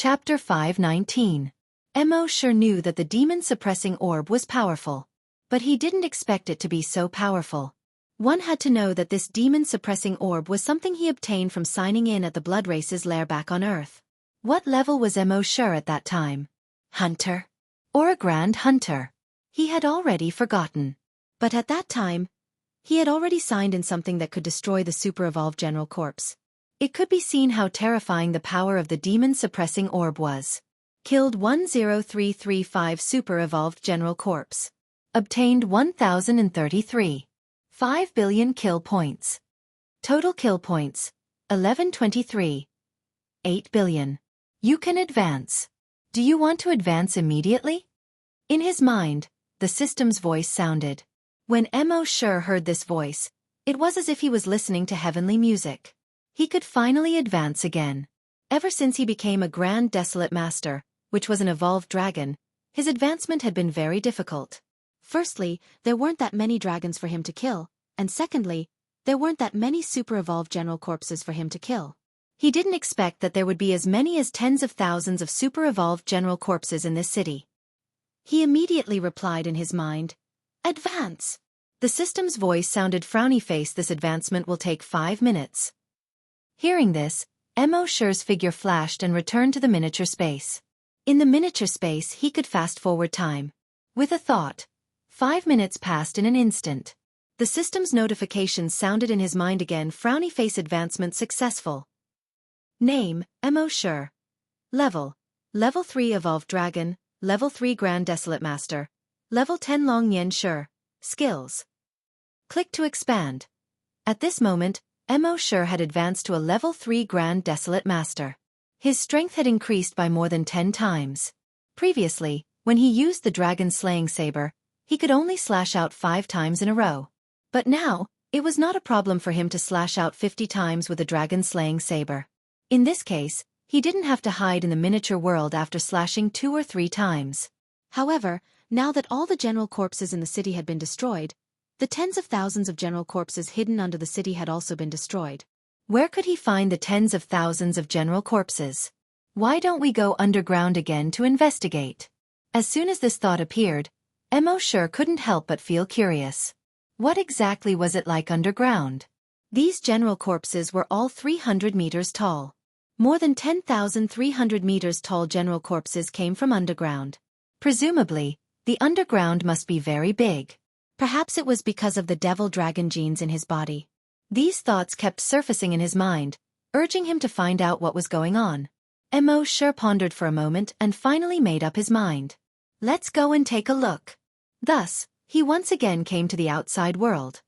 Chapter 519. Mo sure knew that the demon-suppressing orb was powerful. But he didn't expect it to be so powerful. One had to know that this demon-suppressing orb was something he obtained from signing in at the Blood Race's lair back on Earth. What level was Mo sure at that time? Hunter? Or a Grand Hunter? He had already forgotten. But at that time, he had already signed in something that could destroy the super-evolved General Corpse. It could be seen how terrifying the power of the demon-suppressing orb was. Killed 10335 super-evolved General Corpse. Obtained 1033. 5 billion kill points. Total kill points, 1123. 8 billion. You can advance. Do you want to advance immediately? In his mind, the system's voice sounded. When Mo sure heard this voice, it was as if he was listening to heavenly music. He could finally advance again. Ever since he became a Grand Desolate Master, which was an evolved dragon, his advancement had been very difficult. Firstly, there weren't that many dragons for him to kill, and secondly, there weren't that many super-evolved General Corpses for him to kill. He didn't expect that there would be as many as tens of thousands of super-evolved General Corpses in this city. He immediately replied in his mind, "Advance!" The system's voice sounded frowny-faced. "This advancement will take 5 minutes. Hearing this, Mo sure's figure flashed and returned to the miniature space. In the miniature space he could fast-forward time. With a thought, 5 minutes passed in an instant. The system's notifications sounded in his mind again. Frowny face. Advancement successful. Name, Mo sure. Level 3 Evolved Dragon, Level 3 Grand Desolate Master, Level 10 Long Nian Sure. Skills. Click to expand. At this moment, Mo sure had advanced to a Level 3 Grand Desolate Master. His strength had increased by more than 10 times. Previously, when he used the dragon slaying saber, he could only slash out 5 times in a row. But now, it was not a problem for him to slash out 50 times with a dragon slaying saber. In this case, he didn't have to hide in the miniature world after slashing 2 or 3 times. However, now that all the General Corpses in the city had been destroyed, the tens of thousands of General Corpses hidden under the city had also been destroyed. Where could he find the tens of thousands of General Corpses? Why don't we go underground again to investigate? As soon as this thought appeared, Mo sure couldn't help but feel curious. What exactly was it like underground? These General Corpses were all 300 meters tall. More than 10,300 meters tall General Corpses came from underground. Presumably, the underground must be very big. Perhaps it was because of the devil dragon genes in his body. These thoughts kept surfacing in his mind, urging him to find out what was going on. Mo sure pondered for a moment and finally made up his mind. Let's go and take a look. Thus, he once again came to the outside world.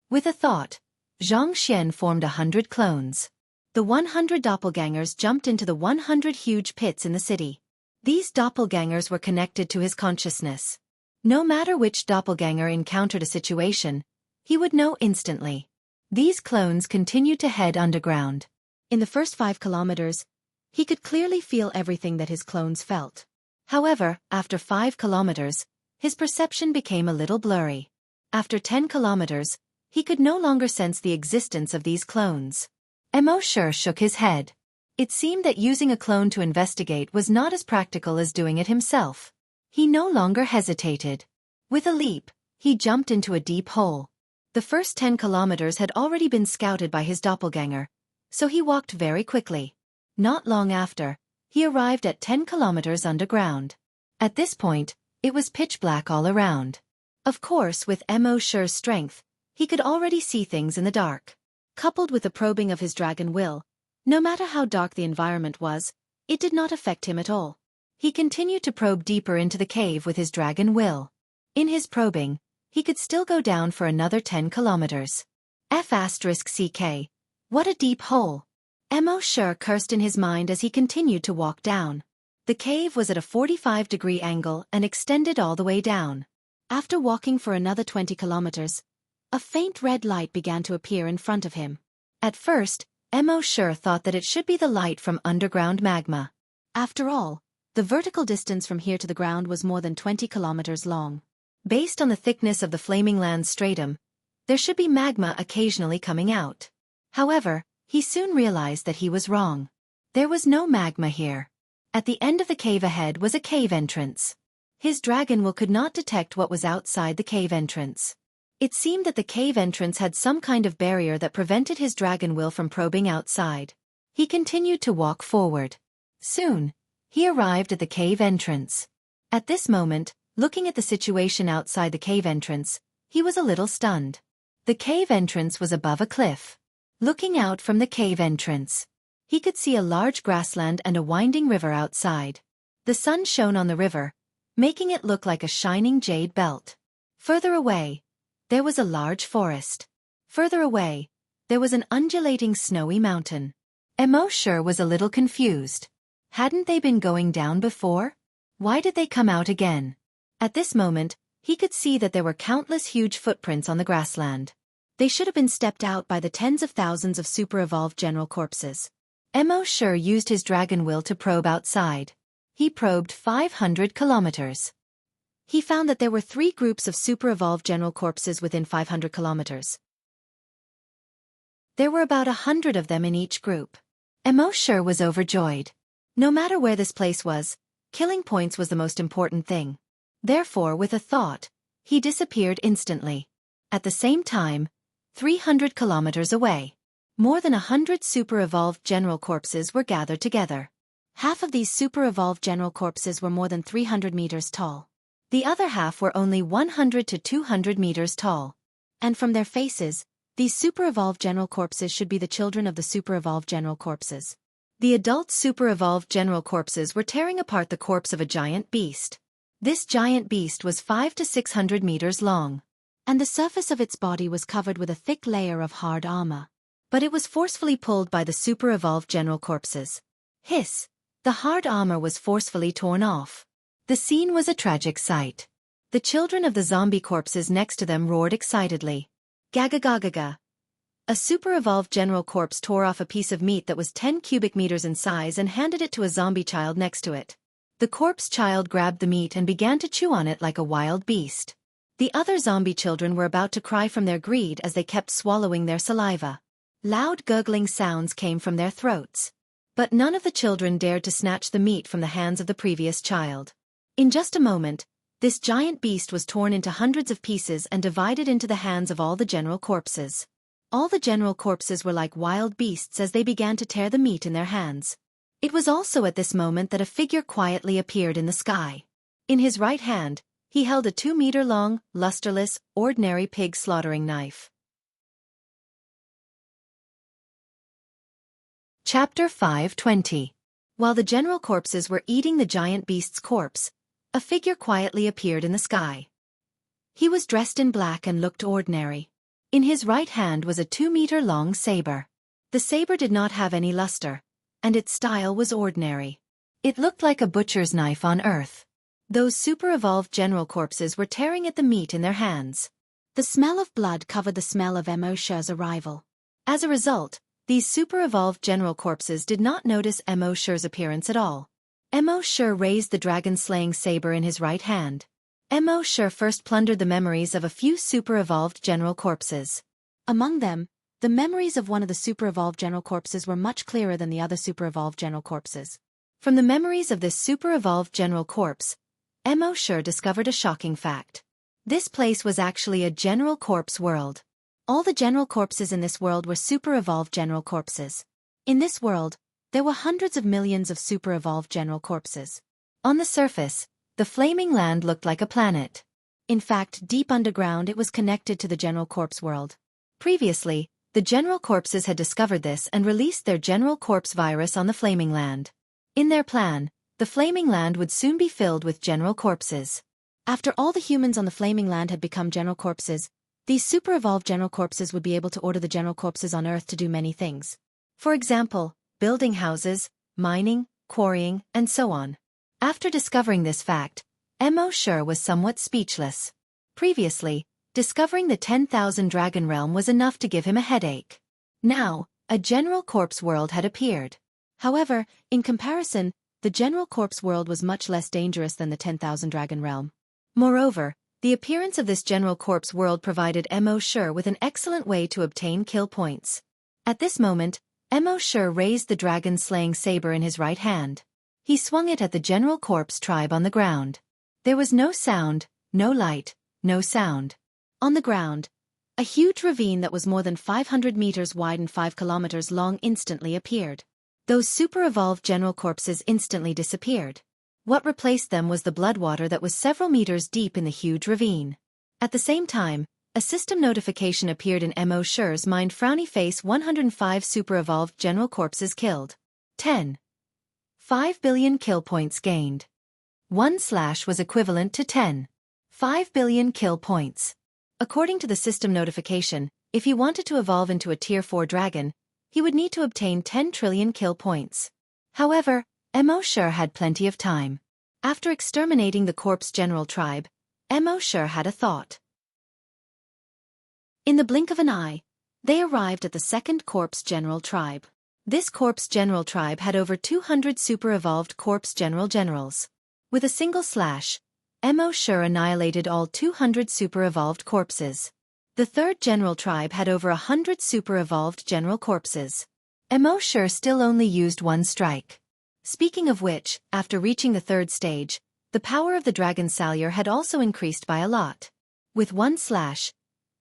With a thought, Xianxia formed 100 clones. The 100 doppelgangers jumped into the 100 huge pits in the city. These doppelgangers were connected to his consciousness. No matter which doppelganger encountered a situation, he would know instantly. These clones continued to head underground. In the first 5 kilometers, he could clearly feel everything that his clones felt. However, after 5 kilometers, his perception became a little blurry. After 10 kilometers, he could no longer sense the existence of these clones. Mo sure shook his head. It seemed that using a clone to investigate was not as practical as doing it himself. He no longer hesitated. With a leap, he jumped into a deep hole. The first 10 kilometers had already been scouted by his doppelganger, so he walked very quickly. Not long after, he arrived at 10 kilometers underground. At this point, it was pitch black all around. Of course, with Mo sure's strength, he could already see things in the dark. Coupled with the probing of his dragon will, no matter how dark the environment was, it did not affect him at all. He continued to probe deeper into the cave with his dragon will. In his probing, he could still go down for another 10 kilometers. F***ck, what a deep hole. Mo sure cursed in his mind as he continued to walk down. The cave was at a 45-degree angle and extended all the way down. After walking for another 20 kilometers, a faint red light began to appear in front of him. At first, Mo sure thought that it should be the light from underground magma. After all, the vertical distance from here to the ground was more than 20 kilometers long. Based on the thickness of the flaming land stratum, there should be magma occasionally coming out. However, he soon realized that he was wrong. There was no magma here. At the end of the cave ahead was a cave entrance. His dragon will could not detect what was outside the cave entrance. It seemed that the cave entrance had some kind of barrier that prevented his dragon will from probing outside. He continued to walk forward. Soon, he arrived at the cave entrance. At this moment, looking at the situation outside the cave entrance, he was a little stunned. The cave entrance was above a cliff. Looking out from the cave entrance, he could see a large grassland and a winding river outside. The sun shone on the river, making it look like a shining jade belt. Further away, there was a large forest. Further away, there was an undulating snowy mountain. Wuxia was a little confused. Hadn't they been going down before? Why did they come out again? At this moment, he could see that there were countless huge footprints on the grassland. They should have been stepped out by the tens of thousands of super-evolved general corpses. Wuxia used his dragon will to probe outside. He probed 500 kilometers. He found that there were 3 groups of super-evolved general corpses within 500 kilometers. There were about 100 of them in each group. Wuxia was overjoyed. No matter where this place was, killing points was the most important thing. Therefore, with a thought, he disappeared instantly. At the same time, 300 kilometers away, more than 100 super-evolved general corpses were gathered together. Half of these super-evolved general corpses were more than 300 meters tall. The other half were only 100 to 200 meters tall. And from their faces, these super-evolved general corpses should be the children of the super-evolved general corpses. The adult super-evolved general corpses were tearing apart the corpse of a giant beast. This giant beast was 500 to 600 meters long, and the surface of its body was covered with a thick layer of hard armor. But it was forcefully pulled by the super-evolved general corpses. Hiss! The hard armor was forcefully torn off. The scene was a tragic sight. The children of the zombie corpses next to them roared excitedly. Gaga. A super-evolved general corpse tore off a piece of meat that was 10 cubic meters in size and handed it to a zombie child next to it. The corpse child grabbed the meat and began to chew on it like a wild beast. The other zombie children were about to cry from their greed as they kept swallowing their saliva. Loud gurgling sounds came from their throats. But none of the children dared to snatch the meat from the hands of the previous child. In just a moment, this giant beast was torn into hundreds of pieces and divided into the hands of all the general corpses. All the general corpses were like wild beasts as they began to tear the meat in their hands. It was also at this moment that a figure quietly appeared in the sky. In his right hand, he held a 2-meter-long, lusterless, ordinary pig slaughtering knife. Chapter 520. While the general corpses were eating the giant beast's corpse, a figure quietly appeared in the sky. He was dressed in black and looked ordinary. In his right hand was a 2-meter-long saber. The saber did not have any luster, and its style was ordinary. It looked like a butcher's knife on earth. Those super-evolved general corpses were tearing at the meat in their hands. The smell of blood covered the smell of Wuxia's arrival. As a result, these super-evolved general corpses did not notice Wuxia's appearance at all. Wuxia raised the dragon-slaying saber in his right hand. Wuxia first plundered the memories of a few super-evolved general corpses. Among them, the memories of one of the super-evolved general corpses were much clearer than the other super-evolved general corpses. From the memories of this super-evolved general corpse, Wuxia discovered a shocking fact. This place was actually a general corpse world. All the general corpses in this world were super-evolved general corpses. In this world, there were hundreds of millions of super-evolved general corpses. On the surface, the flaming land looked like a planet. In fact, deep underground it was connected to the general corpse world. Previously, the general corpses had discovered this and released their general corpse virus on the flaming land. In their plan, the flaming land would soon be filled with general corpses. After all the humans on the flaming land had become general corpses, these super-evolved general corpses would be able to order the general corpses on Earth to do many things. For example, building houses, mining, quarrying, and so on. After discovering this fact, Wuxia was somewhat speechless. Previously, discovering the 10,000 Dragon Realm was enough to give him a headache. Now, a general corpse world had appeared. However, in comparison, the general corpse world was much less dangerous than the 10,000 Dragon Realm. Moreover, the appearance of this general corpse world provided Wuxia with an excellent way to obtain kill points. At this moment, Mo Shi raised the dragon-slaying saber in his right hand. He swung it at the general corpse tribe on the ground. There was no sound, no light, no sound. On the ground, a huge ravine that was more than 500 meters wide and 5 kilometers long instantly appeared. Those super-evolved general corpses instantly disappeared. What replaced them was the blood water that was several meters deep in the huge ravine. At the same time, a system notification appeared in Mo Shi's mind. Frowny face. 105 super-evolved general corpses killed. 10. 5 billion kill points gained. 1/ was equivalent to 10. 5 billion kill points. According to the system notification, if he wanted to evolve into a Tier 4 dragon, he would need to obtain 10 trillion kill points. However, Mo Shi had plenty of time. After exterminating the corpse general tribe, Mo Shi had a thought. In the blink of an eye, they arrived at the second corpse general tribe. This corpse general tribe had over 200 super-evolved corpse generals. With a single slash, Mo Shi annihilated all 200 super-evolved corpses. The third general tribe had over 100 super-evolved general corpses. Mo Shi still only used one strike. Speaking of which, after reaching the third stage, the power of the dragon Salyer had also increased by a lot. With one slash,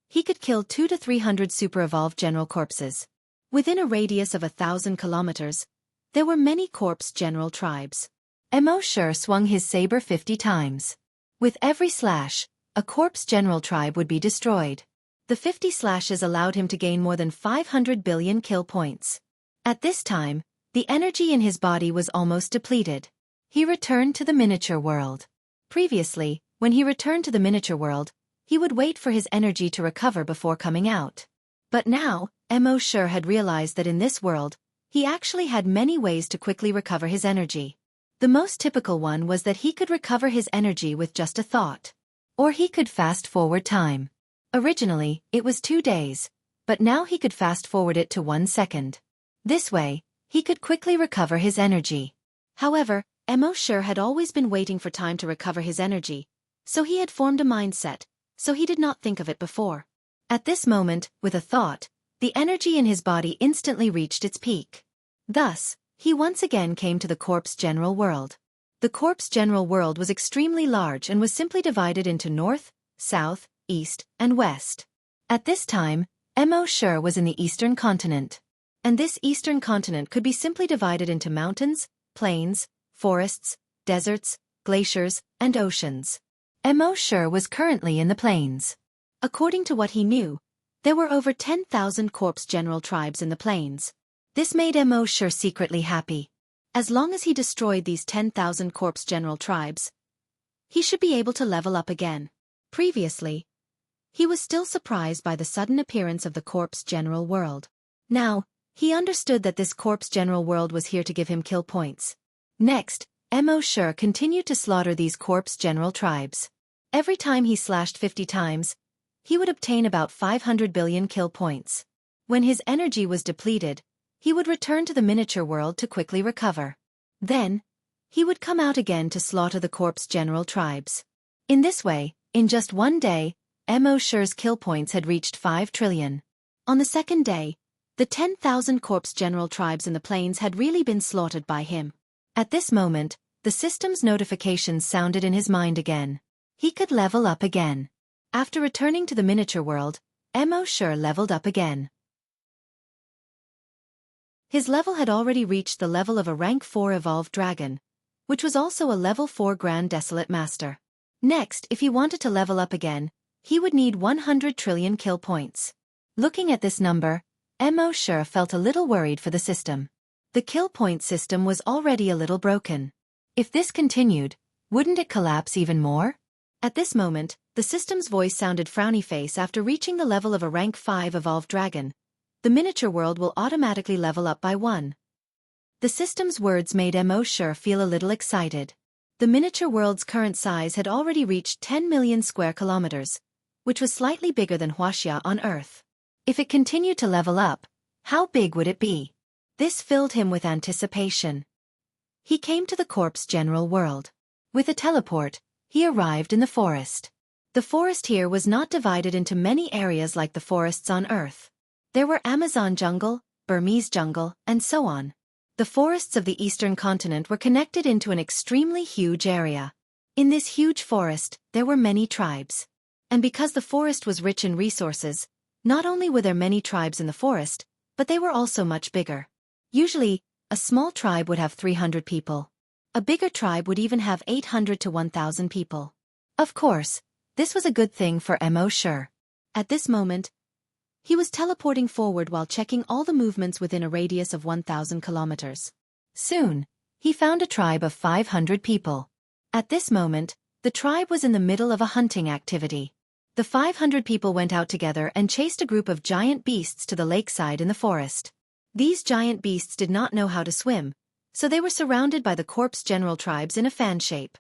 he could kill 200 to 300 super-evolved general corpses. Within a radius of 1,000 kilometers, there were many corpse general tribes. Mo Shi swung his saber 50 times. With every slash, a corpse general tribe would be destroyed. The 50 slashes allowed him to gain more than 500 billion kill points. At this time, the energy in his body was almost depleted. He returned to the miniature world. Previously, when he returned to the miniature world, he would wait for his energy to recover before coming out. But now, Mo Shi had realized that in this world, he actually had many ways to quickly recover his energy. The most typical one was that he could recover his energy with just a thought. Or he could fast-forward time. Originally, it was 2 days, but now he could fast-forward it to 1 second. This way, he could quickly recover his energy. However, Mo Shi had always been waiting for time to recover his energy, so he had formed a mindset, so he did not think of it before. At this moment, with a thought, the energy in his body instantly reached its peak. Thus, he once again came to the corpse general world. The corpse general world was extremely large and was simply divided into north, south, east, and west. At this time, Mo Shi was in the eastern continent. And this eastern continent could be simply divided into mountains, plains, forests, deserts, glaciers, and oceans. Mo Shi was currently in the plains. According to what he knew, there were over 10,000 corpse general tribes in the plains. This made Mo Shi secretly happy. As long as he destroyed these 10,000 corpse general tribes, he should be able to level up again. Previously, he was still surprised by the sudden appearance of the corpse general world. Now, he understood that this corpse general world was here to give him kill points. Next, Mo Shi continued to slaughter these corpse general tribes. Every time he slashed 50 times, he would obtain about 500 billion kill points. When his energy was depleted, he would return to the miniature world to quickly recover. Then, he would come out again to slaughter the corpse general tribes. In this way, in just 1 day, Mo Shi's kill points had reached 5 trillion. On the second day, the 10,000 corpse general tribes in the plains had really been slaughtered by him. At this moment, the system's notifications sounded in his mind again. He could level up again. After returning to the miniature world, Mo Shi leveled up again. His level had already reached the level of a rank 4 evolved dragon, which was also a level 4 Grand Desolate Master. Next, if he wanted to level up again, he would need 100 trillion kill points. Looking at this number, Mo Shi felt a little worried for the system. The kill point system was already a little broken. If this continued, wouldn't it collapse even more? At this moment, the system's voice sounded frowny face. After reaching the level of a rank 5 evolved dragon, the miniature world will automatically level up by 1. The system's words made Mo Shi feel a little excited. The miniature world's current size had already reached 10 million square kilometers, which was slightly bigger than Wuxia on Earth. If it continued to level up, how big would it be? This filled him with anticipation. He came to the corpse general world. With a teleport, he arrived in the forest. The forest here was not divided into many areas like the forests on Earth. There were Amazon jungle, Burmese jungle, and so on. The forests of the eastern continent were connected into an extremely huge area. In this huge forest, there were many tribes. And because the forest was rich in resources, not only were there many tribes in the forest, but they were also much bigger. Usually, a small tribe would have 300 people. A bigger tribe would even have 800 to 1,000 people. Of course, this was a good thing for Mo Sure. At this moment, he was teleporting forward while checking all the movements within a radius of 1,000 kilometers. Soon, he found a tribe of 500 people. At this moment, the tribe was in the middle of a hunting activity. The 500 people went out together and chased a group of giant beasts to the lakeside in the forest. These giant beasts did not know how to swim, so they were surrounded by the corpse general tribes in a fan shape.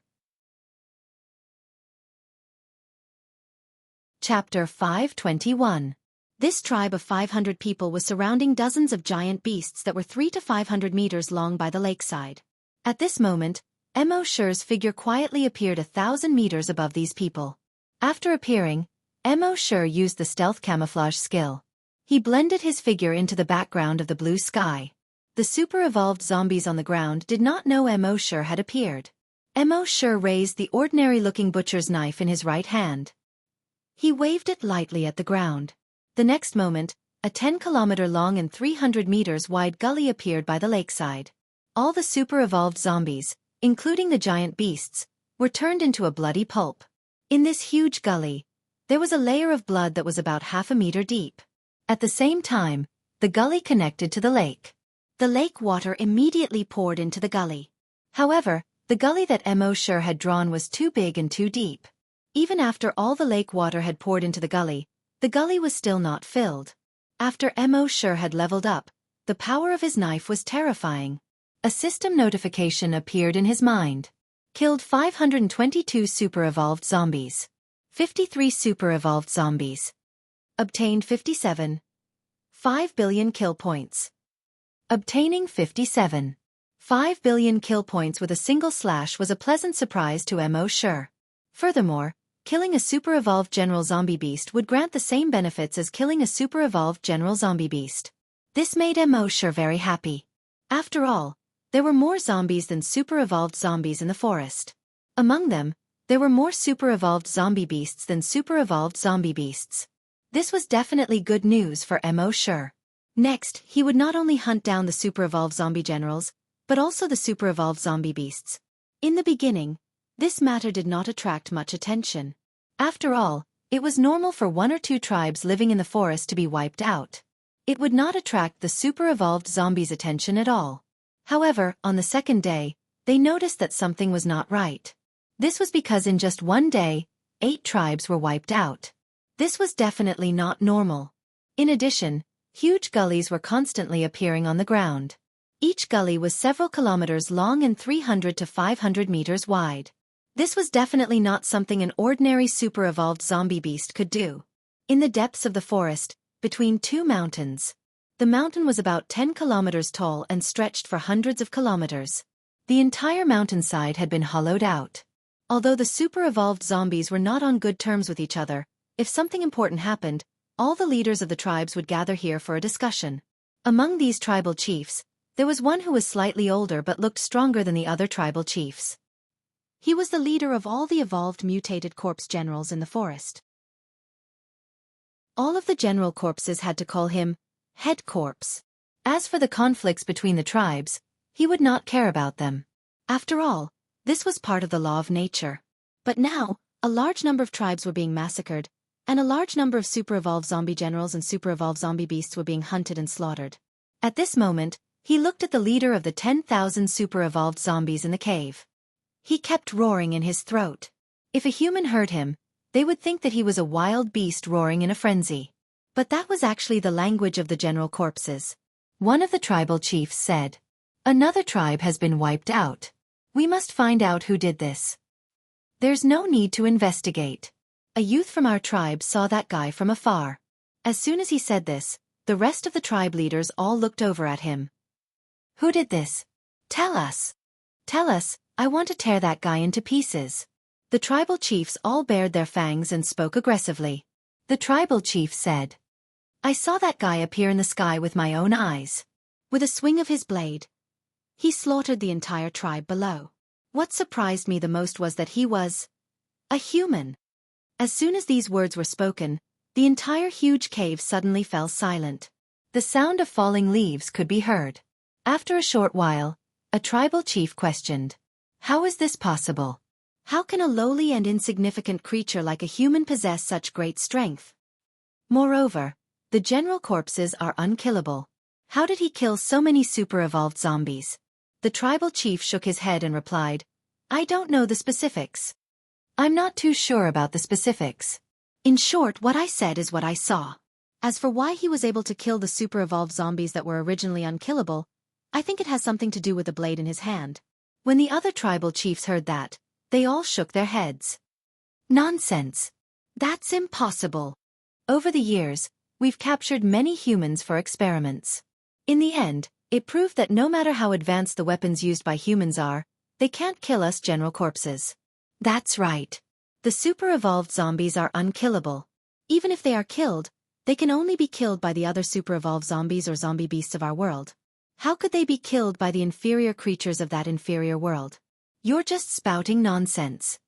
Chapter 521. This tribe of 500 people was surrounding dozens of giant beasts that were 300 to 500 meters long by the lakeside. At this moment, Mo Sure's figure quietly appeared 1,000 meters above these people. After appearing, Mo Sure used the stealth camouflage skill. He blended his figure into the background of the blue sky. The super-evolved zombies on the ground did not know Mo Sure had appeared. Mo Sure raised the ordinary-looking butcher's knife in his right hand. He waved it lightly at the ground. The next moment, a 10-kilometer-long and 300 meters wide gully appeared by the lakeside. All the super-evolved zombies, including the giant beasts, were turned into a bloody pulp. In this huge gully, there was a layer of blood that was about half a meter deep. At the same time, the gully connected to the lake. The lake water immediately poured into the gully. However, the gully that Mo Sure had drawn was too big and too deep. Even after all the lake water had poured into the gully was still not filled. After Mo Sure had leveled up, the power of his knife was terrifying. A system notification appeared in his mind. Killed 522 super-evolved zombies. 53 super-evolved zombies. Obtained 57. 5 billion kill points. Obtaining 57. 5 billion kill points with a single slash was a pleasant surprise to Mo Sure. Furthermore, killing a super-evolved general zombie beast would grant the same benefits as killing a super-evolved general zombie beast. This made Mo Sure very happy. After all, there were more zombies than super-evolved zombies in the forest. Among them, there were more super-evolved zombie beasts than super-evolved zombie beasts. This was definitely good news for Mo Sure. Next, he would not only hunt down the super-evolved zombie generals, but also the super-evolved zombie beasts. In the beginning, this matter did not attract much attention. After all, it was normal for 1 or 2 tribes living in the forest to be wiped out. It would not attract the super-evolved zombies' attention at all. However, on the second day, they noticed that something was not right. This was because in just one day, 8 tribes were wiped out. This was definitely not normal. In addition, huge gullies were constantly appearing on the ground. Each gully was several kilometers long and 300 to 500 meters wide. This was definitely not something an ordinary super-evolved zombie beast could do. In the depths of the forest, between 2 mountains. The mountain was about 10 kilometers tall and stretched for hundreds of kilometers. The entire mountainside had been hollowed out. Although the super-evolved zombies were not on good terms with each other, if something important happened, all the leaders of the tribes would gather here for a discussion. Among these tribal chiefs, there was one who was slightly older but looked stronger than the other tribal chiefs. He was the leader of all the evolved mutated corpse generals in the forest. All of the general corpses had to call him head corpse. As for the conflicts between the tribes, he would not care about them. After all, this was part of the law of nature. But now, a large number of tribes were being massacred, and a large number of super-evolved zombie generals and super-evolved zombie beasts were being hunted and slaughtered. At this moment, he looked at the leader of the 10,000 super-evolved zombies in the cave. He kept roaring in his throat. If a human heard him, they would think that he was a wild beast roaring in a frenzy. But that was actually the language of the general corpses. One of the tribal chiefs said, "Another tribe has been wiped out. We must find out who did this. There's no need to investigate." A youth from our tribe saw that guy from afar. As soon as he said this, the rest of the tribe leaders all looked over at him. "Who did this? Tell us. Tell us, I want to tear that guy into pieces." The tribal chiefs all bared their fangs and spoke aggressively. The tribal chief said, I saw that guy appear in the sky with my own eyes. With a swing of his blade, he slaughtered the entire tribe below. What surprised me the most was that he was a human. As soon as these words were spoken, the entire huge cave suddenly fell silent. The sound of falling leaves could be heard. After a short while, a tribal chief questioned, "How is this possible? How can a lowly and insignificant creature like a human possess such great strength? Moreover, the general corpses are unkillable. How did he kill so many super-evolved zombies?" The tribal chief shook his head and replied, "I don't know the specifics. I'm not too sure about the specifics. In short, what I said is what I saw. As for why he was able to kill the super-evolved zombies that were originally unkillable, I think it has something to do with the blade in his hand." When the other tribal chiefs heard that, they all shook their heads. "Nonsense. That's impossible. Over the years, we've captured many humans for experiments. In the end, it proved that no matter how advanced the weapons used by humans are, they can't kill us general corpses." That's right. The super-evolved zombies are unkillable. Even if they are killed, they can only be killed by the other super-evolved zombies or zombie beasts of our world. How could they be killed by the inferior creatures of that inferior world? You're just spouting nonsense.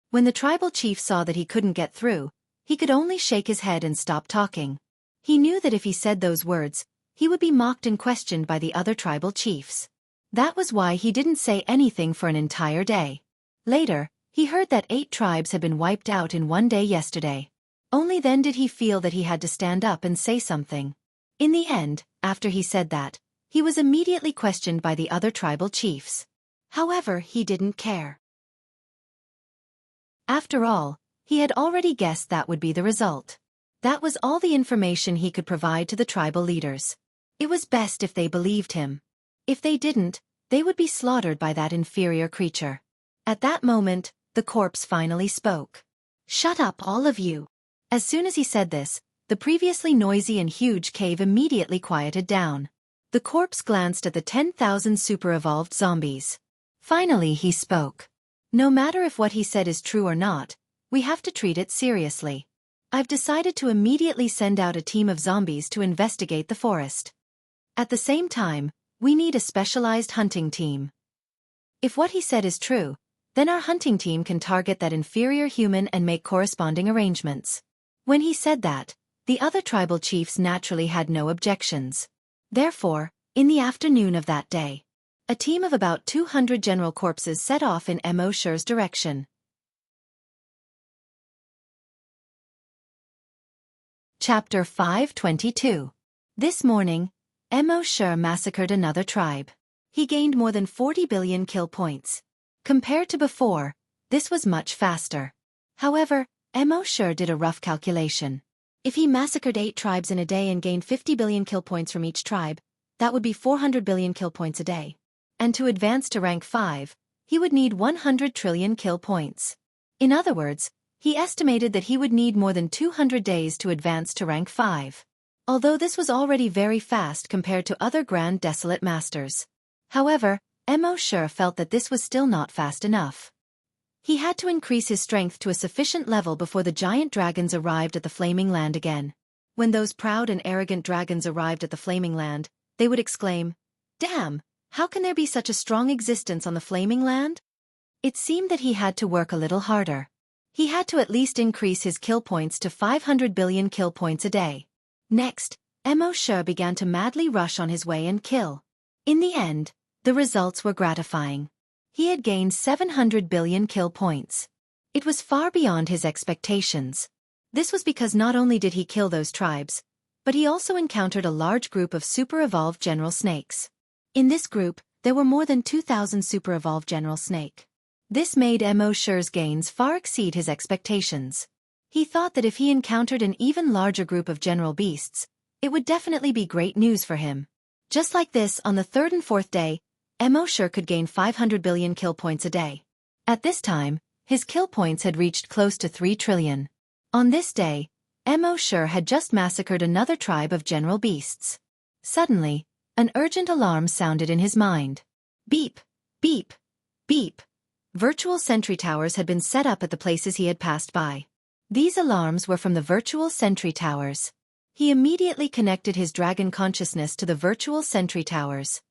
When the tribal chief saw that he couldn't get through, he could only shake his head and stop talking. He knew that if he said those words, he would be mocked and questioned by the other tribal chiefs. That was why he didn't say anything for an entire day. Later, he heard that 8 tribes had been wiped out in one day yesterday. Only then did he feel that he had to stand up and say something. In the end, after he said that, he was immediately questioned by the other tribal chiefs. However, he didn't care. After all, he had already guessed that would be the result. That was all the information he could provide to the tribal leaders. It was best if they believed him. If they didn't, they would be slaughtered by that inferior creature. At that moment, the corpse finally spoke. "Shut up, all of you." As soon as he said this, the previously noisy and huge cave immediately quieted down. The corpse glanced at the 10,000 super-evolved zombies. Finally he spoke. "No matter if what he said is true or not, we have to treat it seriously. I've decided to immediately send out a team of zombies to investigate the forest. At the same time, we need a specialized hunting team. If what he said is true, then our hunting team can target that inferior human and make corresponding arrangements." When he said that, the other tribal chiefs naturally had no objections. Therefore, in the afternoon of that day, a team of about 200 general corpses set off in Mo Shi's direction. Chapter 522. This morning, Mo Shi massacred another tribe. He gained more than 40 billion kill points. Compared to before, this was much faster. However, Mo Shi did a rough calculation. If he massacred 8 tribes in a day and gained 50 billion kill points from each tribe, that would be 400 billion kill points a day. And to advance to rank 5, he would need 100 trillion kill points. In other words, he estimated that he would need more than 200 days to advance to rank 5. Although this was already very fast compared to other Grand Desolate Masters. However, Mo Shi felt that this was still not fast enough. He had to increase his strength to a sufficient level before the giant dragons arrived at the Flaming Land again. When those proud and arrogant dragons arrived at the Flaming Land, they would exclaim, "Damn, how can there be such a strong existence on the Flaming Land?" It seemed that he had to work a little harder. He had to at least increase his kill points to 500 billion kill points a day. Next, Mo Shi began to madly rush on his way and kill. In the end, the results were gratifying. He had gained 700 billion kill points. It was far beyond his expectations. This was because not only did he kill those tribes, but he also encountered a large group of super-evolved general snakes. In this group, there were more than 2,000 super-evolved general snake. This made Mo Shi's gains far exceed his expectations. He thought that if he encountered an even larger group of general beasts, it would definitely be great news for him. Just like this, on the 3rd and 4th day, Mo Shi could gain 500 billion kill points a day. At this time, his kill points had reached close to 3 trillion. On this day, Mo Shi had just massacred another tribe of general beasts. Suddenly, an urgent alarm sounded in his mind. Beep, beep, beep. Virtual sentry towers had been set up at the places he had passed by. These alarms were from the virtual sentry towers. He immediately connected his dragon consciousness to the virtual sentry towers.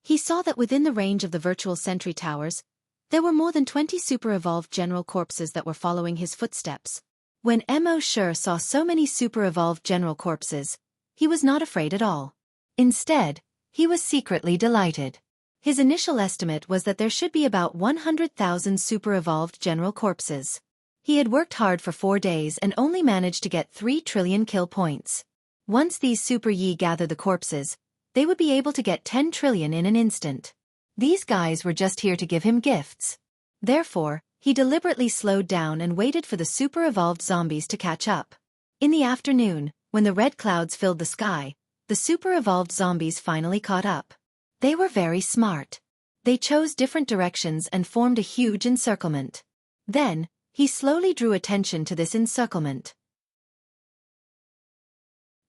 He saw that within the range of the virtual sentry towers, there were more than 20 super-evolved general corpses that were following his footsteps. When Mo Shi saw so many super-evolved general corpses, he was not afraid at all. Instead, he was secretly delighted. His initial estimate was that there should be about 100,000 super-evolved general corpses. He had worked hard for 4 days and only managed to get 3 trillion kill points. Once these Super Yi gather the corpses, they would be able to get 10 trillion in an instant. These guys were just here to give him gifts. Therefore, he deliberately slowed down and waited for the super-evolved zombies to catch up. In the afternoon, when the red clouds filled the sky, the super-evolved zombies finally caught up. They were very smart. They chose different directions and formed a huge encirclement. Then, he slowly drew attention to this encirclement.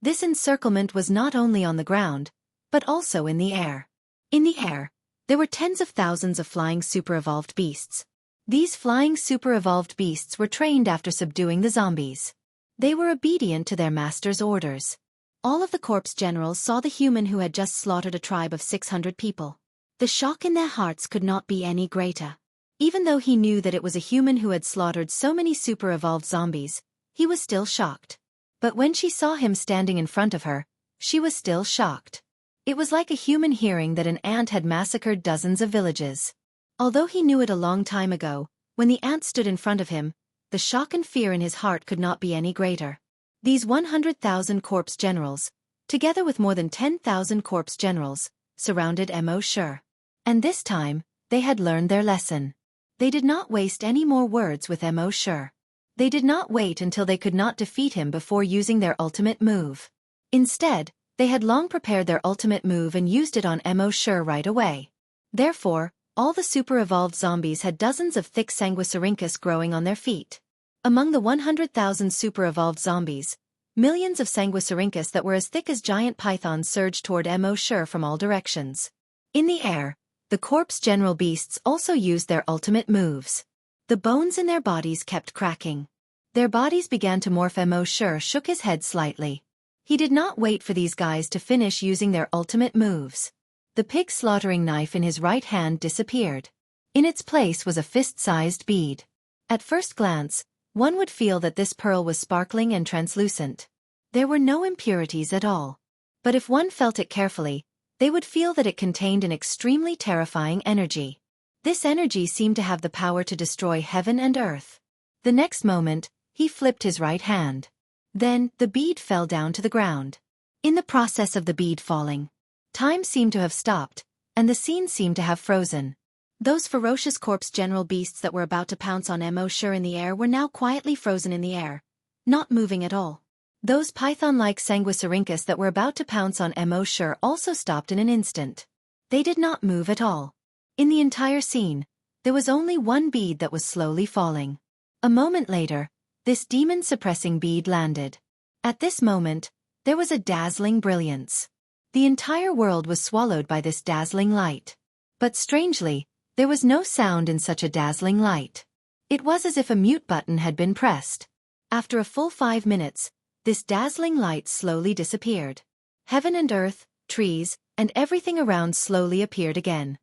This encirclement was not only on the ground, but also in the air. In the air, there were tens of thousands of flying super-evolved beasts. These flying super-evolved beasts were trained after subduing the zombies. They were obedient to their master's orders. All of the corpse generals saw the human who had just slaughtered a tribe of 600 people. The shock in their hearts could not be any greater. Even though he knew that it was a human who had slaughtered so many super-evolved zombies, he was still shocked. But when she saw him standing in front of her, she was still shocked. It was like a human hearing that an ant had massacred dozens of villages. Although he knew it a long time ago, when the ant stood in front of him, the shock and fear in his heart could not be any greater. These 100,000 corpse generals, together with more than 10,000 corpse generals, surrounded Mo Shi. And this time, they had learned their lesson. They did not waste any more words with Mo Shi. They did not wait until they could not defeat him before using their ultimate move. Instead, they had long prepared their ultimate move and used it on Mo Shi right away. Therefore, all the super-evolved zombies had dozens of thick sanguisurincus growing on their feet. Among the 100,000 super-evolved zombies, millions of sanguisurincus that were as thick as giant pythons surged toward Mo Shi from all directions. In the air, the corpse general beasts also used their ultimate moves. The bones in their bodies kept cracking. Their bodies began to morph. Mo Shi shook his head slightly. He did not wait for these guys to finish using their ultimate moves. The pig slaughtering knife in his right hand disappeared. In its place was a fist-sized bead. At first glance, one would feel that this pearl was sparkling and translucent. There were no impurities at all. But if one felt it carefully, they would feel that it contained an extremely terrifying energy. This energy seemed to have the power to destroy heaven and earth. The next moment, he flipped his right hand. Then, the bead fell down to the ground. In the process of the bead falling, time seemed to have stopped, and the scene seemed to have frozen. Those ferocious corpse general beasts that were about to pounce on Mo Shi in the air were now quietly frozen in the air, not moving at all. Those python-like sanguisurincus that were about to pounce on Mo Shi also stopped in an instant. They did not move at all. In the entire scene, there was only one bead that was slowly falling. A moment later, this demon-suppressing bead landed. At this moment, there was a dazzling brilliance. The entire world was swallowed by this dazzling light. But strangely, there was no sound in such a dazzling light. It was as if a mute button had been pressed. After a full 5 minutes, this dazzling light slowly disappeared. Heaven and earth, trees, and everything around slowly appeared again.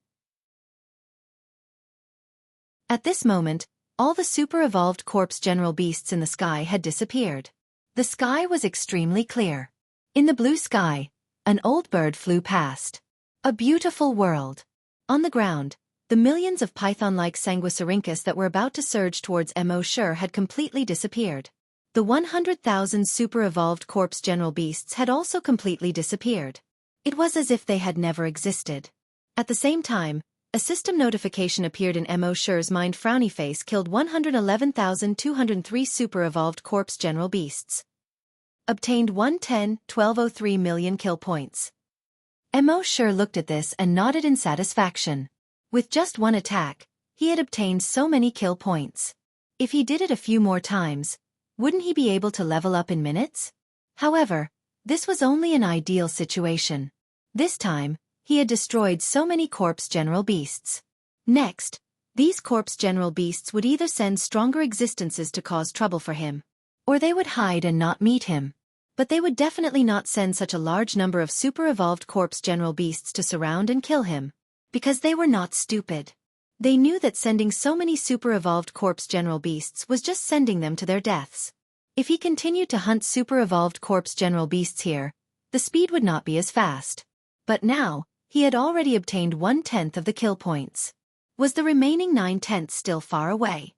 At this moment, all the super-evolved corpse general beasts in the sky had disappeared. The sky was extremely clear. In the blue sky, an old bird flew past. A beautiful world. On the ground, the millions of python-like sanguisurincus that were about to surge towards Mo Shi had completely disappeared. The 100,000 super-evolved corpse general beasts had also completely disappeared. It was as if they had never existed. At the same time, a system notification appeared in Mo Shi's mind. Frowny face killed 111,203 super-evolved corpse general beasts. Obtained 110,1203 million kill points. Mo Shi looked at this and nodded in satisfaction. With just one attack, he had obtained so many kill points. If he did it a few more times, wouldn't he be able to level up in minutes? However, this was only an ideal situation. This time, he had destroyed so many corpse general beasts. Next, these corpse general beasts would either send stronger existences to cause trouble for him, or they would hide and not meet him. But they would definitely not send such a large number of super-evolved corpse general beasts to surround and kill him. Because they were not stupid. They knew that sending so many super-evolved corpse general beasts was just sending them to their deaths. If he continued to hunt super-evolved corpse general beasts here, the speed would not be as fast. But now, he had already obtained 1/10 of the kill points. Was the remaining 9/10 still far away?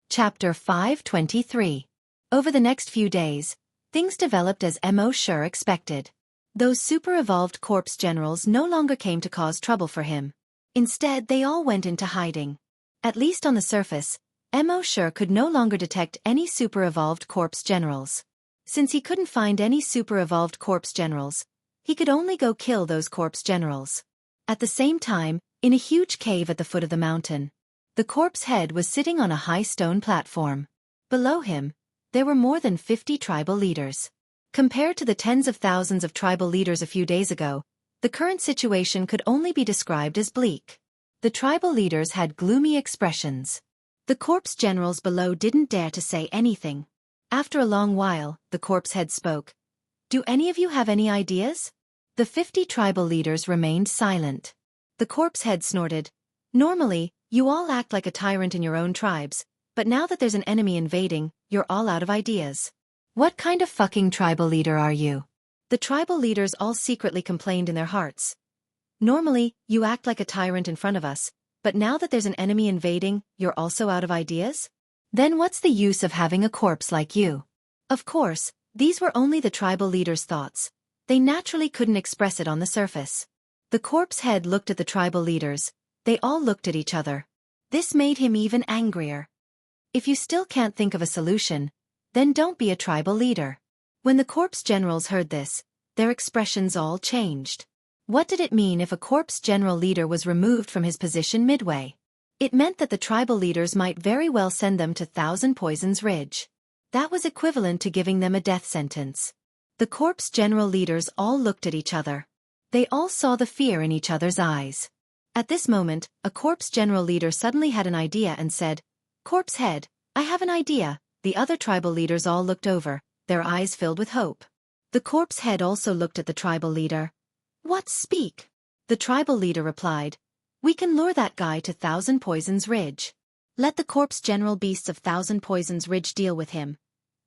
Chapter 523. Over the next few days, things developed as Mo sure expected. Those super-evolved corpse generals no longer came to cause trouble for him. Instead, they all went into hiding. At least on the surface, Mo sure could no longer detect any super-evolved corpse generals. Since he couldn't find any super-evolved corpse generals, he could only go kill those corpse generals. At the same time, in a huge cave at the foot of the mountain, the corpse head was sitting on a high stone platform. Below him, there were more than 50 tribal leaders. Compared to the tens of thousands of tribal leaders a few days ago, the current situation could only be described as bleak. The tribal leaders had gloomy expressions. The corpse generals below didn't dare to say anything. After a long while, the corpse head spoke. "Do any of you have any ideas?" The 50 tribal leaders remained silent. The corpse head snorted. "Normally, you all act like a tyrant in your own tribes, but now that there's an enemy invading, you're all out of ideas. What kind of fucking tribal leader are you?" The tribal leaders all secretly complained in their hearts. "Normally, you act like a tyrant in front of us, but now that there's an enemy invading, you're also out of ideas? Then what's the use of having a corpse like you?" Of course, these were only the tribal leaders' thoughts. They naturally couldn't express it on the surface. The corpse head looked at the tribal leaders. They all looked at each other. This made him even angrier. If you still can't think of a solution, then don't be a tribal leader. When the corpse generals heard this, their expressions all changed. What did it mean if a corpse general leader was removed from his position midway? It meant that the tribal leaders might very well send them to Thousand Poisons Ridge. That was equivalent to giving them a death sentence. The corpse general leaders all looked at each other. They all saw the fear in each other's eyes. At this moment, a corpse general leader suddenly had an idea and said, "Corpse head, I have an idea." The other tribal leaders all looked over, their eyes filled with hope. The corpse head also looked at the tribal leader. "What, speak?" The tribal leader replied, "We can lure that guy to Thousand Poisons Ridge. Let the corpse general beasts of Thousand Poisons Ridge deal with him."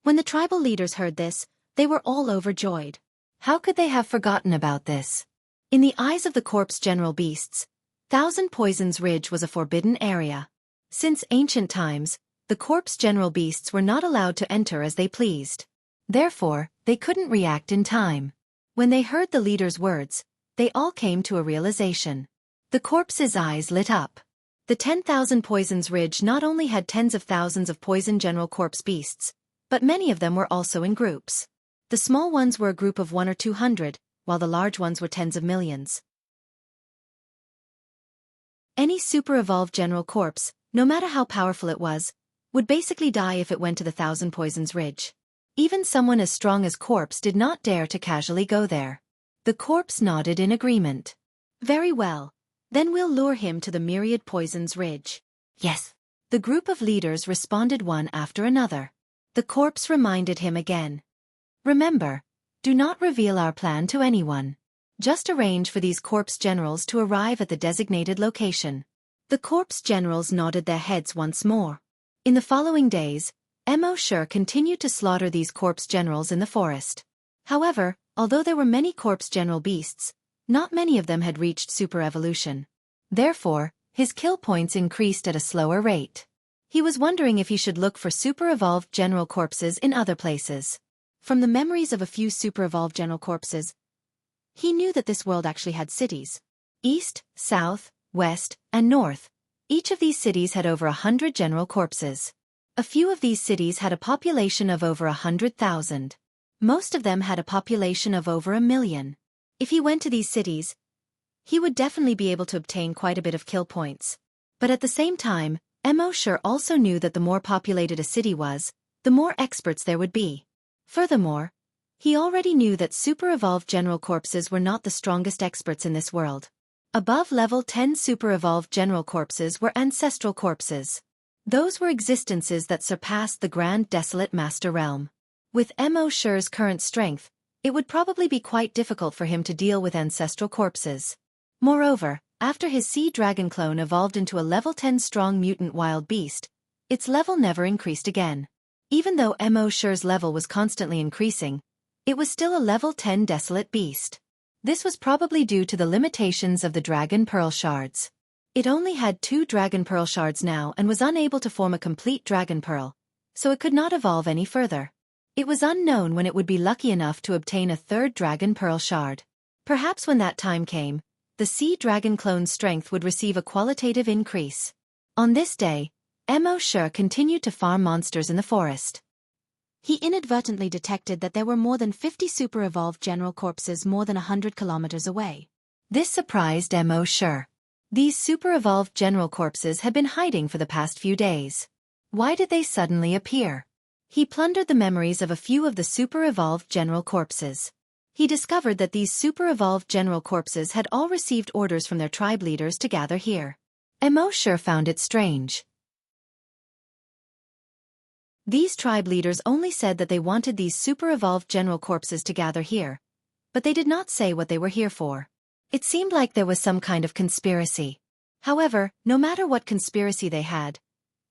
When the tribal leaders heard this, they were all overjoyed. How could they have forgotten about this? In the eyes of the corpse general beasts, Thousand Poisons Ridge was a forbidden area. Since ancient times, the corpse general beasts were not allowed to enter as they pleased. Therefore, they couldn't react in time. When they heard the leader's words, they all came to a realization. The corpse's eyes lit up. The 10,000 Poisons Ridge not only had tens of thousands of poison general corpse beasts, but many of them were also in groups. The small ones were a group of 1 or 200, while the large ones were tens of millions. Any super-evolved general corpse, no matter how powerful it was, would basically die if it went to the Thousand Poisons Ridge. Even someone as strong as Corpse did not dare to casually go there. The corpse nodded in agreement. "Very well. Then we'll lure him to the Myriad Poisons Ridge." "Yes." The group of leaders responded one after another. The corpse reminded him again. "Remember, do not reveal our plan to anyone. Just arrange for these corpse generals to arrive at the designated location." The corpse generals nodded their heads once more. In the following days, Mo sure continued to slaughter these corpse generals in the forest. However, although there were many corpse general beasts, not many of them had reached super evolution. Therefore, his kill points increased at a slower rate. He was wondering if he should look for super-evolved general corpses in other places. From the memories of a few super-evolved general corpses, he knew that this world actually had cities. East, South, West, and North. Each of these cities had over 100 general corpses. A few of these cities had a population of over 100,000. Most of them had a population of over 1,000,000. If he went to these cities, he would definitely be able to obtain quite a bit of kill points. But at the same time, Mo sure also knew that the more populated a city was, the more experts there would be. Furthermore, he already knew that super-evolved general corpses were not the strongest experts in this world. Above level 10 super-evolved general corpses were ancestral corpses. Those were existences that surpassed the Grand Desolate Master Realm. With Mo Shi's current strength, it would probably be quite difficult for him to deal with ancestral corpses. Moreover, after his sea dragon clone evolved into a level 10 strong mutant wild beast, its level never increased again. Even though Mo Shi's level was constantly increasing, it was still a level 10 desolate beast. This was probably due to the limitations of the Dragon Pearl Shards. It only had 2 Dragon Pearl Shards now and was unable to form a complete Dragon Pearl, so it could not evolve any further. It was unknown when it would be lucky enough to obtain a 3rd Dragon Pearl Shard. Perhaps when that time came, the Sea Dragon clone's strength would receive a qualitative increase. On this day, Mo Shi continued to farm monsters in the forest. He inadvertently detected that there were more than 50 super-evolved general corpses more than 100 kilometers away. This surprised Mo Shi. These super-evolved general corpses had been hiding for the past few days. Why did they suddenly appear? He plundered the memories of a few of the super-evolved general corpses. He discovered that these super-evolved general corpses had all received orders from their tribe leaders to gather here. Mo Shi found it strange. These tribe leaders only said that they wanted these super-evolved general corpses to gather here, but they did not say what they were here for. It seemed like there was some kind of conspiracy. However, no matter what conspiracy they had,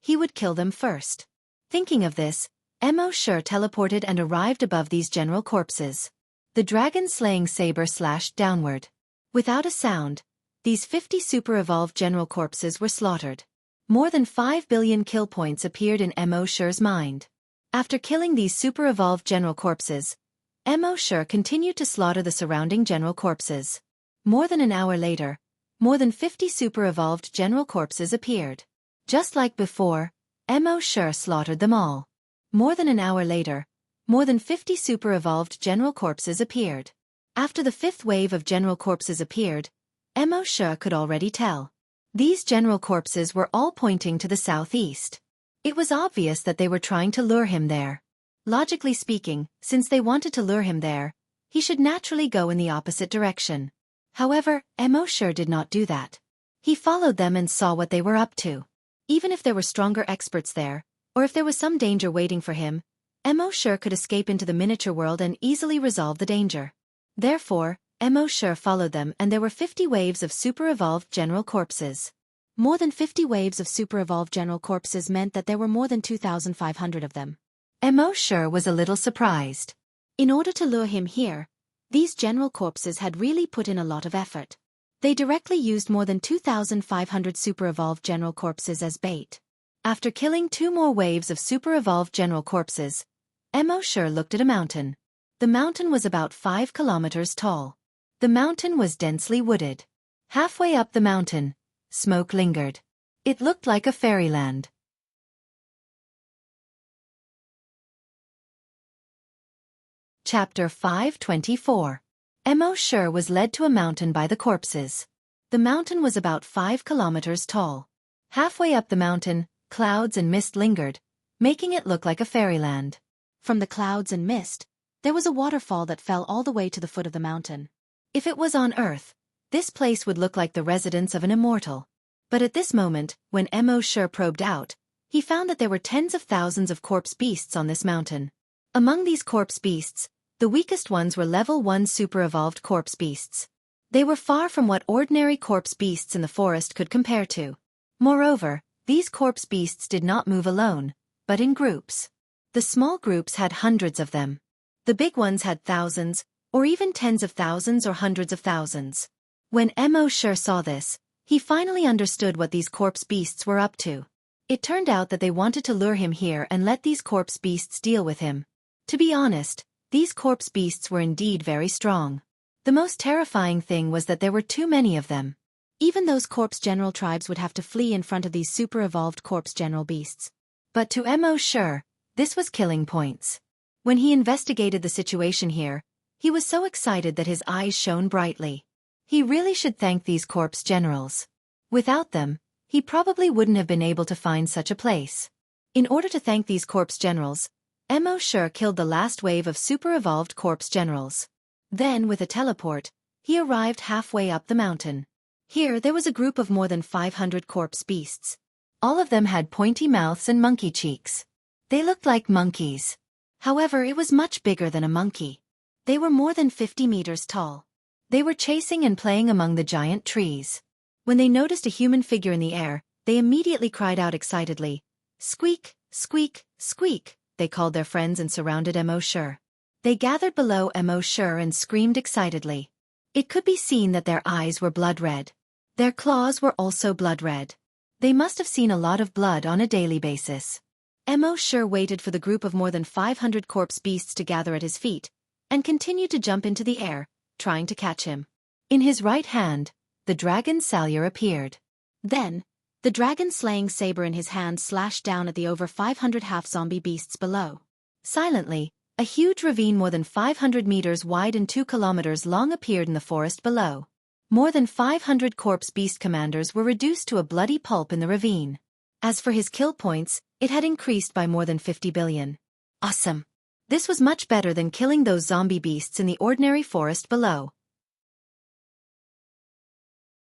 he would kill them first. Thinking of this, Mo Shi teleported and arrived above these general corpses. The dragon-slaying saber slashed downward. Without a sound, these 50 super-evolved general corpses were slaughtered. More than 5 billion kill points appeared in Mo Shi's mind. After killing these super-evolved general corpses, Mo Shi continued to slaughter the surrounding general corpses. More than an hour later, more than 50 super-evolved general corpses appeared. Just like before, Mo Shi slaughtered them all. More than an hour later, more than 50 super-evolved general corpses appeared. After the 5th wave of general corpses appeared, Mo Shi could already tell. These general corpses were all pointing to the southeast. It was obvious that they were trying to lure him there. Logically speaking, since they wanted to lure him there, he should naturally go in the opposite direction. However, Mo Shi did not do that. He followed them and saw what they were up to. Even if there were stronger experts there, or if there was some danger waiting for him, Mo Shi could escape into the miniature world and easily resolve the danger. Therefore, Mo Shi followed them and there were 50 waves of super-evolved general corpses. More than 50 waves of super-evolved general corpses meant that there were more than 2,500 of them. Mo Shi was a little surprised. In order to lure him here, these general corpses had really put in a lot of effort. They directly used more than 2,500 super-evolved general corpses as bait. After killing 2 more waves of super-evolved general corpses, Mo Shi looked at a mountain. The mountain was about 5 kilometers tall. The mountain was densely wooded. Halfway up the mountain, smoke lingered. It looked like a fairyland. Chapter 524. Mo Shi was led to a mountain by the corpses. The mountain was about 5 kilometers tall. Halfway up the mountain, clouds and mist lingered, making it look like a fairyland. From the clouds and mist, there was a waterfall that fell all the way to the foot of the mountain. If it was on Earth, this place would look like the residence of an immortal. But at this moment, when Mo Shi probed out, he found that there were tens of thousands of corpse beasts on this mountain. Among these corpse beasts, the weakest ones were level 1 super-evolved corpse beasts. They were far from what ordinary corpse beasts in the forest could compare to. Moreover, these corpse beasts did not move alone, but in groups. The small groups had hundreds of them. The big ones had thousands, or even tens of thousands or hundreds of thousands. When Mo Shi saw this, he finally understood what these corpse beasts were up to. It turned out that they wanted to lure him here and let these corpse beasts deal with him. To be honest, these corpse beasts were indeed very strong. The most terrifying thing was that there were too many of them. Even those corpse general tribes would have to flee in front of these super-evolved corpse general beasts. But to Mo Shi, this was killing points. When he investigated the situation here, he was so excited that his eyes shone brightly. He really should thank these corpse generals. Without them, he probably wouldn't have been able to find such a place. In order to thank these corpse generals, Mo Shi killed the last wave of super-evolved corpse generals. Then, with a teleport, he arrived halfway up the mountain. Here there was a group of more than 500 corpse beasts. All of them had pointy mouths and monkey cheeks. They looked like monkeys. However, it was much bigger than a monkey. They were more than 50 meters tall. They were chasing and playing among the giant trees. When they noticed a human figure in the air, they immediately cried out excitedly. Squeak, squeak, squeak, they called their friends and surrounded Mo Sure. They gathered below Mo Sure and screamed excitedly. It could be seen that their eyes were blood red. Their claws were also blood red. They must have seen a lot of blood on a daily basis. Mo Sure waited for the group of more than 500 corpse beasts to gather at his feet, and continued to jump into the air, trying to catch him. In his right hand, the dragon salyer appeared. Then, the dragon-slaying saber in his hand slashed down at the over 500 half-zombie beasts below. Silently, a huge ravine more than 500 meters wide and 2 kilometers long appeared in the forest below. More than 500 corpse beast commanders were reduced to a bloody pulp in the ravine. As for his kill points, it had increased by more than 50 billion. Awesome! This was much better than killing those zombie beasts in the ordinary forest below.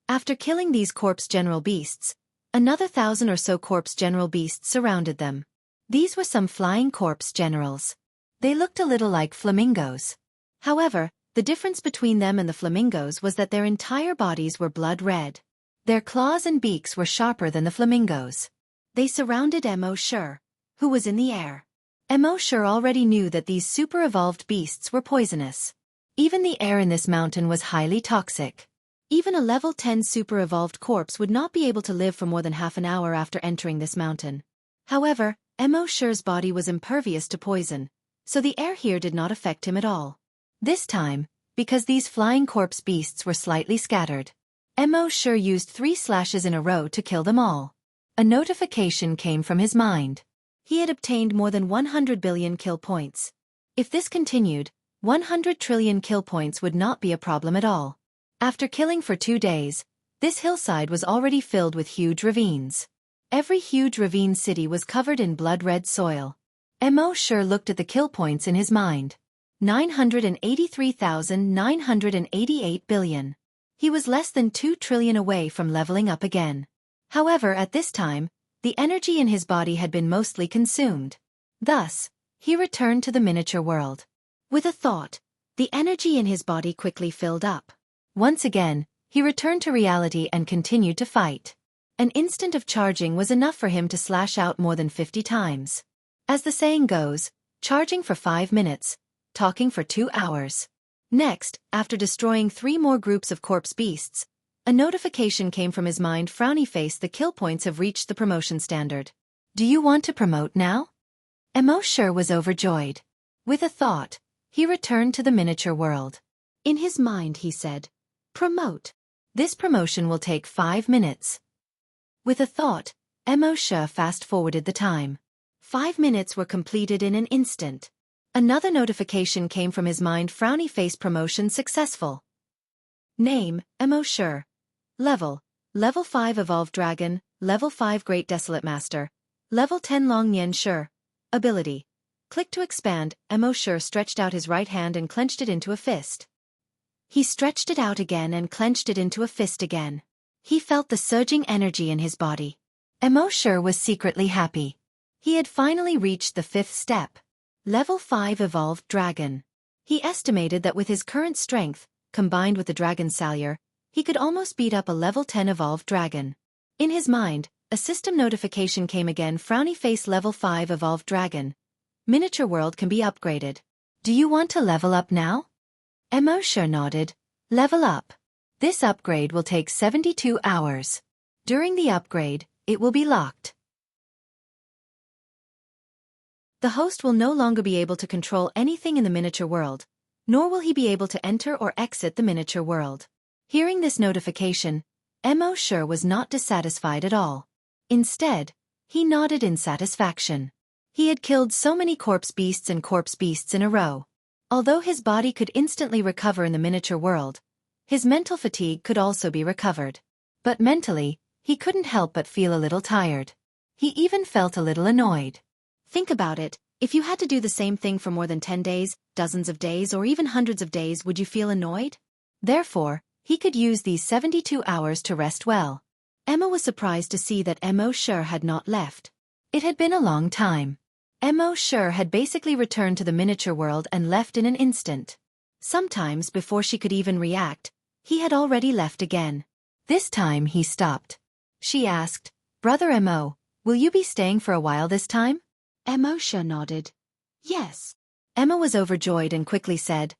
After killing these corpse general beasts, another 1,000 or so corpse general beasts surrounded them. These were some flying corpse generals. They looked a little like flamingos. However, the difference between them and the flamingos was that their entire bodies were blood red. Their claws and beaks were sharper than the flamingos. They surrounded Mo Sure, who was in the air. Mo Sure already knew that these super-evolved beasts were poisonous. Even the air in this mountain was highly toxic. Even a level 10 super-evolved corpse would not be able to live for more than half an hour after entering this mountain. However, Mo Sure's body was impervious to poison, so the air here did not affect him at all. This time, because these flying corpse beasts were slightly scattered, Mo Sure used 3 slashes in a row to kill them all. A notification came from his mind. He had obtained more than 100 billion kill points. If this continued, 100 trillion kill points would not be a problem at all. After killing for 2 days, this hillside was already filled with huge ravines. Every huge ravine city was covered in blood-red soil. Mo Sure looked at the kill points in his mind. 983,988 billion. He was less than 2 trillion away from leveling up again. However, at this time, the energy in his body had been mostly consumed. Thus, he returned to the miniature world. With a thought, the energy in his body quickly filled up. Once again, he returned to reality and continued to fight. An instant of charging was enough for him to slash out more than 50 times. As the saying goes, charging for 5 minutes, talking for 2 hours. Next, after destroying 3 more groups of corpse beasts, a notification came from his mind. Frowny face, the kill points have reached the promotion standard. Do you want to promote now? Mo Sure was overjoyed. With a thought, he returned to the miniature world. In his mind he said, promote. This promotion will take 5 minutes. With a thought, Mo Sure fast-forwarded the time. 5 minutes were completed in an instant. Another notification came from his mind. Frowny face, promotion successful. Name, Mo Sure. Level 5 Evolved Dragon, Level 5 Great Desolate Master, Level 10 Long Nian Sure. Ability. Click to expand. Mo Sure stretched out his right hand and clenched it into a fist. He stretched it out again and clenched it into a fist again. He felt the surging energy in his body. Mo Sure was secretly happy. He had finally reached the 5th step. Level 5 Evolved Dragon. He estimated that with his current strength, combined with the dragon salyer, he could almost beat up a level 10 evolved dragon. In his mind, a system notification came again. Frowny face, level 5 evolved dragon. Miniature world can be upgraded. Do you want to level up now? Mo Sure nodded. Level up. This upgrade will take 72 hours. During the upgrade, it will be locked. The host will no longer be able to control anything in the miniature world, nor will he be able to enter or exit the miniature world. Hearing this notification, Mo Sure was not dissatisfied at all. Instead, he nodded in satisfaction. He had killed so many corpse beasts in a row. Although his body could instantly recover in the miniature world, his mental fatigue could also be recovered. But mentally, he couldn't help but feel a little tired. He even felt a little annoyed. Think about it, if you had to do the same thing for more than 10 days, dozens of days or even hundreds of days, would you feel annoyed? Therefore, he could use these 72 hours to rest well. Emma was surprised to see that Mo Sure had not left. It had been a long time. Mo Sure had basically returned to the miniature world and left in an instant. Sometimes before she could even react, he had already left again. This time he stopped. She asked, "Brother Mo, will you be staying for a while this time?" Mo Sure nodded. "Yes." Emma was overjoyed and quickly said,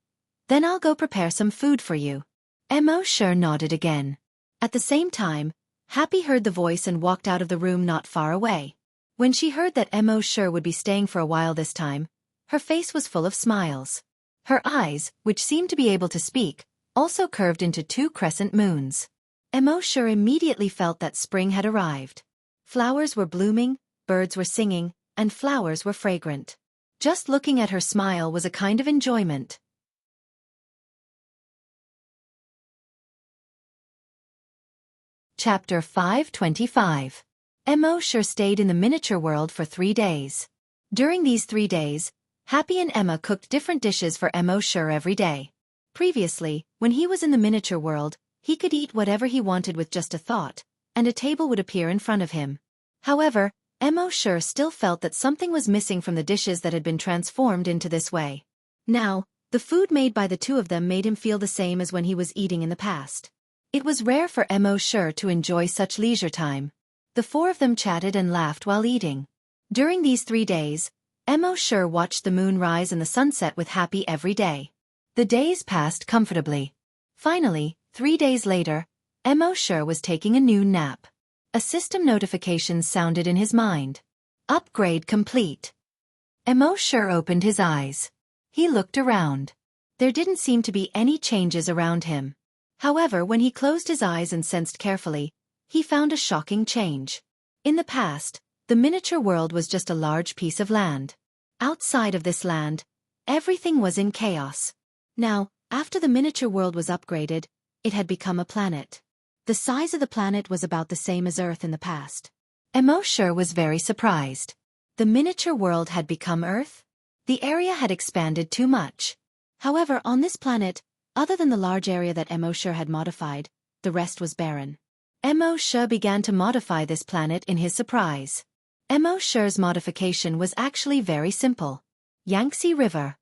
"Then I'll go prepare some food for you." Mo Sure nodded again. At the same time, Happy heard the voice and walked out of the room not far away. When she heard that Mo Sure would be staying for a while this time, her face was full of smiles. Her eyes, which seemed to be able to speak, also curved into 2 crescent moons. Mo Sure immediately felt that spring had arrived. Flowers were blooming, birds were singing, and flowers were fragrant. Just looking at her smile was a kind of enjoyment. Chapter 525. Mo Sure stayed in the miniature world for 3 days. During these 3 days, Happy and Emma cooked different dishes for Mo Sure every day. Previously, when he was in the miniature world, he could eat whatever he wanted with just a thought, and a table would appear in front of him. However, Mo Sure still felt that something was missing from the dishes that had been transformed into this way. Now, the food made by the 2 of them made him feel the same as when he was eating in the past. It was rare for Mo Sure to enjoy such leisure time. The 4 of them chatted and laughed while eating. During these 3 days, Mo Sure watched the moon rise and the sunset with Happy every day. The days passed comfortably. Finally, 3 days later, Mo Sure was taking a noon nap. A system notification sounded in his mind. Upgrade complete. Mo Sure opened his eyes. He looked around. There didn't seem to be any changes around him. However, when he closed his eyes and sensed carefully, he found a shocking change. In the past, the miniature world was just a large piece of land. Outside of this land, everything was in chaos. Now, after the miniature world was upgraded, it had become a planet. The size of the planet was about the same as Earth in the past. Mo Sure was very surprised. The miniature world had become Earth? The area had expanded too much. However, on this planet, other than the large area that Mo Sure had modified, the rest was barren. Mo Sure began to modify this planet in his surprise. Mo Sure's modification was actually very simple. Yangtze River,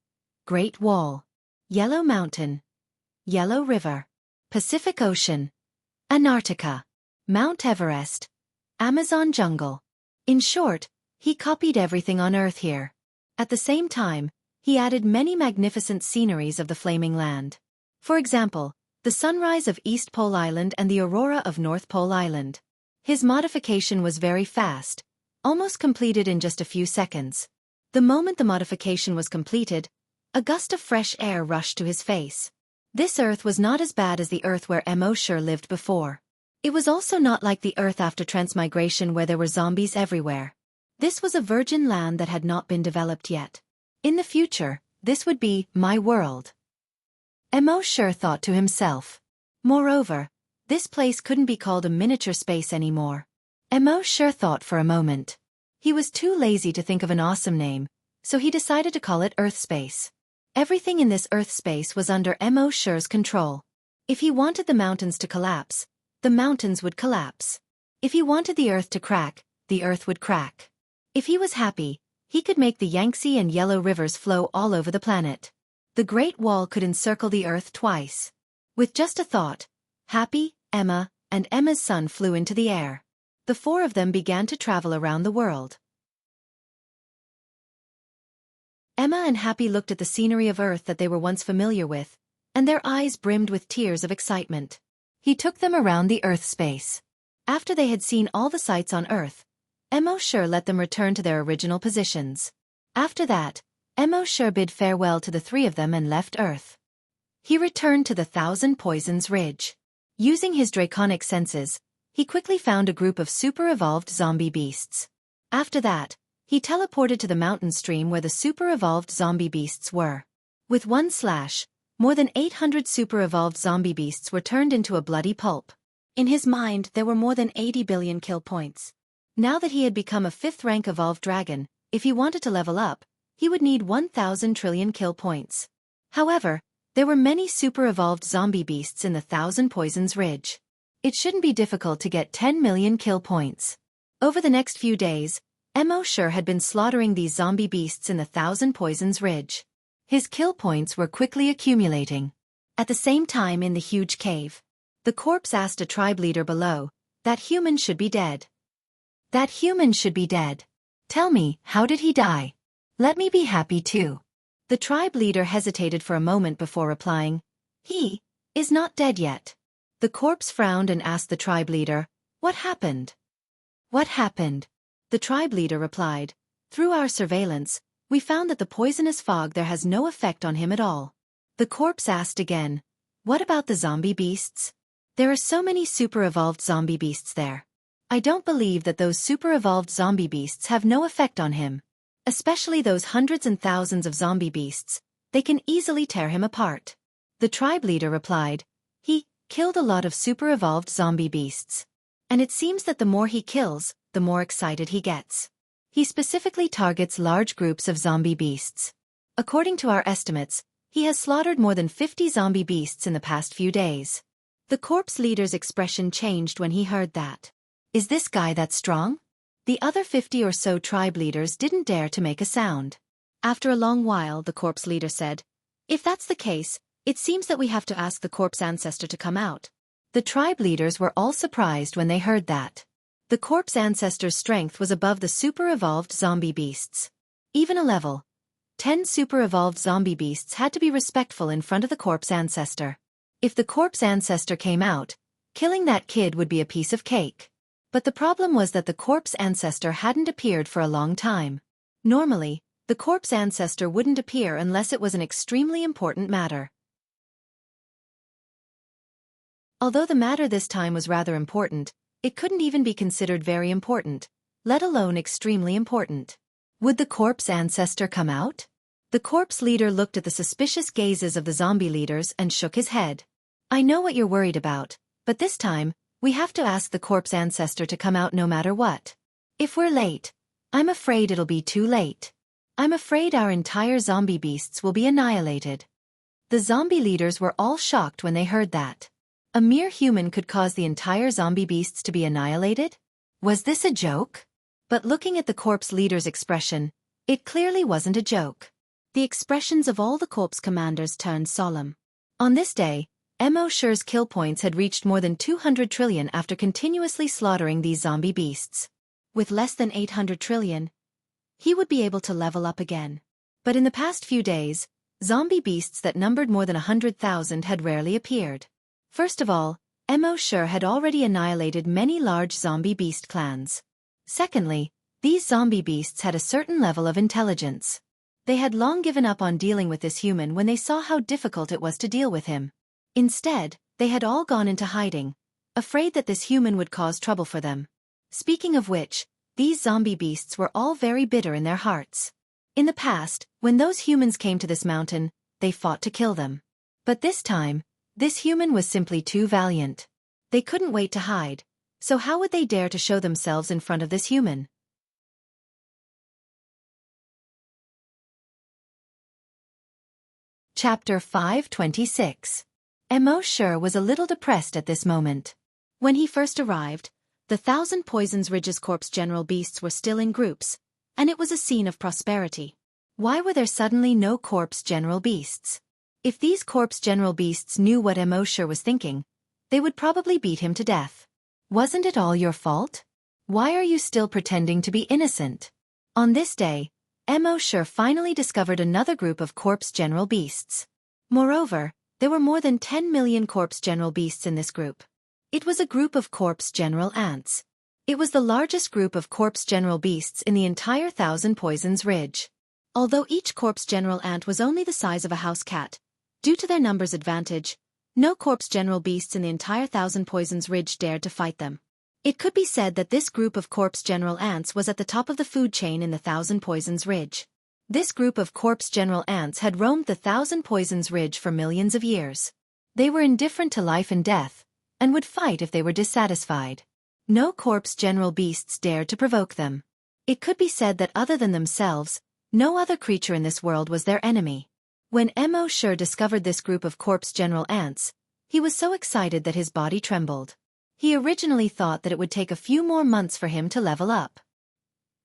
Great Wall, Yellow Mountain, Yellow River, Pacific Ocean, Antarctica, Mount Everest, Amazon Jungle. In short, he copied everything on Earth here. At the same time, he added many magnificent sceneries of the Flaming Land. For example, the sunrise of East Pole Island and the aurora of North Pole Island. His modification was very fast, almost completed in just a few seconds. The moment the modification was completed, a gust of fresh air rushed to his face. This Earth was not as bad as the Earth where Mo Sure lived before. It was also not like the Earth after transmigration where there were zombies everywhere. This was a virgin land that had not been developed yet. In the future, this would be my world. Mo Sure thought to himself. Moreover, this place couldn't be called a miniature space anymore. Mo Sure thought for a moment. He was too lazy to think of an awesome name, so he decided to call it Earth Space. Everything in this Earth space was under Mo Sure's control. If he wanted the mountains to collapse, the mountains would collapse. If he wanted the Earth to crack, the Earth would crack. If he was happy, he could make the Yangtze and Yellow rivers flow all over the planet. The Great Wall could encircle the Earth twice. With just a thought, Happy, Emma, and Emma's son flew into the air. The 4 of them began to travel around the world. Emma and Happy looked at the scenery of Earth that they were once familiar with, and their eyes brimmed with tears of excitement. He took them around the Earth space. After they had seen all the sights on Earth, Mo Sure let them return to their original positions. After that, Mo Sure bid farewell to the 3 of them and left Earth. He returned to the Thousand Poisons Ridge. Using his draconic senses, he quickly found a group of super-evolved zombie beasts. After that, he teleported to the mountain stream where the super-evolved zombie beasts were. With one slash, more than 800 super-evolved zombie beasts were turned into a bloody pulp. In his mind, there were more than 80 billion kill points. Now that he had become a 5th-rank evolved dragon, if he wanted to level up, he would need 1,000 trillion kill points. However, there were many super-evolved zombie beasts in the Thousand Poisons Ridge. It shouldn't be difficult to get 10 million kill points. Over the next few days, Wuxia had been slaughtering these zombie beasts in the Thousand Poisons Ridge. His kill points were quickly accumulating. At the same time in the huge cave, the corpse asked a tribe leader below, "That human should be dead. That human should be dead. Tell me, how did he die? Let me be happy too." The tribe leader hesitated for a moment before replying, "He is not dead yet." The corpse frowned and asked the tribe leader, "What happened? What happened?" The tribe leader replied, "Through our surveillance, we found that the poisonous fog there has no effect on him at all." The corpse asked again, "What about the zombie beasts? There are so many super-evolved zombie beasts there. I don't believe that those super-evolved zombie beasts have no effect on him. Especially those hundreds and thousands of zombie beasts, they can easily tear him apart." The tribe leader replied, "He killed a lot of super-evolved zombie beasts. And it seems that the more he kills, the more excited he gets. He specifically targets large groups of zombie beasts. According to our estimates, he has slaughtered more than 50 zombie beasts in the past few days." The corpse leader's expression changed when he heard that. Is this guy that strong? The other 50 or so tribe leaders didn't dare to make a sound. After a long while, the corpse leader said, "If that's the case, it seems that we have to ask the corpse ancestor to come out." The tribe leaders were all surprised when they heard that. The corpse ancestor's strength was above the super-evolved zombie beasts. Even a level 10 super-evolved zombie beasts had to be respectful in front of the corpse ancestor. If the corpse ancestor came out, killing that kid would be a piece of cake. But the problem was that the corpse ancestor hadn't appeared for a long time. Normally, the corpse ancestor wouldn't appear unless it was an extremely important matter. Although the matter this time was rather important, it couldn't even be considered very important, let alone extremely important. Would the corpse ancestor come out? The corpse leader looked at the suspicious gazes of the zombie leaders and shook his head. "I know what you're worried about, but this time, we have to ask the corpse ancestor to come out no matter what. If we're late, I'm afraid it'll be too late. I'm afraid our entire zombie beasts will be annihilated." The zombie leaders were all shocked when they heard that. A mere human could cause the entire zombie beasts to be annihilated? Was this a joke? But looking at the corpse leader's expression, it clearly wasn't a joke. The expressions of all the corpse commanders turned solemn. On this day, Wuxia's kill points had reached more than 200 trillion after continuously slaughtering these zombie beasts. With less than 800 trillion, he would be able to level up again. But in the past few days, zombie beasts that numbered more than 100,000 had rarely appeared. First of all, Wuxia had already annihilated many large zombie beast clans. Secondly, these zombie beasts had a certain level of intelligence. They had long given up on dealing with this human when they saw how difficult it was to deal with him. Instead, they had all gone into hiding, afraid that this human would cause trouble for them. Speaking of which, these zombie beasts were all very bitter in their hearts. In the past, when those humans came to this mountain, they fought to kill them. But this time, this human was simply too valiant. They couldn't wait to hide, so how would they dare to show themselves in front of this human? Chapter 526. Wuxia was a little depressed at this moment. When he first arrived, the Thousand Poisons Ridge's corpse general beasts were still in groups, and it was a scene of prosperity. Why were there suddenly no corpse general beasts? If these corpse general beasts knew what Wuxia was thinking, they would probably beat him to death. Wasn't it all your fault? Why are you still pretending to be innocent? On this day, Wuxia finally discovered another group of corpse general beasts. Moreover, there were more than 10 million corpse general beasts in this group. It was a group of corpse general ants. It was the largest group of corpse general beasts in the entire Thousand Poisons Ridge. Although each corpse general ant was only the size of a house cat, due to their numbers advantage, no corpse general beasts in the entire Thousand Poisons Ridge dared to fight them. It could be said that this group of corpse general ants was at the top of the food chain in the Thousand Poisons Ridge. This group of corpse general ants had roamed the Thousand Poisons Ridge for millions of years. They were indifferent to life and death, and would fight if they were dissatisfied. No corpse general beasts dared to provoke them. It could be said that other than themselves, no other creature in this world was their enemy. When Wuxia discovered this group of corpse general ants, he was so excited that his body trembled. He originally thought that it would take a few more months for him to level up.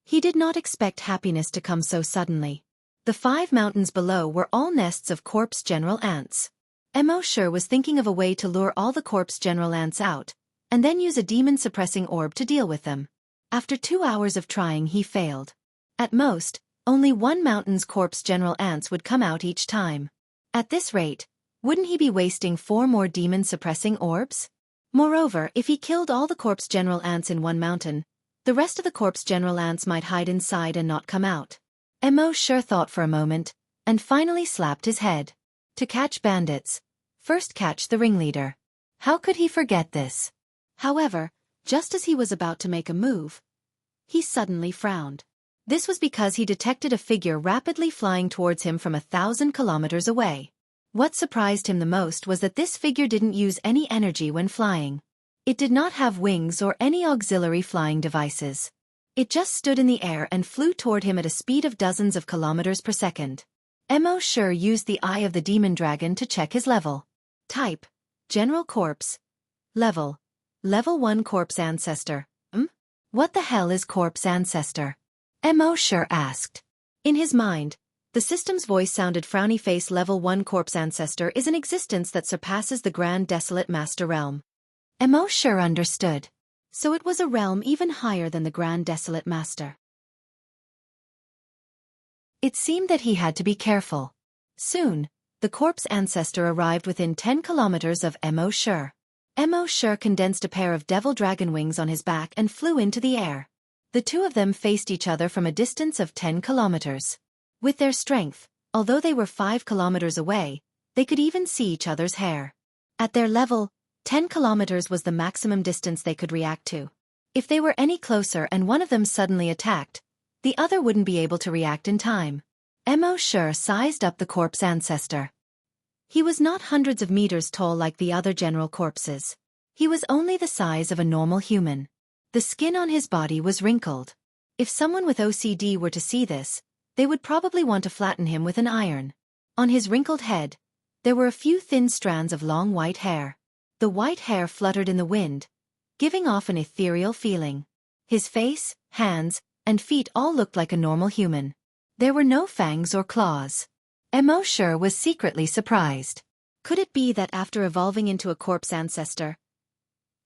He did not expect happiness to come so suddenly. The 5 mountains below were all nests of corpse general ants. Mo Shi was thinking of a way to lure all the corpse general ants out, and then use a demon-suppressing orb to deal with them. After 2 hours of trying, he failed. At most, only 1 mountain's corpse general ants would come out each time. At this rate, wouldn't he be wasting 4 more demon-suppressing orbs? Moreover, if he killed all the corpse general ants in one mountain, the rest of the corpse general ants might hide inside and not come out. Mo Shi thought for a moment, and finally slapped his head. To catch bandits, first catch the ringleader. How could he forget this? However, just as he was about to make a move, he suddenly frowned. This was because he detected a figure rapidly flying towards him from 1,000 kilometers away. What surprised him the most was that this figure didn't use any energy when flying. It did not have wings or any auxiliary flying devices. It just stood in the air and flew toward him at a speed of dozens of kilometers per second. Mo Shi used the eye of the demon dragon to check his level. Type: General Corpse. Level: Level 1 Corpse Ancestor. What the hell is Corpse Ancestor? Mo Shi asked. In his mind, the system's voice sounded frowny face. Level 1 Corpse Ancestor is an existence that surpasses the Grand Desolate Master Realm. Mo Shi understood. So it was a realm even higher than the Grand Desolate Master. It seemed that he had to be careful. Soon, the Corpse Ancestor arrived within 10 kilometers of Mo Shi. Mo Shi condensed a pair of devil dragon wings on his back and flew into the air. The two of them faced each other from a distance of 10 kilometers. With their strength, although they were 5 kilometers away, they could even see each other's hair. At their level, 10 kilometers was the maximum distance they could react to. If they were any closer and one of them suddenly attacked, the other wouldn't be able to react in time. Mo Shi sized up the Corpse Ancestor. He was not hundreds of meters tall like the other general corpses. He was only the size of a normal human. The skin on his body was wrinkled. If someone with OCD were to see this, they would probably want to flatten him with an iron. On his wrinkled head, there were a few thin strands of long white hair. The white hair fluttered in the wind, giving off an ethereal feeling. His face, hands, and feet all looked like a normal human. There were no fangs or claws. Mo Shi was secretly surprised. Could it be that after evolving into a corpse ancestor,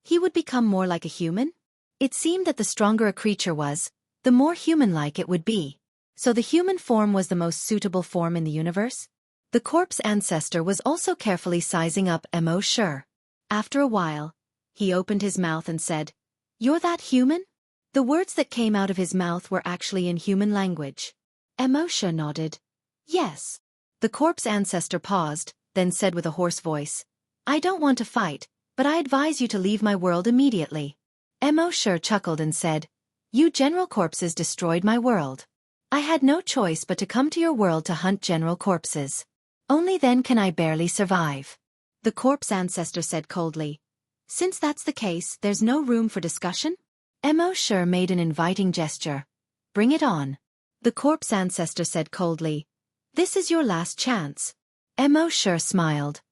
he would become more like a human? It seemed that the stronger a creature was, the more human-like it would be. So the human form was the most suitable form in the universe? The corpse ancestor was also carefully sizing up Mo Shi. After a while, he opened his mouth and said, "You're that human?" The words that came out of his mouth were actually in human language. Mo Shi nodded. "Yes." The corpse ancestor paused, then said with a hoarse voice, "I don't want to fight, but I advise you to leave my world immediately." Mo Shi chuckled and said, "You general corpses destroyed my world. I had no choice but to come to your world to hunt general corpses. Only then can I barely survive." The corpse ancestor said coldly, "Since that's the case, there's no room for discussion?" Mo Shi made an inviting gesture. "Bring it on." The corpse ancestor said coldly, "This is your last chance." Mo Shi smiled.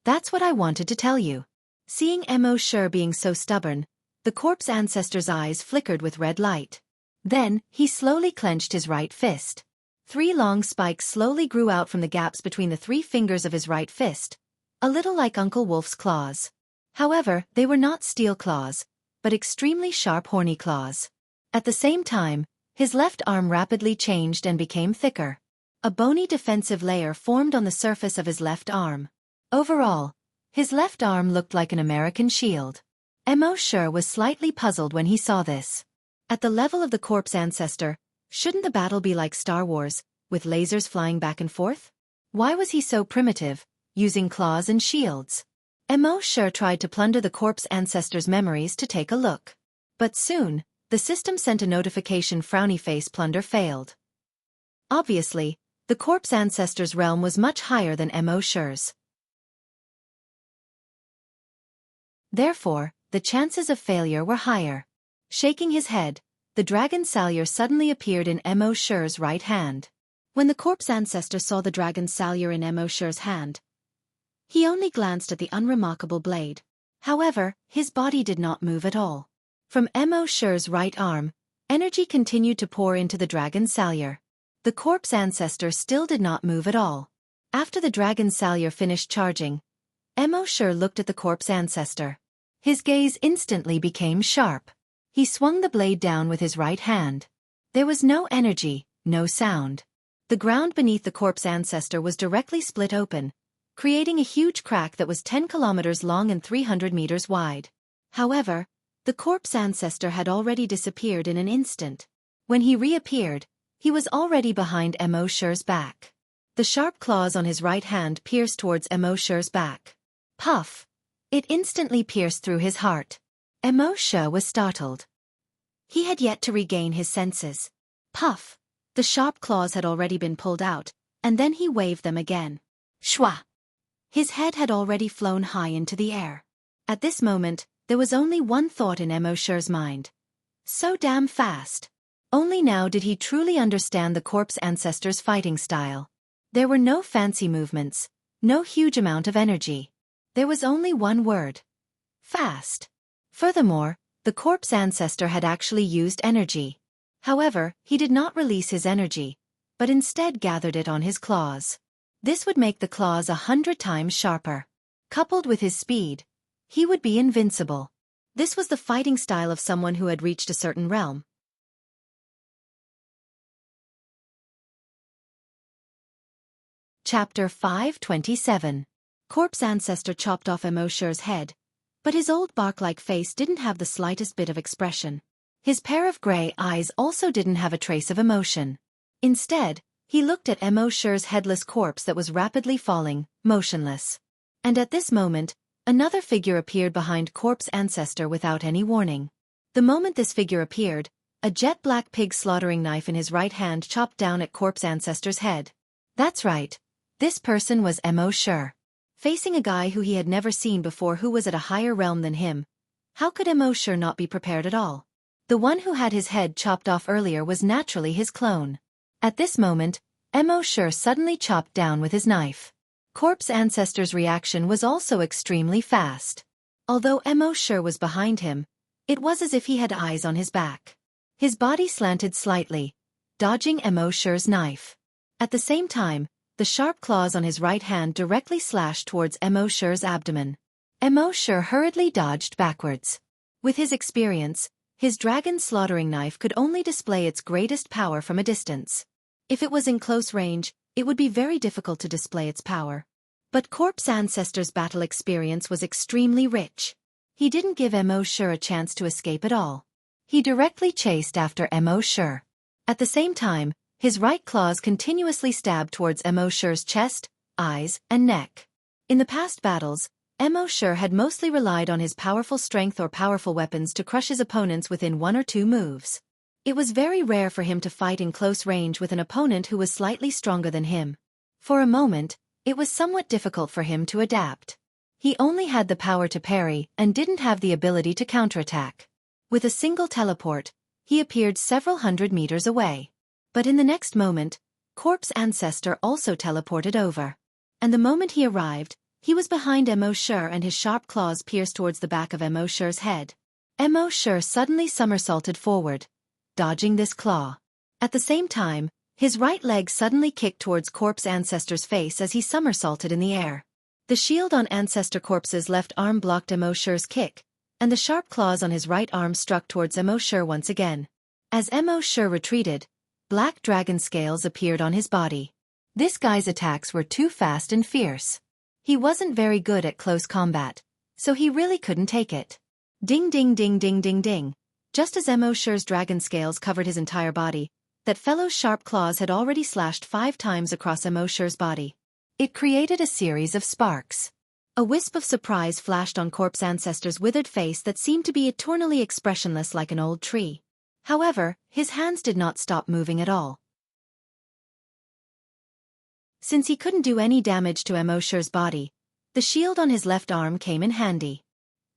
"That's what I wanted to tell you." Seeing Mo Shi being so stubborn, the corpse ancestor's eyes flickered with red light. Then, he slowly clenched his right fist. 3 long spikes slowly grew out from the gaps between the 3 fingers of his right fist, a little like Uncle Wolf's claws. However, they were not steel claws, but extremely sharp horny claws. At the same time, his left arm rapidly changed and became thicker. A bony defensive layer formed on the surface of his left arm. Overall, his left arm looked like an American shield. Mo Shi was slightly puzzled when he saw this. At the level of the corpse ancestor, shouldn't the battle be like Star Wars, with lasers flying back and forth? Why was he so primitive, using claws and shields? Mo Shi tried to plunder the corpse ancestor's memories to take a look. But soon, the system sent a notification: frowny face, plunder failed. Obviously, the corpse ancestor's realm was much higher than Mo Shi's. Therefore, the chances of failure were higher. Shaking his head, the dragon salure suddenly appeared in Mo Shi's right hand. When the corpse ancestor saw the dragon salure in Mo Shi's hand, he only glanced at the unremarkable blade. However, his body did not move at all. From Mo Shi's right arm, energy continued to pour into the dragon salyer. The corpse ancestor still did not move at all. After the dragon salyer finished charging, Mo Shi looked at the corpse ancestor. His gaze instantly became sharp. He swung the blade down with his right hand. There was no energy, no sound. The ground beneath the corpse ancestor was directly split open, creating a huge crack that was 10 kilometers long and 300 meters wide. However, the corpse ancestor had already disappeared in an instant. When he reappeared, he was already behind Mo Shi's back. The sharp claws on his right hand pierced towards Mo Shi's back. Puff! It instantly pierced through his heart. Mo Shi was startled. He had yet to regain his senses. Puff! The sharp claws had already been pulled out, and then he waved them again. Shwa! His head had already flown high into the air. At this moment, there was only one thought in Mo Shi's mind. So damn fast. Only now did he truly understand the corpse ancestor's fighting style. There were no fancy movements, no huge amount of energy. There was only one word. Fast. Furthermore, the corpse ancestor had actually used energy. However, he did not release his energy, but instead gathered it on his claws. This would make the claws 100 times sharper. Coupled with his speed, he would be invincible. This was the fighting style of someone who had reached a certain realm. Chapter 527. Corpse ancestor chopped off Mo Shi's head, but his old bark-like face didn't have the slightest bit of expression. His pair of gray eyes also didn't have a trace of emotion. Instead, he looked at Mo Shi's headless corpse that was rapidly falling, motionless. And at this moment, another figure appeared behind corpse ancestor without any warning. The moment this figure appeared, a jet-black pig slaughtering knife in his right hand chopped down at corpse ancestor's head. That's right. This person was Mo Shi. Facing a guy who he had never seen before who was at a higher realm than him, how could Mo Shi not be prepared at all? The one who had his head chopped off earlier was naturally his clone. At this moment, Mo Shi suddenly chopped down with his knife. Corpse ancestor's reaction was also extremely fast. Although Mo Shi was behind him, it was as if he had eyes on his back. His body slanted slightly, dodging Mo Shi's knife. At the same time, the sharp claws on his right hand directly slashed towards Mo Shi's abdomen. Mo Shi hurriedly dodged backwards. With his experience, his dragon slaughtering knife could only display its greatest power from a distance. If it was in close range, it would be very difficult to display its power. But corpse ancestor's battle experience was extremely rich. He didn't give Mo Shi a chance to escape at all. He directly chased after Mo Shi. At the same time, his right claws continuously stabbed towards Mo Shi's chest, eyes, and neck. In the past battles, Mo Shi had mostly relied on his powerful strength or powerful weapons to crush his opponents within 1 or 2 moves. It was very rare for him to fight in close range with an opponent who was slightly stronger than him. For a moment, it was somewhat difficult for him to adapt. He only had the power to parry and didn't have the ability to counterattack. With a single teleport, he appeared several hundred meters away. But in the next moment, corpse ancestor also teleported over. And the moment he arrived, he was behind Mo Shi and his sharp claws pierced towards the back of Mo Shi's head. Mo Shi suddenly somersaulted forward, dodging this claw. At the same time, his right leg suddenly kicked towards corpse ancestor's face as he somersaulted in the air. The shield on ancestor corpse's left arm blocked Mo Shi's kick, and the sharp claws on his right arm struck towards Mo Shi once again. As Mo Shi retreated, black dragon scales appeared on his body. This guy's attacks were too fast and fierce. He wasn't very good at close combat, so he really couldn't take it. Ding ding ding ding ding ding. Just as Mo Shi's dragon scales covered his entire body, that fellow's sharp claws had already slashed 5 times across Mo Shi's body. It created a series of sparks. A wisp of surprise flashed on corpse ancestor's withered face that seemed to be eternally expressionless like an old tree. However, his hands did not stop moving at all. Since he couldn't do any damage to Mo Shi's body, the shield on his left arm came in handy.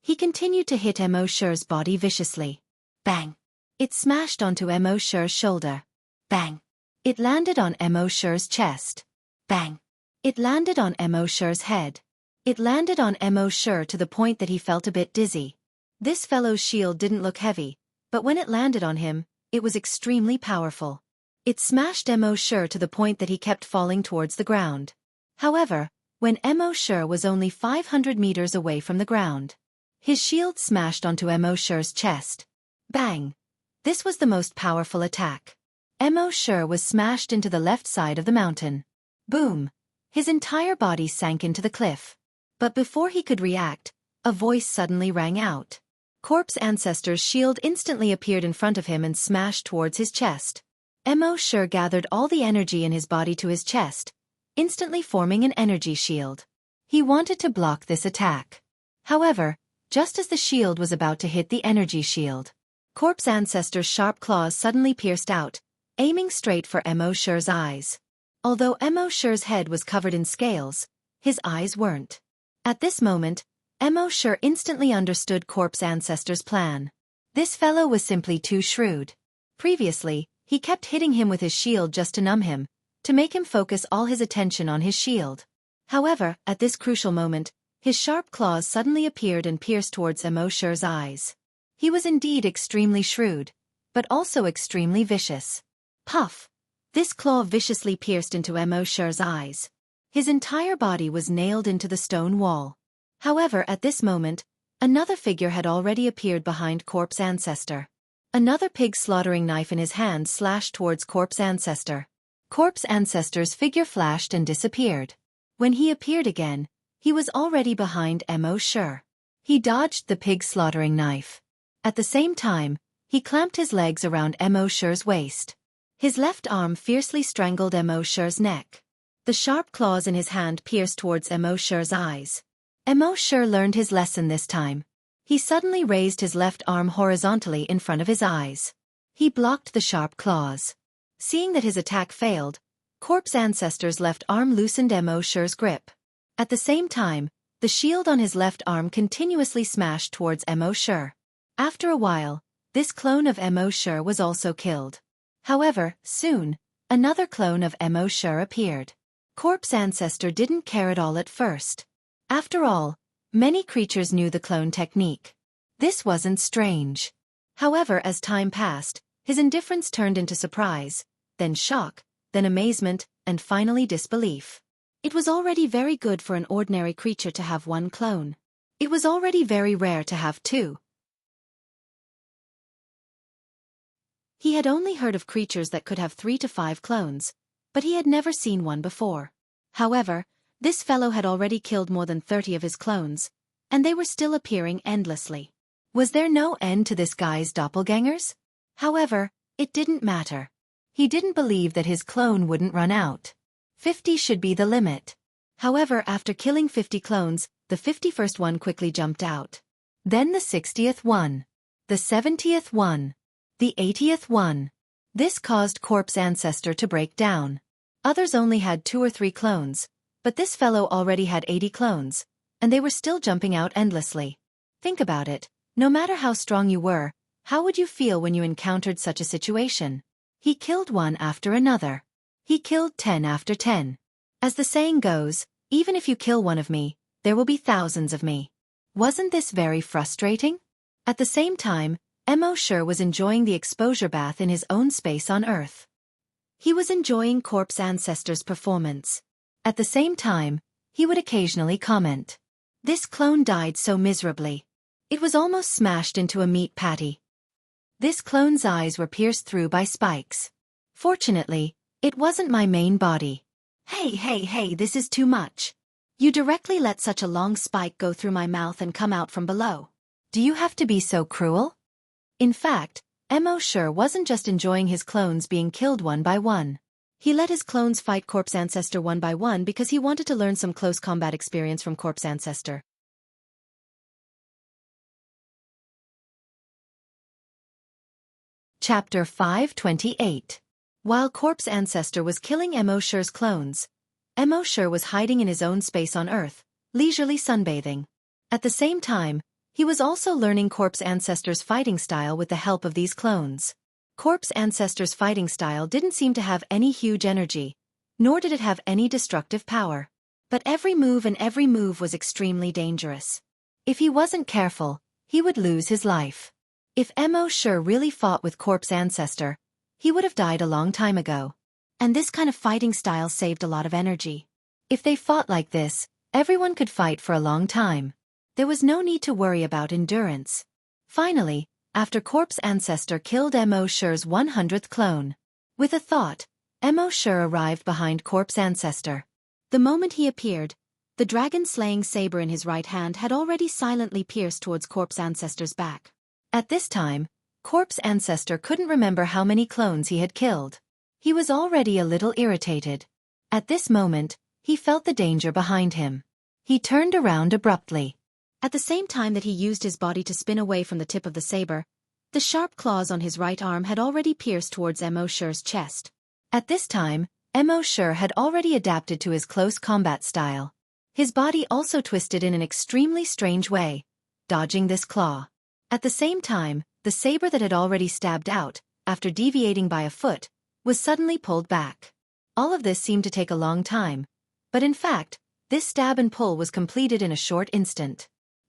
He continued to hit Mo Shi's body viciously. Bang! It smashed onto Mo Shi's shoulder. Bang! It landed on Mo Shi's chest. Bang! It landed on Mo Shi's head. It landed on Mo Shi to the point that he felt a bit dizzy. This fellow's shield didn't look heavy, but when it landed on him, it was extremely powerful. It smashed Mo Shi to the point that he kept falling towards the ground. However, when Mo Shi was only 500 meters away from the ground, his shield smashed onto Mo Shi's chest. Bang! This was the most powerful attack. Mo Shi was smashed into the left side of the mountain. Boom! His entire body sank into the cliff. But before he could react, a voice suddenly rang out. Corpse Ancestor's shield instantly appeared in front of him and smashed towards his chest. Mo Shi gathered all the energy in his body to his chest, instantly forming an energy shield. He wanted to block this attack. However, just as the shield was about to hit the energy shield, Corpse Ancestor's sharp claws suddenly pierced out, aiming straight for Mo Shi's eyes. Although Mo Shi's head was covered in scales, his eyes weren't. At this moment, Mo Shi instantly understood Corpse Ancestor's plan. This fellow was simply too shrewd. Previously, he kept hitting him with his shield just to numb him, to make him focus all his attention on his shield. However, at this crucial moment, his sharp claws suddenly appeared and pierced towards Mo Shi's eyes. He was indeed extremely shrewd, but also extremely vicious. Puff! This claw viciously pierced into Mo Shi's eyes. His entire body was nailed into the stone wall. However, at this moment, another figure had already appeared behind Corpse Ancestor. Another pig slaughtering knife in his hand slashed towards Corpse Ancestor. Corpse Ancestor's figure flashed and disappeared. When he appeared again, he was already behind Mo Shi. He dodged the pig slaughtering knife. At the same time, he clamped his legs around Mo Shi's waist. His left arm fiercely strangled Mo Shi's neck. The sharp claws in his hand pierced towards Mo Shi's eyes. Mo Shi learned his lesson this time. He suddenly raised his left arm horizontally in front of his eyes. He blocked the sharp claws. Seeing that his attack failed, Corpse Ancestor's left arm loosened Mo Shi's grip. At the same time, the shield on his left arm continuously smashed towards Mo Shi. After a while, this clone of Mo Shi was also killed. However, soon, another clone of Mo Shi appeared. Corpse Ancestor didn't care at all at first. After all, many creatures knew the clone technique. This wasn't strange. However, as time passed, his indifference turned into surprise, then shock, then amazement, and finally disbelief. It was already very good for an ordinary creature to have one clone. It was already very rare to have two. He had only heard of creatures that could have 3 to 5 clones, but he had never seen one before. However, this fellow had already killed more than 30 of his clones, and they were still appearing endlessly. Was there no end to this guy's doppelgangers? However, it didn't matter. He didn't believe that his clone wouldn't run out. 50 should be the limit. However, after killing 50 clones, the 51st one quickly jumped out. Then the 60th one. The 70th one. The 80th one. This caused Corpse Ancestor to break down. Others only had 2 or 3 clones, but this fellow already had 80 clones, and they were still jumping out endlessly. Think about it, no matter how strong you were, how would you feel when you encountered such a situation? He killed one after another. He killed 10 after 10. As the saying goes, even if you kill one of me, there will be thousands of me. Wasn't this very frustrating? At the same time, Mo Shi was enjoying the exposure bath in his own space on Earth. He was enjoying Corpse Ancestor's performance. At the same time, he would occasionally comment. This clone died so miserably. It was almost smashed into a meat patty. This clone's eyes were pierced through by spikes. Fortunately, it wasn't my main body. Hey, this is too much. You directly let such a long spike go through my mouth and come out from below. Do you have to be so cruel? In fact, Mo Shi wasn't just enjoying his clones being killed one by one. He let his clones fight Corpse Ancestor one by one because he wanted to learn some close combat experience from Corpse Ancestor. Chapter 528. While Corpse Ancestor was killing Mo Shi's clones, Mo Shi was hiding in his own space on Earth, leisurely sunbathing. At the same time, he was also learning Corpse Ancestor's fighting style with the help of these clones. Corpse Ancestor's fighting style didn't seem to have any huge energy, nor did it have any destructive power. But every move was extremely dangerous. If he wasn't careful, he would lose his life. If Mo Shi really fought with Corpse Ancestor, he would have died a long time ago. And this kind of fighting style saved a lot of energy. If they fought like this, everyone could fight for a long time. There was no need to worry about endurance. Finally, after Corpse Ancestor killed Mo Shi's 100th clone. With a thought, Mo Shi arrived behind Corpse Ancestor. The moment he appeared, the dragon-slaying saber in his right hand had already silently pierced towards Corpse Ancestor's back. At this time, Corpse Ancestor couldn't remember how many clones he had killed. He was already a little irritated. At this moment, he felt the danger behind him. He turned around abruptly. At the same time that he used his body to spin away from the tip of the saber, the sharp claws on his right arm had already pierced towards Mo Shi's chest. At this time, Mo Shi had already adapted to his close combat style. His body also twisted in an extremely strange way, dodging this claw. At the same time, the saber that had already stabbed out, after deviating by a foot, was suddenly pulled back. All of this seemed to take a long time, but in fact, this stab and pull was completed in a short instant.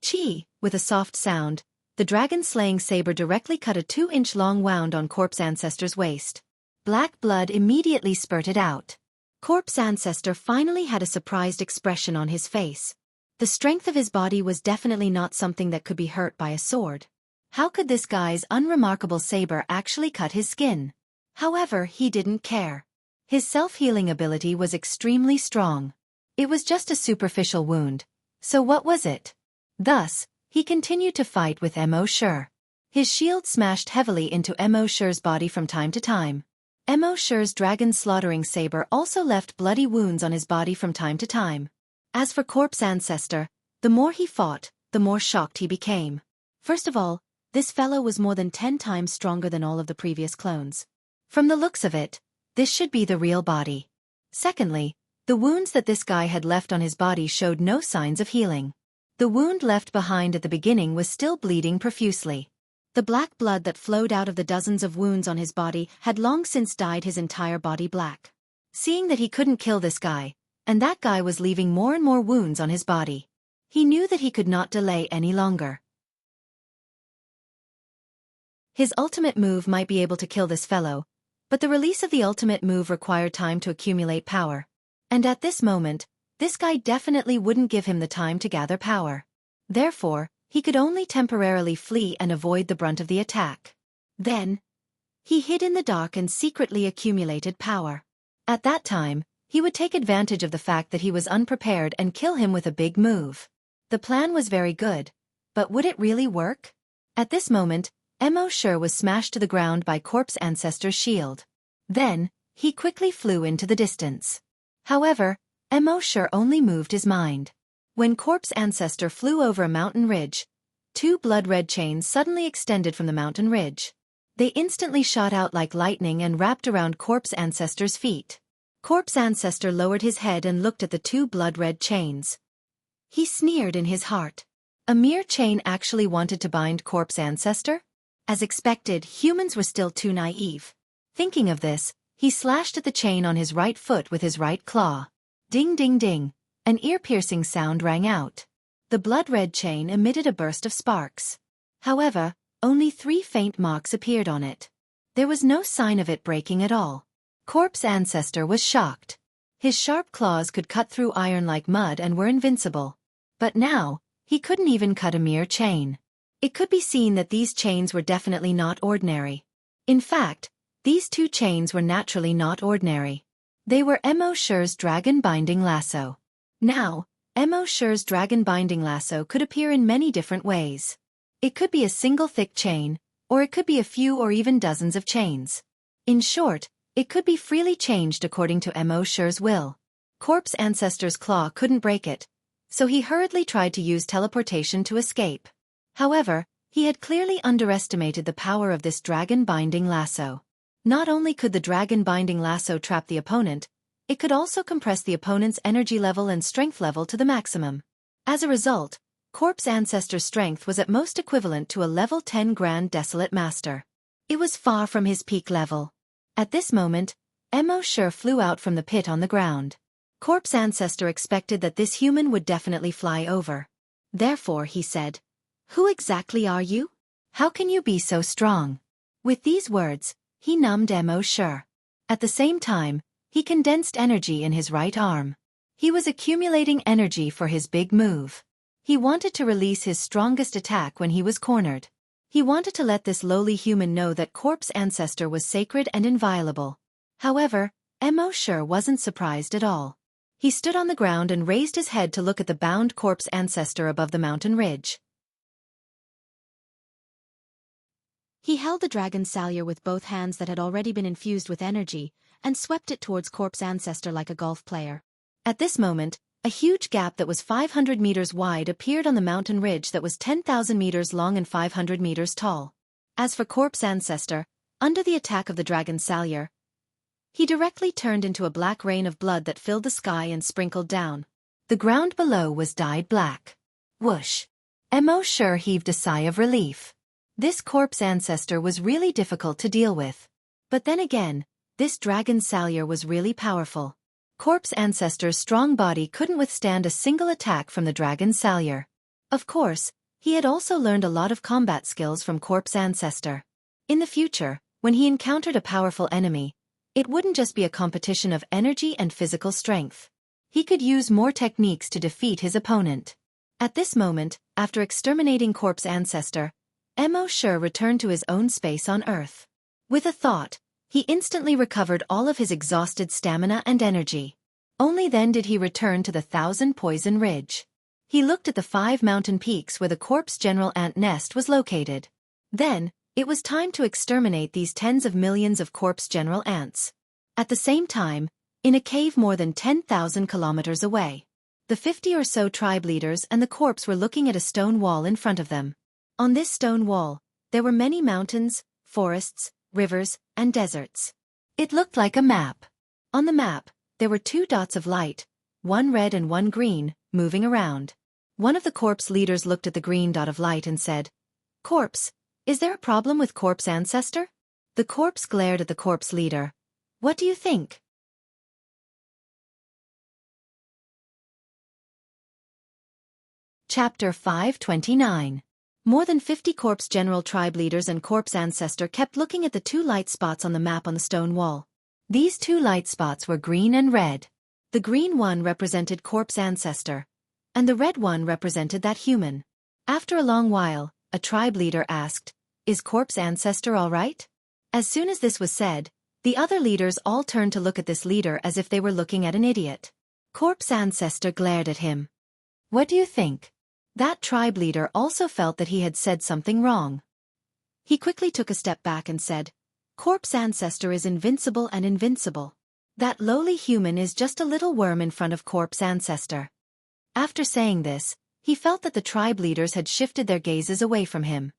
Chi, with a soft sound, the dragon-slaying saber directly cut a 2-inch-long wound on Corpse Ancestor's waist. Black blood immediately spurted out. Corpse Ancestor finally had a surprised expression on his face. The strength of his body was definitely not something that could be hurt by a sword. How could this guy's unremarkable saber actually cut his skin? However, he didn't care. His self-healing ability was extremely strong. It was just a superficial wound. So what was it? Thus, he continued to fight with Mo Shi. His shield smashed heavily into Mo Shi's body from time to time. Mo Shi's dragon-slaughtering saber also left bloody wounds on his body from time to time. As for Corpse Ancestor, the more he fought, the more shocked he became. First of all, this fellow was more than 10 times stronger than all of the previous clones. From the looks of it, this should be the real body. Secondly, the wounds that this guy had left on his body showed no signs of healing. The wound left behind at the beginning was still bleeding profusely. The black blood that flowed out of the dozens of wounds on his body had long since dyed his entire body black. Seeing that he couldn't kill this guy, and that guy was leaving more and more wounds on his body, he knew that he could not delay any longer. His ultimate move might be able to kill this fellow, but the release of the ultimate move required time to accumulate power. And at this moment, this guy definitely wouldn't give him the time to gather power. Therefore, he could only temporarily flee and avoid the brunt of the attack. Then, he hid in the dark and secretly accumulated power. At that time, he would take advantage of the fact that he was unprepared and kill him with a big move. The plan was very good, but would it really work? At this moment, Mo Shi was smashed to the ground by Corpse Ancestor's shield. Then, he quickly flew into the distance. However, Mo Shi only moved his mind. When Corpse Ancestor flew over a mountain ridge, 2 blood-red chains suddenly extended from the mountain ridge. They instantly shot out like lightning and wrapped around Corpse Ancestor's feet. Corpse Ancestor lowered his head and looked at the 2 blood-red chains. He sneered in his heart. A mere chain actually wanted to bind Corpse Ancestor? As expected, humans were still too naive. Thinking of this, he slashed at the chain on his right foot with his right claw. Ding ding ding, an ear-piercing sound rang out. The blood-red chain emitted a burst of sparks. However, only 3 faint marks appeared on it. There was no sign of it breaking at all. Corpse Ancestor was shocked. His sharp claws could cut through iron like mud and were invincible. But now, he couldn't even cut a mere chain. It could be seen that these chains were definitely not ordinary. In fact, these 2 chains were naturally not ordinary. They were Mo Shi's dragon binding lasso. Now, Mo Shi's dragon binding lasso could appear in many different ways. It could be a single thick chain, or it could be a few or even dozens of chains. In short, it could be freely changed according to Mo Shi's will. Corpse Ancestor's claw couldn't break it, so he hurriedly tried to use teleportation to escape. However, he had clearly underestimated the power of this dragon binding lasso. Not only could the dragon binding lasso trap the opponent, it could also compress the opponent's energy level and strength level to the maximum. As a result, Corpse Ancestor's strength was at most equivalent to a level 10 Grand Desolate Master. It was far from his peak level. At this moment, Mo Shi flew out from the pit on the ground. Corpse Ancestor expected that this human would definitely fly over. Therefore he said, "Who exactly are you? How can you be so strong?" With these words, he numbed Mo Sure. At the same time, he condensed energy in his right arm. He was accumulating energy for his big move. He wanted to release his strongest attack when he was cornered. He wanted to let this lowly human know that Corpse Ancestor was sacred and inviolable. However, Mo Sure wasn't surprised at all. He stood on the ground and raised his head to look at the bound Corpse Ancestor above the mountain ridge. He held the dragon's salyer with both hands that had already been infused with energy, and swept it towards Corpse Ancestor like a golf player. At this moment, a huge gap that was 500 meters wide appeared on the mountain ridge that was 10,000 meters long and 500 meters tall. As for Corpse Ancestor, under the attack of the dragon's salyer, he directly turned into a black rain of blood that filled the sky and sprinkled down. The ground below was dyed black. Whoosh! Mo Sure heaved a sigh of relief. This Corpse Ancestor was really difficult to deal with. But then again, this dragon's salyer was really powerful. Corpse Ancestor's strong body couldn't withstand a single attack from the dragon's salyer. Of course, he had also learned a lot of combat skills from Corpse Ancestor. In the future, when he encountered a powerful enemy, it wouldn't just be a competition of energy and physical strength. He could use more techniques to defeat his opponent. At this moment, after exterminating Corpse Ancestor, Mo Sure returned to his own space on Earth. With a thought, he instantly recovered all of his exhausted stamina and energy. Only then did he return to the 1,000-Poison Ridge. He looked at the 5 mountain peaks where the Corpse General Ant nest was located. Then, it was time to exterminate these tens of millions of Corpse General Ants. At the same time, in a cave more than 10,000 kilometers away, the 50 or so tribe leaders and the corpse were looking at a stone wall in front of them. On this stone wall, there were many mountains, forests, rivers, and deserts. It looked like a map. On the map, there were 2 dots of light, one red and one green, moving around. One of the corpse leaders looked at the green dot of light and said, "Corpse, is there a problem with Corpse Ancestor?" The corpse glared at the corpse leader. "What do you think?" Chapter 529. More than 50 Corpse General tribe leaders and Corpse Ancestor kept looking at the 2 light spots on the map on the stone wall. These 2 light spots were green and red. The green one represented Corpse Ancestor, and the red one represented that human. After a long while, a tribe leader asked, "Is Corpse Ancestor all right?" As soon as this was said, the other leaders all turned to look at this leader as if they were looking at an idiot. Corpse Ancestor glared at him. "What do you think?" That tribe leader also felt that he had said something wrong. He quickly took a step back and said, "Corpse Ancestor is invincible and invincible. That lowly human is just a little worm in front of Corpse Ancestor." After saying this, he felt that the tribe leaders had shifted their gazes away from him.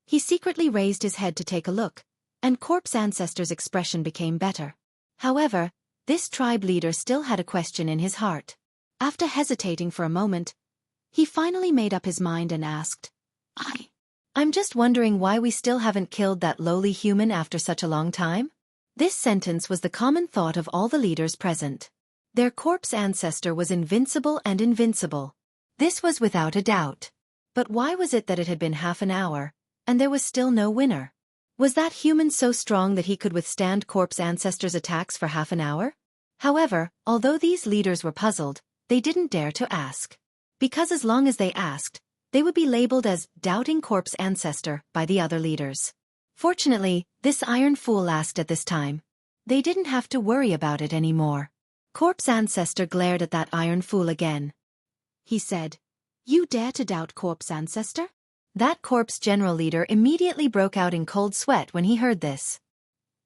He secretly raised his head to take a look, and Corpse Ancestor's expression became better. However, this tribe leader still had a question in his heart. After hesitating for a moment, he finally made up his mind and asked, I'm just wondering why we still haven't killed that lowly human after such a long time?" This sentence was the common thought of all the leaders present. Their Corpse Ancestor was invincible and invincible. This was without a doubt. But why was it that it had been half an hour, and there was still no winner? Was that human so strong that he could withstand Corpse Ancestor's attacks for half an hour? However, although these leaders were puzzled, they didn't dare to ask. Because as long as they asked, they would be labeled as doubting Corpse Ancestor by the other leaders. Fortunately, this iron fool asked at this time. They didn't have to worry about it anymore. Corpse Ancestor glared at that iron fool again. He said, "You dare to doubt Corpse Ancestor?" That Corpse General leader immediately broke out in cold sweat when he heard this.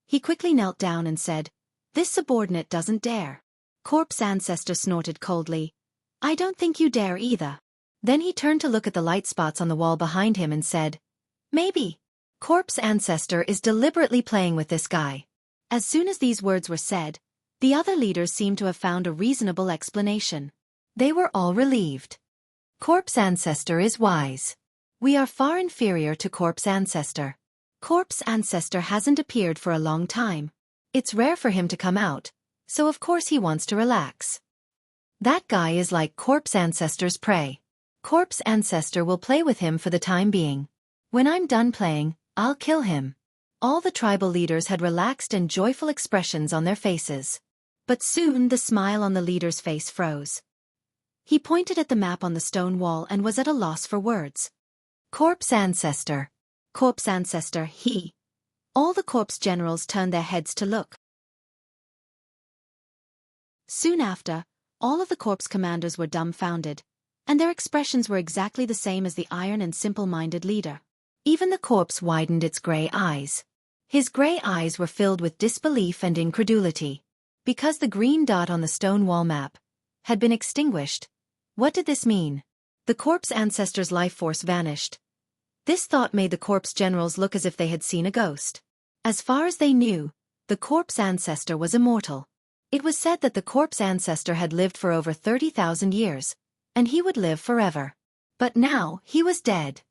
He quickly knelt down and said, "This subordinate doesn't dare." Corpse Ancestor snorted coldly, "I don't think you dare either." Then he turned to look at the light spots on the wall behind him and said, "Maybe Corpse Ancestor is deliberately playing with this guy." As soon as these words were said, the other leaders seemed to have found a reasonable explanation. They were all relieved. Corpse Ancestor is wise. We are far inferior to Corpse Ancestor. Corpse Ancestor hasn't appeared for a long time. It's rare for him to come out, so of course he wants to relax. That guy is like Corpse Ancestor's prey. Corpse Ancestor will play with him for the time being. When I'm done playing, I'll kill him. All the tribal leaders had relaxed and joyful expressions on their faces. But soon the smile on the leader's face froze. He pointed at the map on the stone wall and was at a loss for words. Corpse Ancestor. Corpse Ancestor, he. All the corpse generals turned their heads to look. Soon after, all of the corpse commanders were dumbfounded, and their expressions were exactly the same as the iron and simple-minded leader. Even the corpse widened its gray eyes. His gray eyes were filled with disbelief and incredulity. Because the green dot on the stone wall map had been extinguished. What did this mean? The corpse ancestor's life force vanished. This thought made the corpse generals look as if they had seen a ghost. As far as they knew, the corpse ancestor was immortal. It was said that the corpse ancestor had lived for over 30,000 years, and he would live forever. But now he was dead.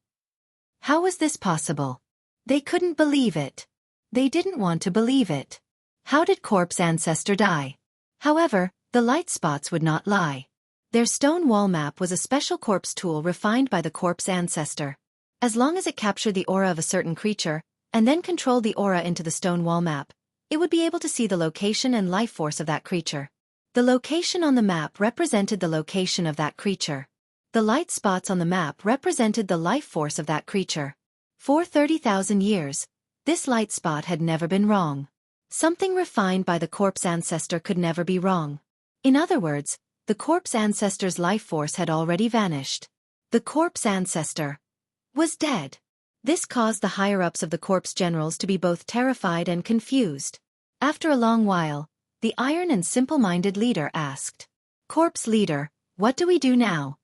How was this possible? They couldn't believe it. They didn't want to believe it. How did corpse ancestor die? However, the light spots would not lie. Their stone wall map was a special corpse tool refined by the corpse ancestor. As long as it captured the aura of a certain creature, and then controlled the aura into the stone wall map, it would be able to see the location and life force of that creature. The location on the map represented the location of that creature. The light spots on the map represented the life force of that creature. For 30,000 years, this light spot had never been wrong. Something refined by the corpse ancestor could never be wrong. In other words, the corpse ancestor's life force had already vanished. The corpse ancestor was dead. This caused the higher-ups of the corpse generals to be both terrified and confused. After a long while, the iron and simple-minded leader asked, "Corpse leader, what do we do now?"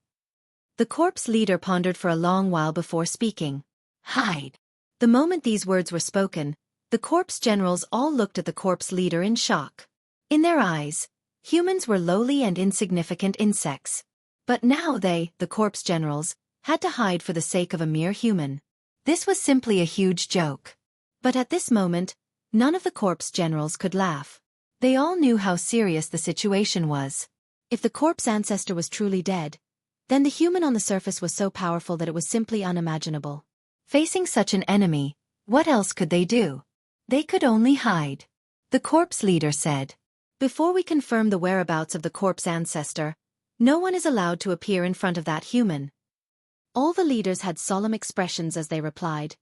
The corpse leader pondered for a long while before speaking. "Hide." The moment these words were spoken, the corpse generals all looked at the corpse leader in shock. In their eyes, humans were lowly and insignificant insects. But now they, the corpse generals, had to hide for the sake of a mere human. This was simply a huge joke. But at this moment, none of the corpse generals could laugh. They all knew how serious the situation was. If the corpse ancestor was truly dead, then the human on the surface was so powerful that it was simply unimaginable. Facing such an enemy, what else could they do? They could only hide. The corpse leader said, "Before we confirm the whereabouts of the corpse ancestor, no one is allowed to appear in front of that human." All the leaders had solemn expressions as they replied,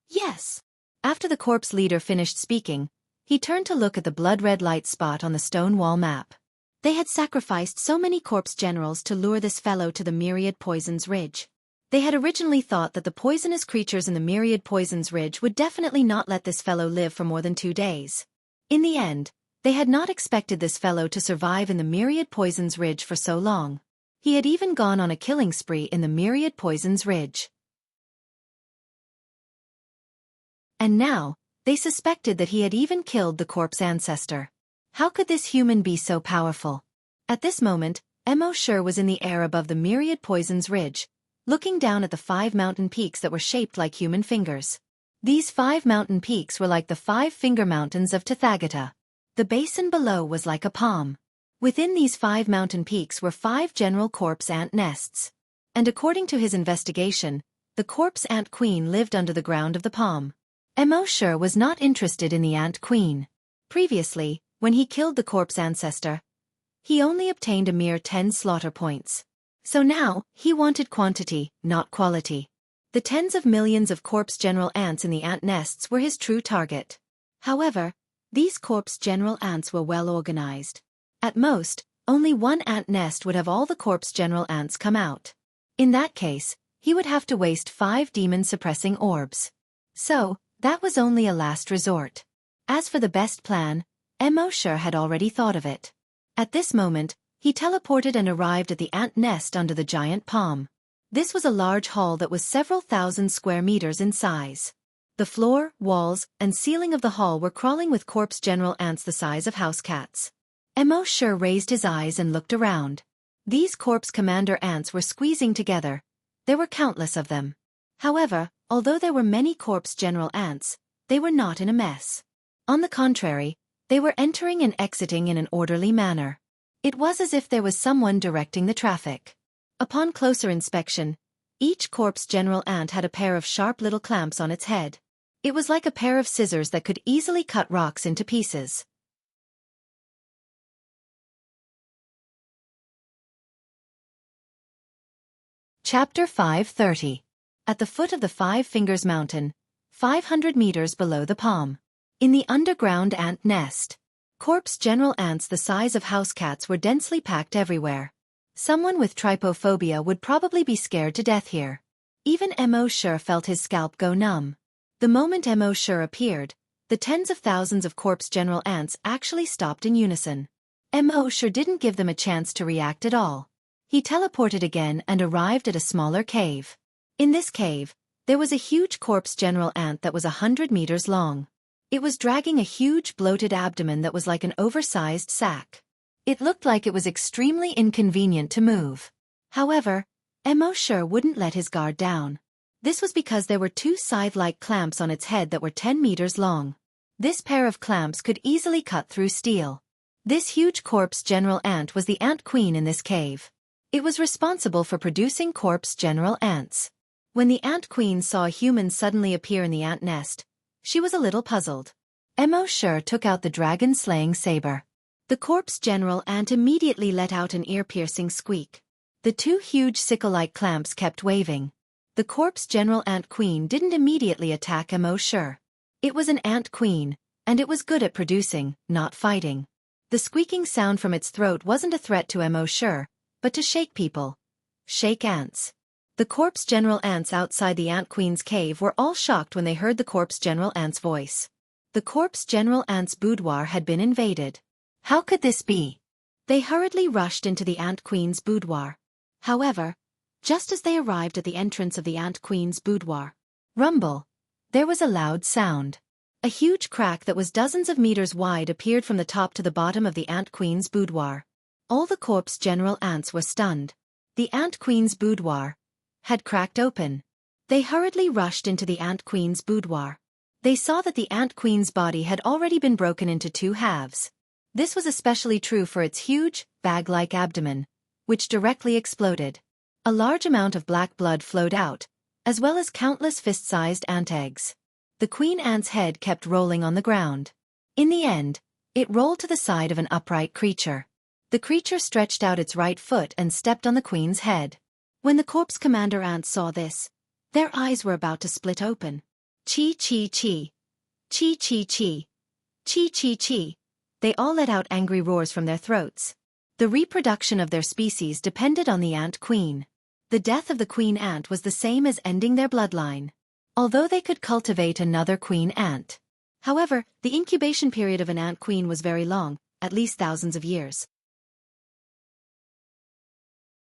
"Yes." After the corpse leader finished speaking, he turned to look at the blood-red light spot on the stone wall map. They had sacrificed so many corpse generals to lure this fellow to the Myriad Poisons Ridge. They had originally thought that the poisonous creatures in the Myriad Poisons Ridge would definitely not let this fellow live for more than 2 days. In the end, they had not expected this fellow to survive in the Myriad Poisons Ridge for so long. He had even gone on a killing spree in the Myriad Poisons Ridge. And now, they suspected that he had even killed the corpse ancestor. How could this human be so powerful? At this moment, Mo was in the air above the Myriad Poisons Ridge, looking down at the 5 mountain peaks that were shaped like human fingers. These 5 mountain peaks were like the 5-finger mountains of Tathagata. The basin below was like a palm. Within these 5 mountain peaks were 5 general corpse ant nests. And according to his investigation, the corpse ant queen lived under the ground of the palm. Mo was not interested in the ant queen. Previously, when he killed the corpse ancestor, he only obtained a mere 10 slaughter points. So now, he wanted quantity, not quality. The tens of millions of corpse general ants in the ant nests were his true target. However, these corpse general ants were well organized. At most, only one ant nest would have all the corpse general ants come out. In that case, he would have to waste 5 demon-suppressing orbs. So, that was only a last resort. As for the best plan, Mo had already thought of it. At this moment, he teleported and arrived at the ant nest under the giant palm. This was a large hall that was several thousand square meters in size. The floor, walls, and ceiling of the hall were crawling with corpse general ants the size of house cats. Mo raised his eyes and looked around. These corpse commander ants were squeezing together. There were countless of them. However, although there were many corpse general ants, they were not in a mess. On the contrary, they were entering and exiting in an orderly manner. It was as if there was someone directing the traffic. Upon closer inspection, each corpse general ant had a pair of sharp little clamps on its head. It was like a pair of scissors that could easily cut rocks into pieces. Chapter 530. At the foot of the Five Fingers Mountain, 500 meters below the palm. In the underground ant nest. Corpse general ants the size of house cats were densely packed everywhere. Someone with trypophobia would probably be scared to death here. Even Mo Sure felt his scalp go numb. The moment Mo Sure appeared, the tens of thousands of corpse general ants actually stopped in unison. Mo Sure didn't give them a chance to react at all. He teleported again and arrived at a smaller cave. In this cave, there was a huge corpse general ant that was 100 meters long. It was dragging a huge bloated abdomen that was like an oversized sack. It looked like it was extremely inconvenient to move. However, Mo Sure wouldn't let his guard down. This was because there were two scythe-like clamps on its head that were 10 meters long. This pair of clamps could easily cut through steel. This huge corpse general ant was the ant queen in this cave. It was responsible for producing corpse general ants. When the ant queen saw a human suddenly appear in the ant nest, she was a little puzzled. Mo Sure took out the dragon-slaying saber. The corpse general ant immediately let out an ear-piercing squeak. The two huge sickle-like clamps kept waving. The corpse general ant queen didn't immediately attack Mo Sure. It was an ant queen, and it was good at producing, not fighting. The squeaking sound from its throat wasn't a threat to Mo Sure, but to shake people. Shake ants. The corpse general ants outside the ant queen's cave were all shocked when they heard the corpse general ant's voice. The corpse general ant's boudoir had been invaded. How could this be? They hurriedly rushed into the ant queen's boudoir. However, just as they arrived at the entrance of the ant queen's boudoir, rumble, there was a loud sound. A huge crack that was dozens of meters wide appeared from the top to the bottom of the ant queen's boudoir. All the corpse general ants were stunned. The ant queen's boudoir had cracked open. They hurriedly rushed into the ant queen's boudoir. They saw that the ant queen's body had already been broken into two halves. This was especially true for its huge, bag-like abdomen, which directly exploded. A large amount of black blood flowed out, as well as countless fist-sized ant eggs. The queen ant's head kept rolling on the ground. In the end, it rolled to the side of an upright creature. The creature stretched out its right foot and stepped on the queen's head. When the corpse commander ants saw this, their eyes were about to split open. Chi-chi-chi. Chi-chi-chi. Chi-chi-chi. They all let out angry roars from their throats. The reproduction of their species depended on the ant queen. The death of the queen ant was the same as ending their bloodline. Although they could cultivate another queen ant. However, the incubation period of an ant queen was very long, at least thousands of years.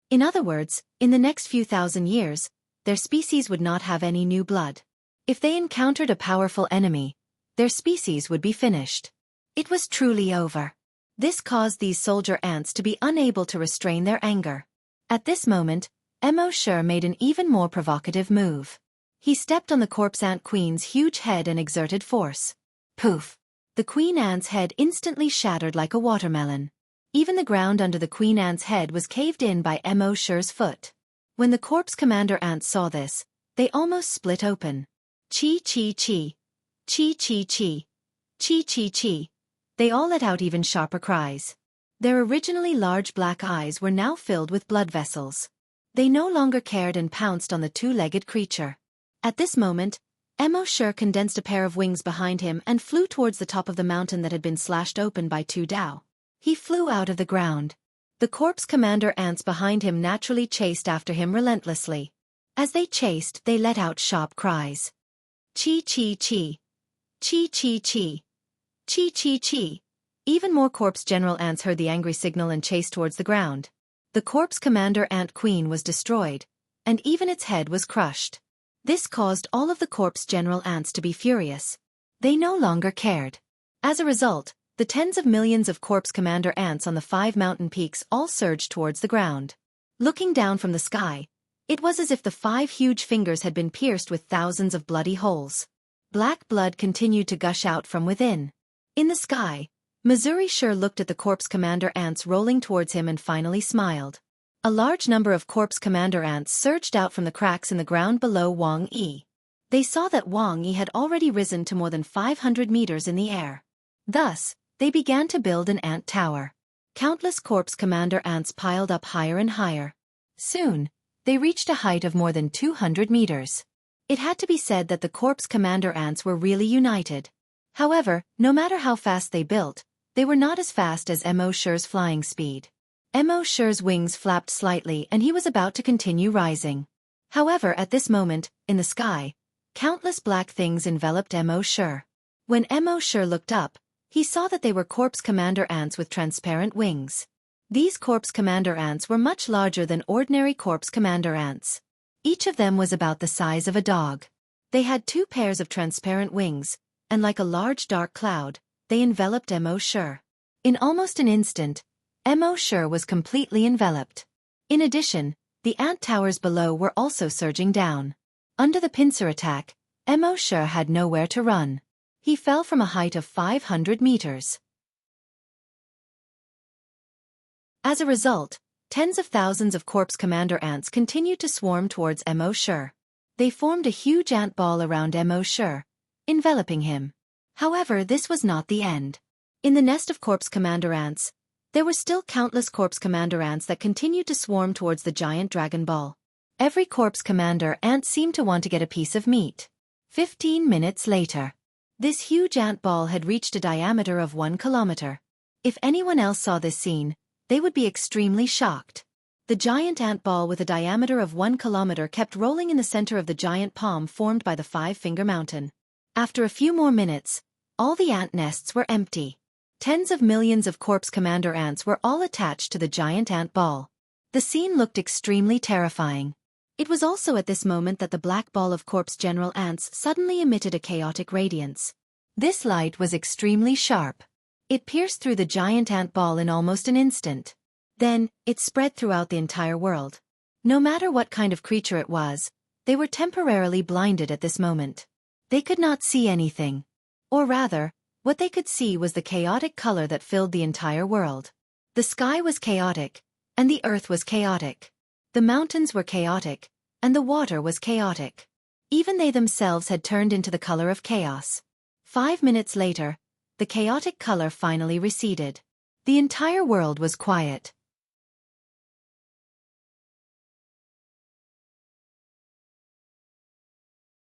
In other words, in the next few thousand years, their species would not have any new blood. If they encountered a powerful enemy, their species would be finished. It was truly over. This caused these soldier ants to be unable to restrain their anger. At this moment, Mo Sure made an even more provocative move. He stepped on the corpse ant queen's huge head and exerted force. Poof! The queen ant's head instantly shattered like a watermelon. Even the ground under the queen ant's head was caved in by Mo Sure's foot. When the corpse commander ants saw this, they almost split open. Chi-chi-chi. Chi-chi-chi. Chi-chi-chi. They all let out even sharper cries. Their originally large black eyes were now filled with blood vessels. They no longer cared and pounced on the two-legged creature. At this moment, Mo Sure condensed a pair of wings behind him and flew towards the top of the mountain that had been slashed open by two Dao. He flew out of the ground. The corpse commander ants behind him naturally chased after him relentlessly. As they chased, they let out sharp cries. Chi-chi-chi. Chi-chi-chi. Chi-chi-chi. Even more corpse general ants heard the angry signal and chased towards the ground. The corpse commander ant queen was destroyed, and even its head was crushed. This caused all of the corpse general ants to be furious. They no longer cared. As a result, the tens of millions of corpse commander ants on the 5 mountain peaks all surged towards the ground. Looking down from the sky, it was as if the 5 huge fingers had been pierced with thousands of bloody holes. Black blood continued to gush out from within. In the sky, Missouri sure looked at the Corpse Commander ants rolling towards him and finally smiled. A large number of Corpse Commander ants surged out from the cracks in the ground below Wang Yi. They saw that Wang Yi had already risen to more than 500 meters in the air. Thus, they began to build an ant tower. Countless Corpse Commander ants piled up higher and higher. Soon, they reached a height of more than 200 meters. It had to be said that the Corpse Commander ants were really united. However, no matter how fast they built, they were not as fast as Mo Shi's flying speed. Mo Shi's wings flapped slightly and he was about to continue rising. However, at this moment, in the sky, countless black things enveloped Mo Shi. When Mo Shi looked up, he saw that they were Corpse Commander ants with transparent wings. These Corpse Commander ants were much larger than ordinary Corpse Commander ants. Each of them was about the size of a dog. They had 2 pairs of transparent wings, and like a large dark cloud, they enveloped Mo Shi. In almost an instant, Mo Shi was completely enveloped. In addition, the ant towers below were also surging down. Under the pincer attack, Mo Shi had nowhere to run. He fell from a height of 500 meters. As a result, tens of thousands of Corpse Commander ants continued to swarm towards Mo Shi. They formed a huge ant ball around Mo Shi, enveloping him. However, this was not the end. In the nest of Corpse Commander ants, there were still countless Corpse Commander ants that continued to swarm towards the giant dragon ball. Every Corpse Commander ant seemed to want to get a piece of meat. 15 minutes later, this huge ant ball had reached a diameter of 1 kilometer. If anyone else saw this scene, they would be extremely shocked. The giant ant ball with a diameter of 1 kilometer kept rolling in the center of the giant palm formed by the 5-finger mountain. After a few more minutes, all the ant nests were empty. Tens of millions of Corpse Commander ants were all attached to the giant ant ball. The scene looked extremely terrifying. It was also at this moment that the black ball of Corpse General ants suddenly emitted a chaotic radiance. This light was extremely sharp. It pierced through the giant ant ball in almost an instant. Then, it spread throughout the entire world. No matter what kind of creature it was, they were temporarily blinded at this moment. They could not see anything. Or rather, what they could see was the chaotic color that filled the entire world. The sky was chaotic, and the earth was chaotic. The mountains were chaotic, and the water was chaotic. Even they themselves had turned into the color of chaos. 5 minutes later, the chaotic color finally receded. The entire world was quiet.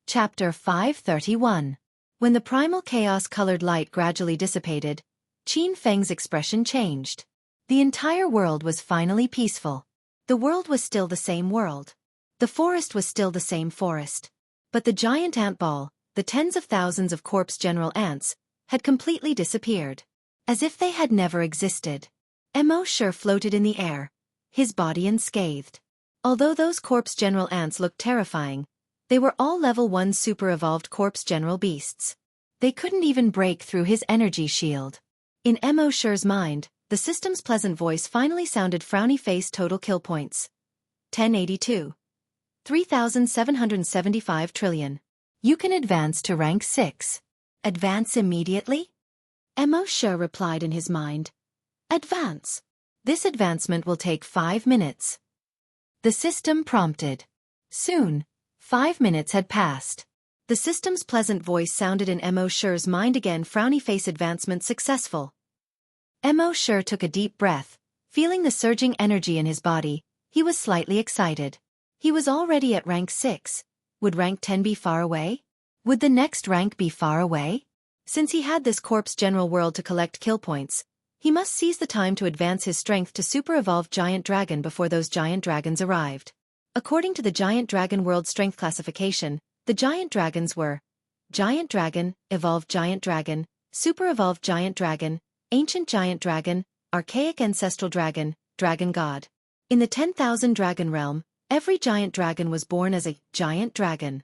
Chapter 531. When the primal chaos-colored light gradually dissipated, Qin Feng's expression changed. The entire world was finally peaceful. The world was still the same world. The forest was still the same forest. But the giant ant ball, the tens of thousands of Corpse General ants, had completely disappeared. As if they had never existed. Mo Shi floated in the air, his body unscathed. Although those Corpse General ants looked terrifying, they were all level 1 super-evolved Corpse General beasts. They couldn't even break through his energy shield. In Mo Shi's mind, the system's pleasant voice finally sounded frowny face total kill points. 1082. 3,775 trillion. You can advance to rank 6. Advance immediately? Mo Shi replied in his mind. Advance. This advancement will take 5 minutes. The system prompted. Soon, 5 minutes had passed. The system's pleasant voice sounded in Mo Shi's mind again. Frowny face advancement successful. Mo Shi took a deep breath, feeling the surging energy in his body. He was slightly excited. He was already at rank 6. Would rank 10 be far away? Would the next rank be far away? Since he had this Corpse General world to collect kill points, he must seize the time to advance his strength to super-evolved Giant Dragon before those Giant Dragons arrived. According to the Giant Dragon World Strength Classification, the Giant Dragons were Giant Dragon, Evolved Giant Dragon, Super Evolved Giant Dragon, Ancient Giant Dragon, Archaic Ancestral Dragon, Dragon God. In the 10,000 Dragon Realm, every Giant Dragon was born as a Giant Dragon.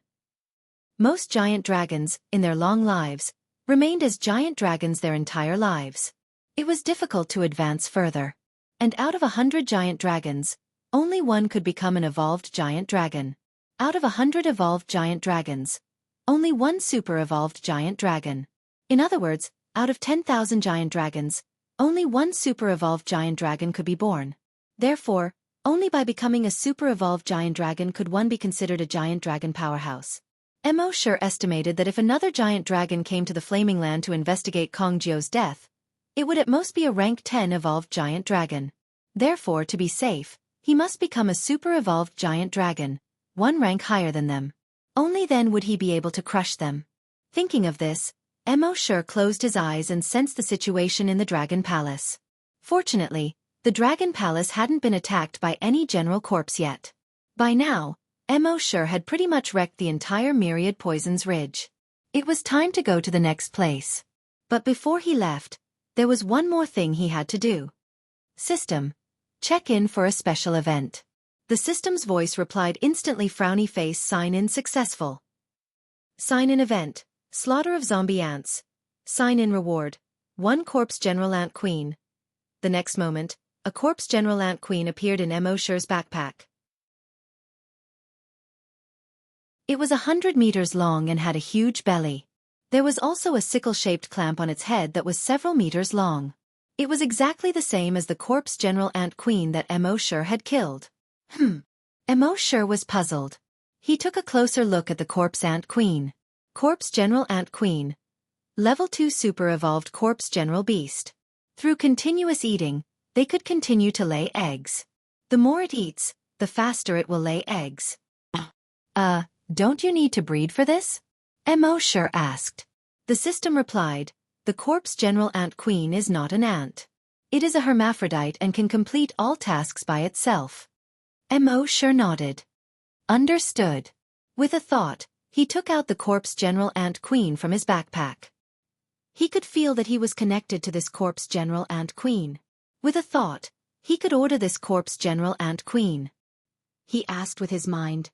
Most Giant Dragons, in their long lives, remained as Giant Dragons their entire lives. It was difficult to advance further. And out of 100 Giant Dragons, only one could become an evolved giant dragon. Out of 100 evolved giant dragons, only one super-evolved giant dragon. In other words, Out of 10,000 giant dragons, only one super-evolved giant dragon could be born. Therefore, only by becoming a super-evolved giant dragon could one be considered a giant dragon powerhouse. Mo Shi estimated that if another giant dragon came to the Flaming Land to investigate Kong Jiu's death, it would at most be a rank 10 evolved giant dragon. Therefore, to be safe, he must become a super-evolved giant dragon, one rank higher than them. Only then would he be able to crush them. Thinking of this, Mo Shi closed his eyes and sensed the situation in the Dragon Palace. Fortunately, the Dragon Palace hadn't been attacked by any general corpse yet. By now, Mo Shi had pretty much wrecked the entire Myriad Poisons Ridge. It was time to go to the next place. But before he left, there was one more thing he had to do. System. Check in for a special event. The system's voice replied instantly. Frowny face. Sign in successful. Sign in event. Slaughter of zombie ants. Sign in reward. 1 corpse general ant queen. The next moment, a corpse general ant queen appeared in Mo Shi's backpack. It was 100 meters long and had a huge belly. There was also a sickle-shaped clamp on its head that was several meters long. It was exactly the same as the corpse general ant queen that Mo Shi had killed. Mo Shi was puzzled. He took a closer look at the corpse ant queen. Corpse general ant queen. Level 2 super-evolved corpse general beast. Through continuous eating, they could continue to lay eggs. The more it eats, the faster it will lay eggs. Don't you need to breed for this? Mo Shi asked. The system replied, the corpse general ant queen is not an ant. It is a hermaphrodite and can complete all tasks by itself. Mo Shi nodded. Understood. With a thought, he took out the corpse general ant queen from his backpack. He could feel that he was connected to this corpse general ant queen. With a thought, he could order this corpse general ant queen. He asked with his mind,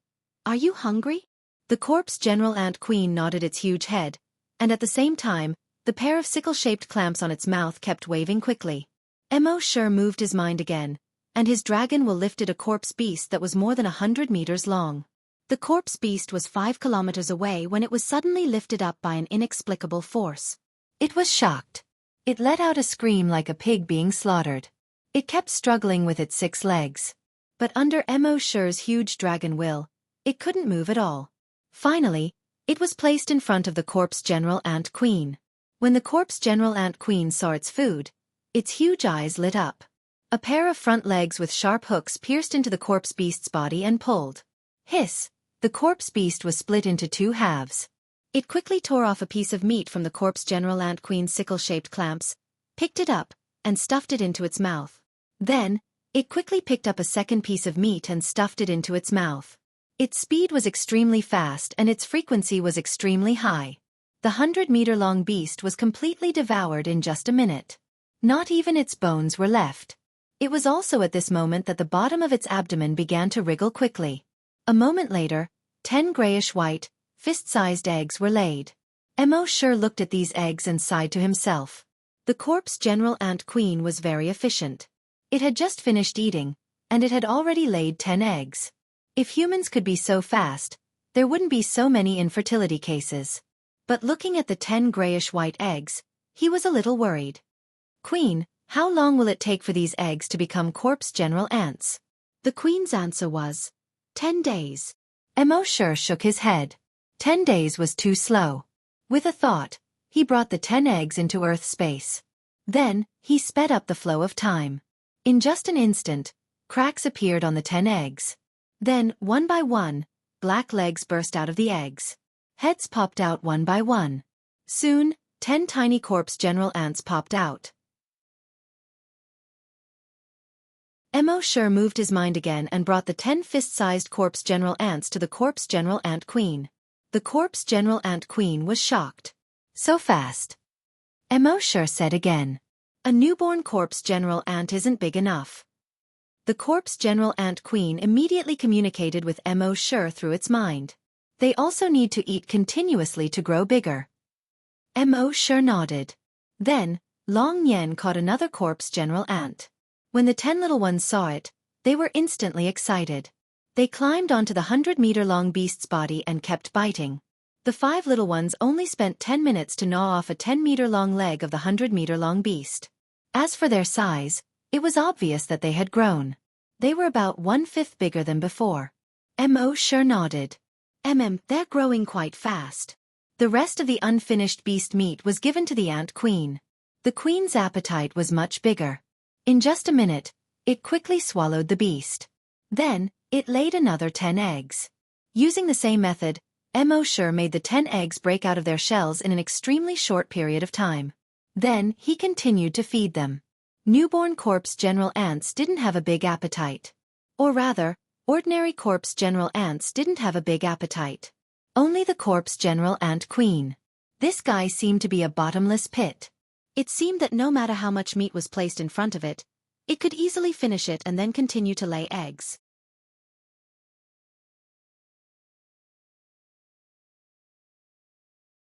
are you hungry? The corpse general ant queen nodded its huge head, and at the same time, the pair of sickle-shaped clamps on its mouth kept waving quickly. Mo Shi moved his mind again, and his dragon will lifted a corpse beast that was more than 100 meters long. The corpse beast was 5 kilometers away when it was suddenly lifted up by an inexplicable force. It was shocked. It let out a scream like a pig being slaughtered. It kept struggling with its 6 legs. But under Mo Shi's huge dragon will, it couldn't move at all. Finally, it was placed in front of the corpse general ant queen. When the corpse general ant queen saw its food, its huge eyes lit up. A pair of front legs with sharp hooks pierced into the corpse beast's body and pulled. Hiss! The corpse beast was split into 2 halves. It quickly tore off a piece of meat from the corpse general ant queen's sickle-shaped clamps, picked it up, and stuffed it into its mouth. Then, it quickly picked up a second piece of meat and stuffed it into its mouth. Its speed was extremely fast and its frequency was extremely high. The 100-meter-long beast was completely devoured in just a minute. Not even its bones were left. It was also at this moment that the bottom of its abdomen began to wriggle quickly. A moment later, 10 grayish-white, fist-sized eggs were laid. Mo Shi looked at these eggs and sighed to himself. The corpse general ant queen was very efficient. It had just finished eating, and it had already laid 10 eggs. If humans could be so fast, there wouldn't be so many infertility cases. But looking at the 10 grayish-white eggs, he was a little worried. Queen, how long will it take for these eggs to become corpse general ants? The queen's answer was, 10 days. Mo Shi shook his head. 10 days was too slow. With a thought, he brought the 10 eggs into Earth space. Then, he sped up the flow of time. In just an instant, cracks appeared on the 10 eggs. Then, one by one, black legs burst out of the eggs. Heads popped out one by one. Soon, 10 tiny corpse general ants popped out. Mo Shi moved his mind again and brought the 10 fist-sized corpse general ants to the corpse general ant queen. The corpse general ant queen was shocked. So fast. Mo Shi said again. A newborn corpse general ant isn't big enough. The corpse general ant queen immediately communicated with Mo Shi through its mind. They also need to eat continuously to grow bigger. Mo Shi nodded. Then, Long Yen caught another corpse general ant. When the 10 little ones saw it, they were instantly excited. They climbed onto the 100-meter-long beast's body and kept biting. The 5 little ones only spent 10 minutes to gnaw off a 10-meter-long leg of the 100-meter-long beast. As for their size, it was obvious that they had grown. They were about 1/5 bigger than before. Mo sure nodded. They're growing quite fast. The rest of the unfinished beast meat was given to the ant queen. The queen's appetite was much bigger. In just a minute, it quickly swallowed the beast. Then, it laid another 10 eggs. Using the same method, Mo sure made the 10 eggs break out of their shells in an extremely short period of time. Then, he continued to feed them. Newborn corpse general ants didn't have a big appetite. Or rather, ordinary corpse general ants didn't have a big appetite. Only the corpse general ant queen. This guy seemed to be a bottomless pit. It seemed that no matter how much meat was placed in front of it, it could easily finish it and then continue to lay eggs.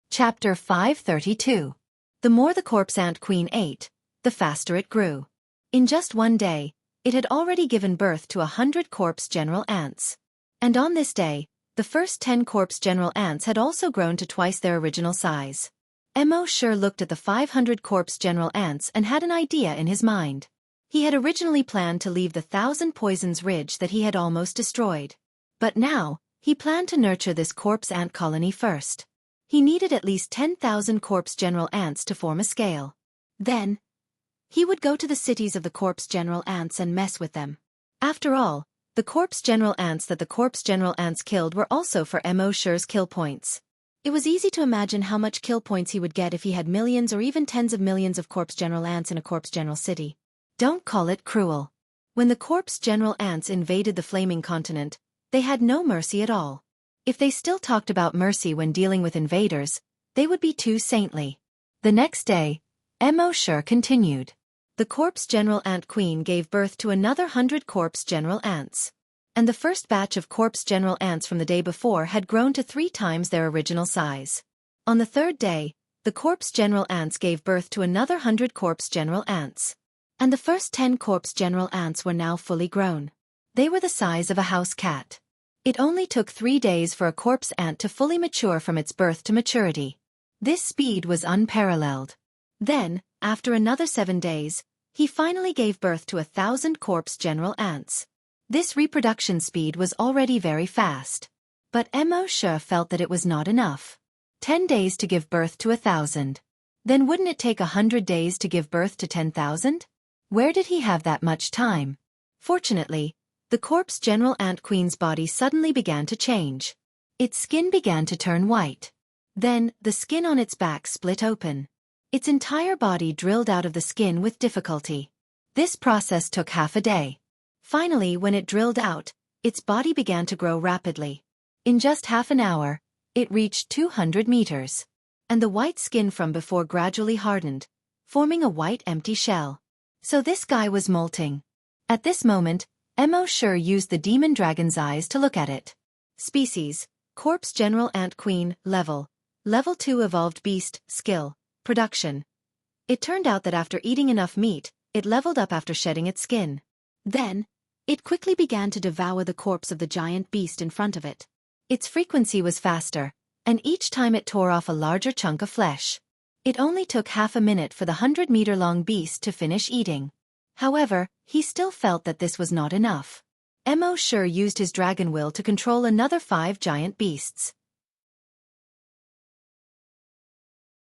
Chapter 532. The more the corpse ant queen ate, the faster it grew. In just one day, it had already given birth to 100 corpse general ants. And on this day, the first 10 corpse general ants had also grown to twice their original size. Mo sure looked at the 500 corpse general ants and had an idea in his mind. He had originally planned to leave the 1,000 poisons ridge that he had almost destroyed. But now, he planned to nurture this corpse ant colony first. He needed at least 10,000 corpse general ants to form a scale. Then, he would go to the cities of the corpse general ants and mess with them. After all, the corpse general ants that the corpse general ants killed were also for Mo sure's kill points. It was easy to imagine how much kill points he would get if he had millions or even tens of millions of corpse general ants in a corpse general city. Don't call it cruel. When the corpse general ants invaded the flaming continent, they had no mercy at all. If they still talked about mercy when dealing with invaders, they would be too saintly. The next day, Mo sure continued. The corpse general ant queen gave birth to another 100 corpse general ants. And the first batch of corpse general ants from the day before had grown to 3 times their original size. On the third day, the corpse general ants gave birth to another 100 corpse general ants. And the first 10 corpse general ants were now fully grown. They were the size of a house cat. It only took 3 days for a corpse ant to fully mature from its birth to maturity. This speed was unparalleled. Then, after another 7 days, he finally gave birth to 1,000 corpse general ants. This reproduction speed was already very fast. But Mo sure felt that it was not enough. 10 days to give birth to 1,000. Then wouldn't it take 100 days to give birth to 10,000? Where did he have that much time? Fortunately, the corpse general ant queen's body suddenly began to change. Its skin began to turn white. Then, the skin on its back split open. Its entire body drilled out of the skin with difficulty. This process took half a day. Finally, when it drilled out, its body began to grow rapidly. In just half an hour, it reached 200 meters. And the white skin from before gradually hardened, forming a white empty shell. So this guy was molting. At this moment, Mo sure used the demon dragon's eyes to look at it. Species: Corpse General Ant Queen, Level 2 Evolved Beast, Skill, Production. It turned out that after eating enough meat, it leveled up after shedding its skin. Then, it quickly began to devour the corpse of the giant beast in front of it. Its frequency was faster, and each time it tore off a larger chunk of flesh. It only took half a minute for the 100-meter-long beast to finish eating. However, he still felt that this was not enough. Mo sure used his dragon will to control another 5 giant beasts.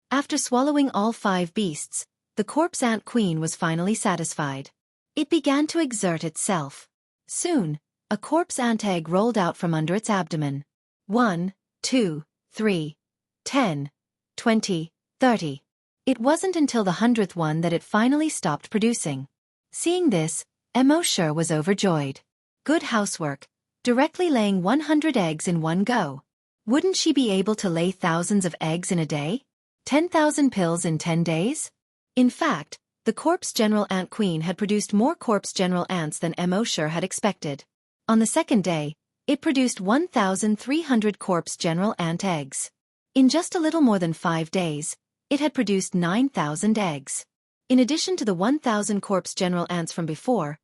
After swallowing all 5 beasts, the corpse ant queen was finally satisfied. It began to exert itself. Soon, a corpse ant egg rolled out from under its abdomen. 1, 2, 3, 10, 20, 30. It wasn't until the 100th one that it finally stopped producing. Seeing this, Mo sure was overjoyed. Good housework, directly laying 100 eggs in one go. Wouldn't she be able to lay thousands of eggs in a day? 10,000 pills in 10 days? In fact, the corpse general ant queen had produced more corpse general ants than Mo sure had expected. On the second day, it produced 1,300 corpse general ant eggs. In just a little more than 5 days, it had produced 9,000 eggs. In addition to the 1,000 corpse general ants from before,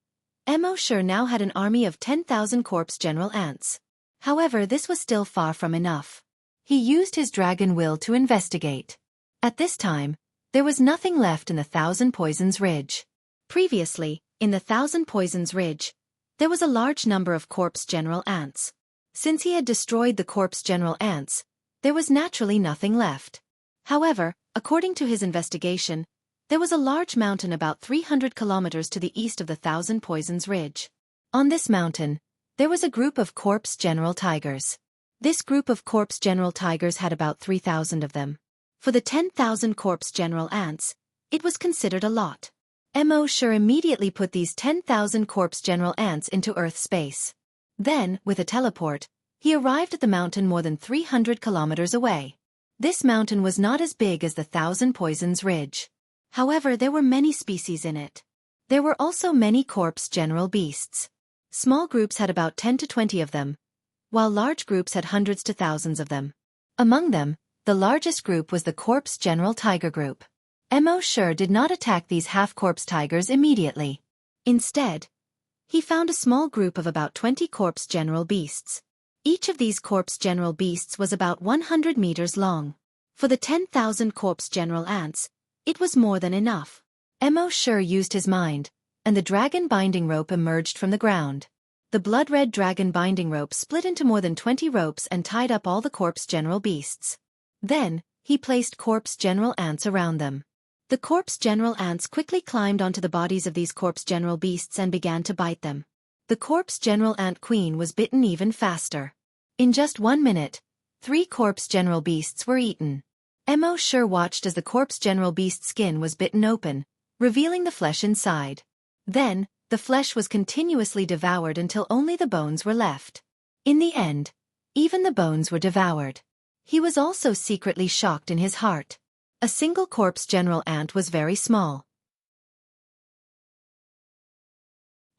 Mo sure now had an army of 10,000 corpse general ants. However, this was still far from enough. He used his dragon will to investigate. At this time, there was nothing left in the Thousand Poisons Ridge. Previously, in the Thousand Poisons Ridge, there was a large number of corpse general ants. Since he had destroyed the corpse general ants, there was naturally nothing left. However, according to his investigation, there was a large mountain about 300 kilometers to the east of the Thousand Poisons Ridge. On this mountain, there was a group of corpse general tigers. This group of corpse general tigers had about 3,000 of them. For the 10,000 corpse general ants, it was considered a lot. Mo Shi immediately put these 10,000 corpse general ants into Earth space. Then, with a teleport, he arrived at the mountain more than 300 kilometers away. This mountain was not as big as the Thousand Poisons Ridge. However, there were many species in it. There were also many corpse general beasts. Small groups had about 10 to 20 of them, while large groups had hundreds to thousands of them. Among them, the largest group was the corpse general tiger group. Mo Shi did not attack these half-corpse tigers immediately. Instead, he found a small group of about 20 corpse general beasts. Each of these corpse general beasts was about 100 meters long. For the 10,000 corpse general ants, it was more than enough. Mo Shi used his mind, and the dragon binding rope emerged from the ground. The blood-red dragon binding rope split into more than 20 ropes and tied up all the corpse general beasts. Then, he placed corpse general ants around them. The corpse general ants quickly climbed onto the bodies of these corpse general beasts and began to bite them. The corpse general ant queen was bitten even faster. In just 1 minute, 3 corpse general beasts were eaten. Mo Shi watched as the corpse general beast's skin was bitten open, revealing the flesh inside. Then, the flesh was continuously devoured until only the bones were left. In the end, even the bones were devoured. He was also secretly shocked in his heart. A single corpse general ant was very small.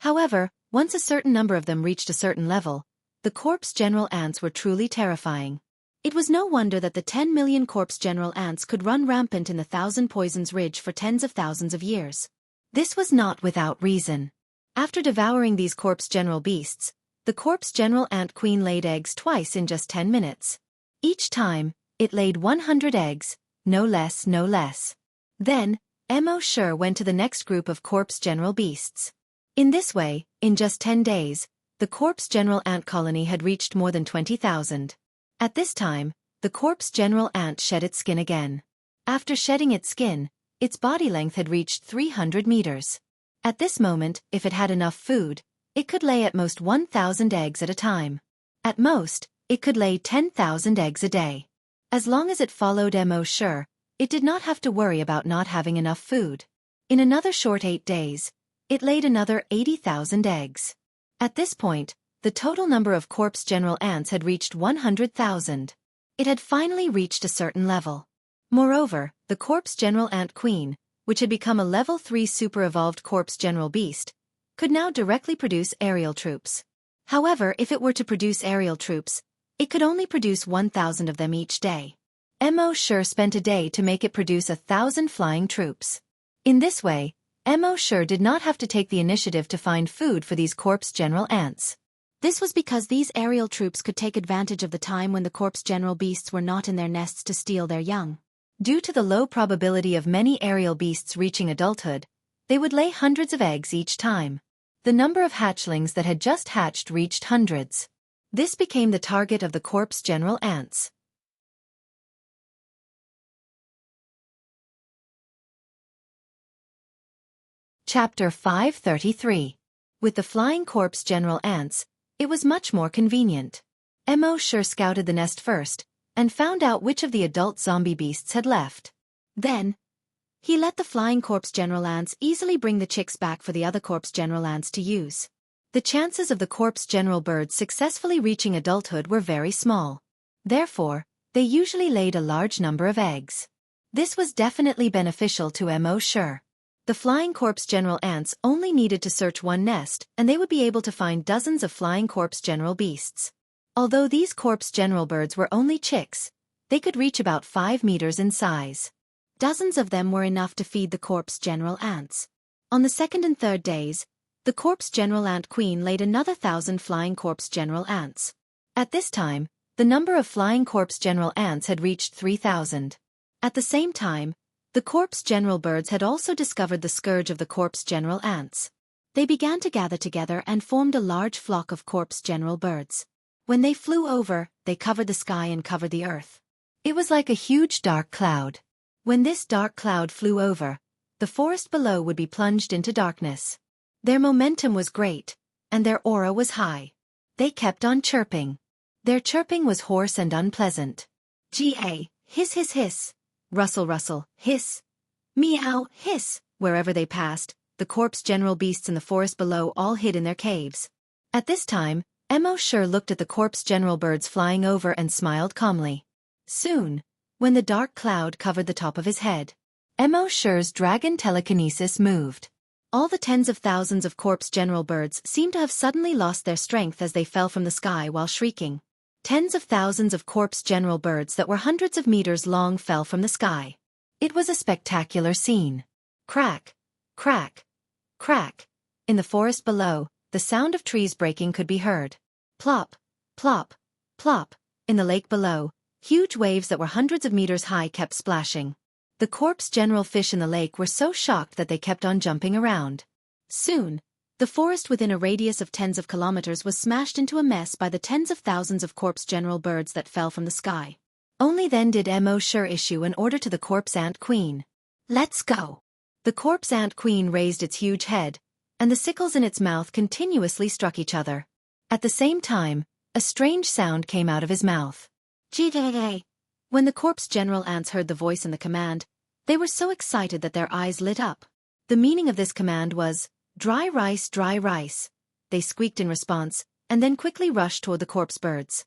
However, once a certain number of them reached a certain level, the corpse general ants were truly terrifying. It was no wonder that the 10 million corpse general ants could run rampant in the Thousand Poisons Ridge for tens of thousands of years. This was not without reason. After devouring these corpse general beasts, the corpse general ant queen laid eggs twice in just 10 minutes. Each time, it laid 100 eggs, no less, no less. Then, Mo Shi went to the next group of corpse general beasts. In this way, in just 10 days, the corpse general ant colony had reached more than 20,000. At this time, the corpse general ant shed its skin again. After shedding its skin, its body length had reached 300 meters. At this moment, if it had enough food, it could lay at most 1,000 eggs at a time. At most, it could lay 10,000 eggs a day. As long as it followed Mo Shi, it did not have to worry about not having enough food. In another short 8 days, it laid another 80,000 eggs. At this point, the total number of corpse general ants had reached 100,000. It had finally reached a certain level. Moreover, the corpse general ant queen, which had become a level 3 super-evolved corpse general beast, could now directly produce aerial troops. However, if it were to produce aerial troops, it could only produce 1,000 of them each day. Mo Shi spent a day to make it produce 1,000 flying troops. In this way, Mo Shi did not have to take the initiative to find food for these corpse general ants. This was because these aerial troops could take advantage of the time when the corpse general beasts were not in their nests to steal their young. Due to the low probability of many aerial beasts reaching adulthood, they would lay hundreds of eggs each time. The number of hatchlings that had just hatched reached hundreds. This became the target of the corpse general ants. Chapter 533. With the flying corpse general ants, it was much more convenient. Mo Shi scouted the nest first, and found out which of the adult zombie beasts had left. Then, he let the flying corpse general ants easily bring the chicks back for the other corpse general ants to use. The chances of the corpse general birds successfully reaching adulthood were very small. Therefore, they usually laid a large number of eggs. This was definitely beneficial to Mo Shi. The flying corpse general ants only needed to search one nest, and they would be able to find dozens of flying corpse general beasts. Although these corpse general birds were only chicks, they could reach about 5 meters in size. Dozens of them were enough to feed the corpse general ants. On the second and third days, the corpse general ant queen laid another 1,000 flying corpse general ants. At this time, the number of flying corpse general ants had reached 3,000. At the same time, the corpse general birds had also discovered the scourge of the corpse general ants. They began to gather together and formed a large flock of corpse general birds. When they flew over, they covered the sky and covered the earth. It was like a huge dark cloud. When this dark cloud flew over, the forest below would be plunged into darkness. Their momentum was great, and their aura was high. They kept on chirping. Their chirping was hoarse and unpleasant. Ga, hiss hiss hiss. Rustle rustle, hiss. Meow, hiss. Wherever they passed, the corpse general beasts in the forest below all hid in their caves. At this time, Mo looked at the corpse general birds flying over and smiled calmly. Soon, when the dark cloud covered the top of his head, Mo's dragon telekinesis moved. All the tens of thousands of corpse general birds seemed to have suddenly lost their strength as they fell from the sky while shrieking. Tens of thousands of corpse general birds that were hundreds of meters long fell from the sky. It was a spectacular scene. Crack, crack, crack. In the forest below, the sound of trees breaking could be heard. Plop, plop, plop. In the lake below, huge waves that were hundreds of meters high kept splashing. The corpse general fish in the lake were so shocked that they kept on jumping around. Soon, the forest within a radius of tens of kilometers was smashed into a mess by the tens of thousands of corpse general birds that fell from the sky. Only then did Mo issue an order to the corpse ant queen. Let's go. The corpse ant queen raised its huge head, and the sickles in its mouth continuously struck each other. At the same time, a strange sound came out of his mouth. Ga. When the corpse general ants heard the voice and the command, they were so excited that their eyes lit up. The meaning of this command was, dry rice, dry rice. They squeaked in response, and then quickly rushed toward the corpse birds.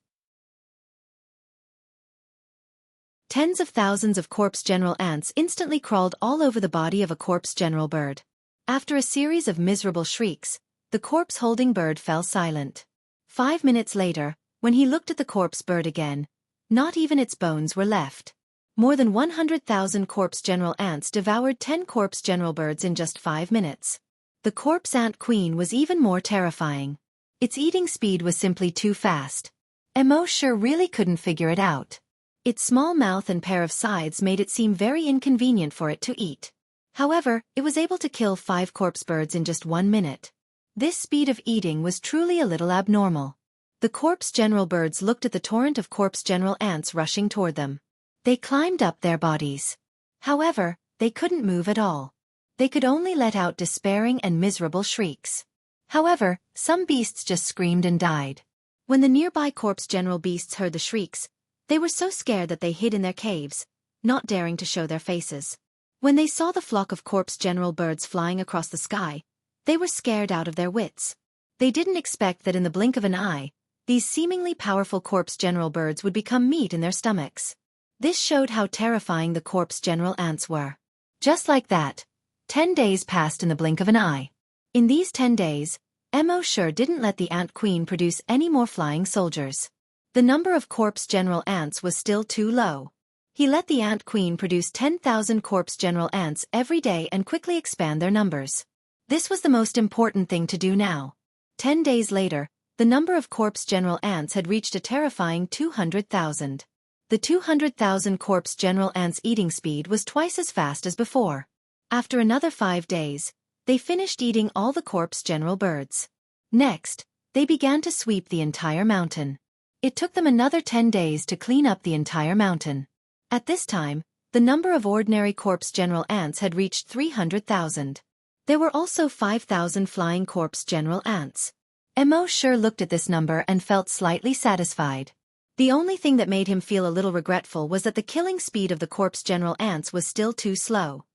Tens of thousands of corpse general ants instantly crawled all over the body of a corpse general bird. After a series of miserable shrieks, the corpse-holding bird fell silent. 5 minutes later, when he looked at the corpse bird again, not even its bones were left. More than 100,000 corpse general ants devoured 10 corpse general birds in just 5 minutes. The corpse ant queen was even more terrifying. Its eating speed was simply too fast. Mo really couldn't figure it out. Its small mouth and pair of sides made it seem very inconvenient for it to eat. However, it was able to kill 5 corpse birds in just 1 minute. This speed of eating was truly a little abnormal. The corpse general birds looked at the torrent of corpse general ants rushing toward them. They climbed up their bodies. However, they couldn't move at all. They could only let out despairing and miserable shrieks. However, some beasts just screamed and died. When the nearby corpse general beasts heard the shrieks, they were so scared that they hid in their caves, not daring to show their faces. When they saw the flock of corpse general birds flying across the sky, they were scared out of their wits. They didn't expect that in the blink of an eye, these seemingly powerful corpse general birds would become meat in their stomachs. This showed how terrifying the corpse general ants were. Just like that, 10 days passed in the blink of an eye. In these 10 days, Mo didn't let the ant queen produce any more flying soldiers. The number of corpse general ants was still too low. He let the ant queen produce 10,000 corpse general ants every day and quickly expand their numbers. This was the most important thing to do now. 10 days later, the number of corpse general ants had reached a terrifying 200,000. The 200,000 corpse general ants' eating speed was twice as fast as before. After another 5 days, they finished eating all the corpse general birds. Next, they began to sweep the entire mountain. It took them another 10 days to clean up the entire mountain. At this time, the number of ordinary corpse general ants had reached 300,000. There were also 5,000 flying corpse general ants. Mo looked at this number and felt slightly satisfied. The only thing that made him feel a little regretful was that the killing speed of the corpse general ants was still too slow.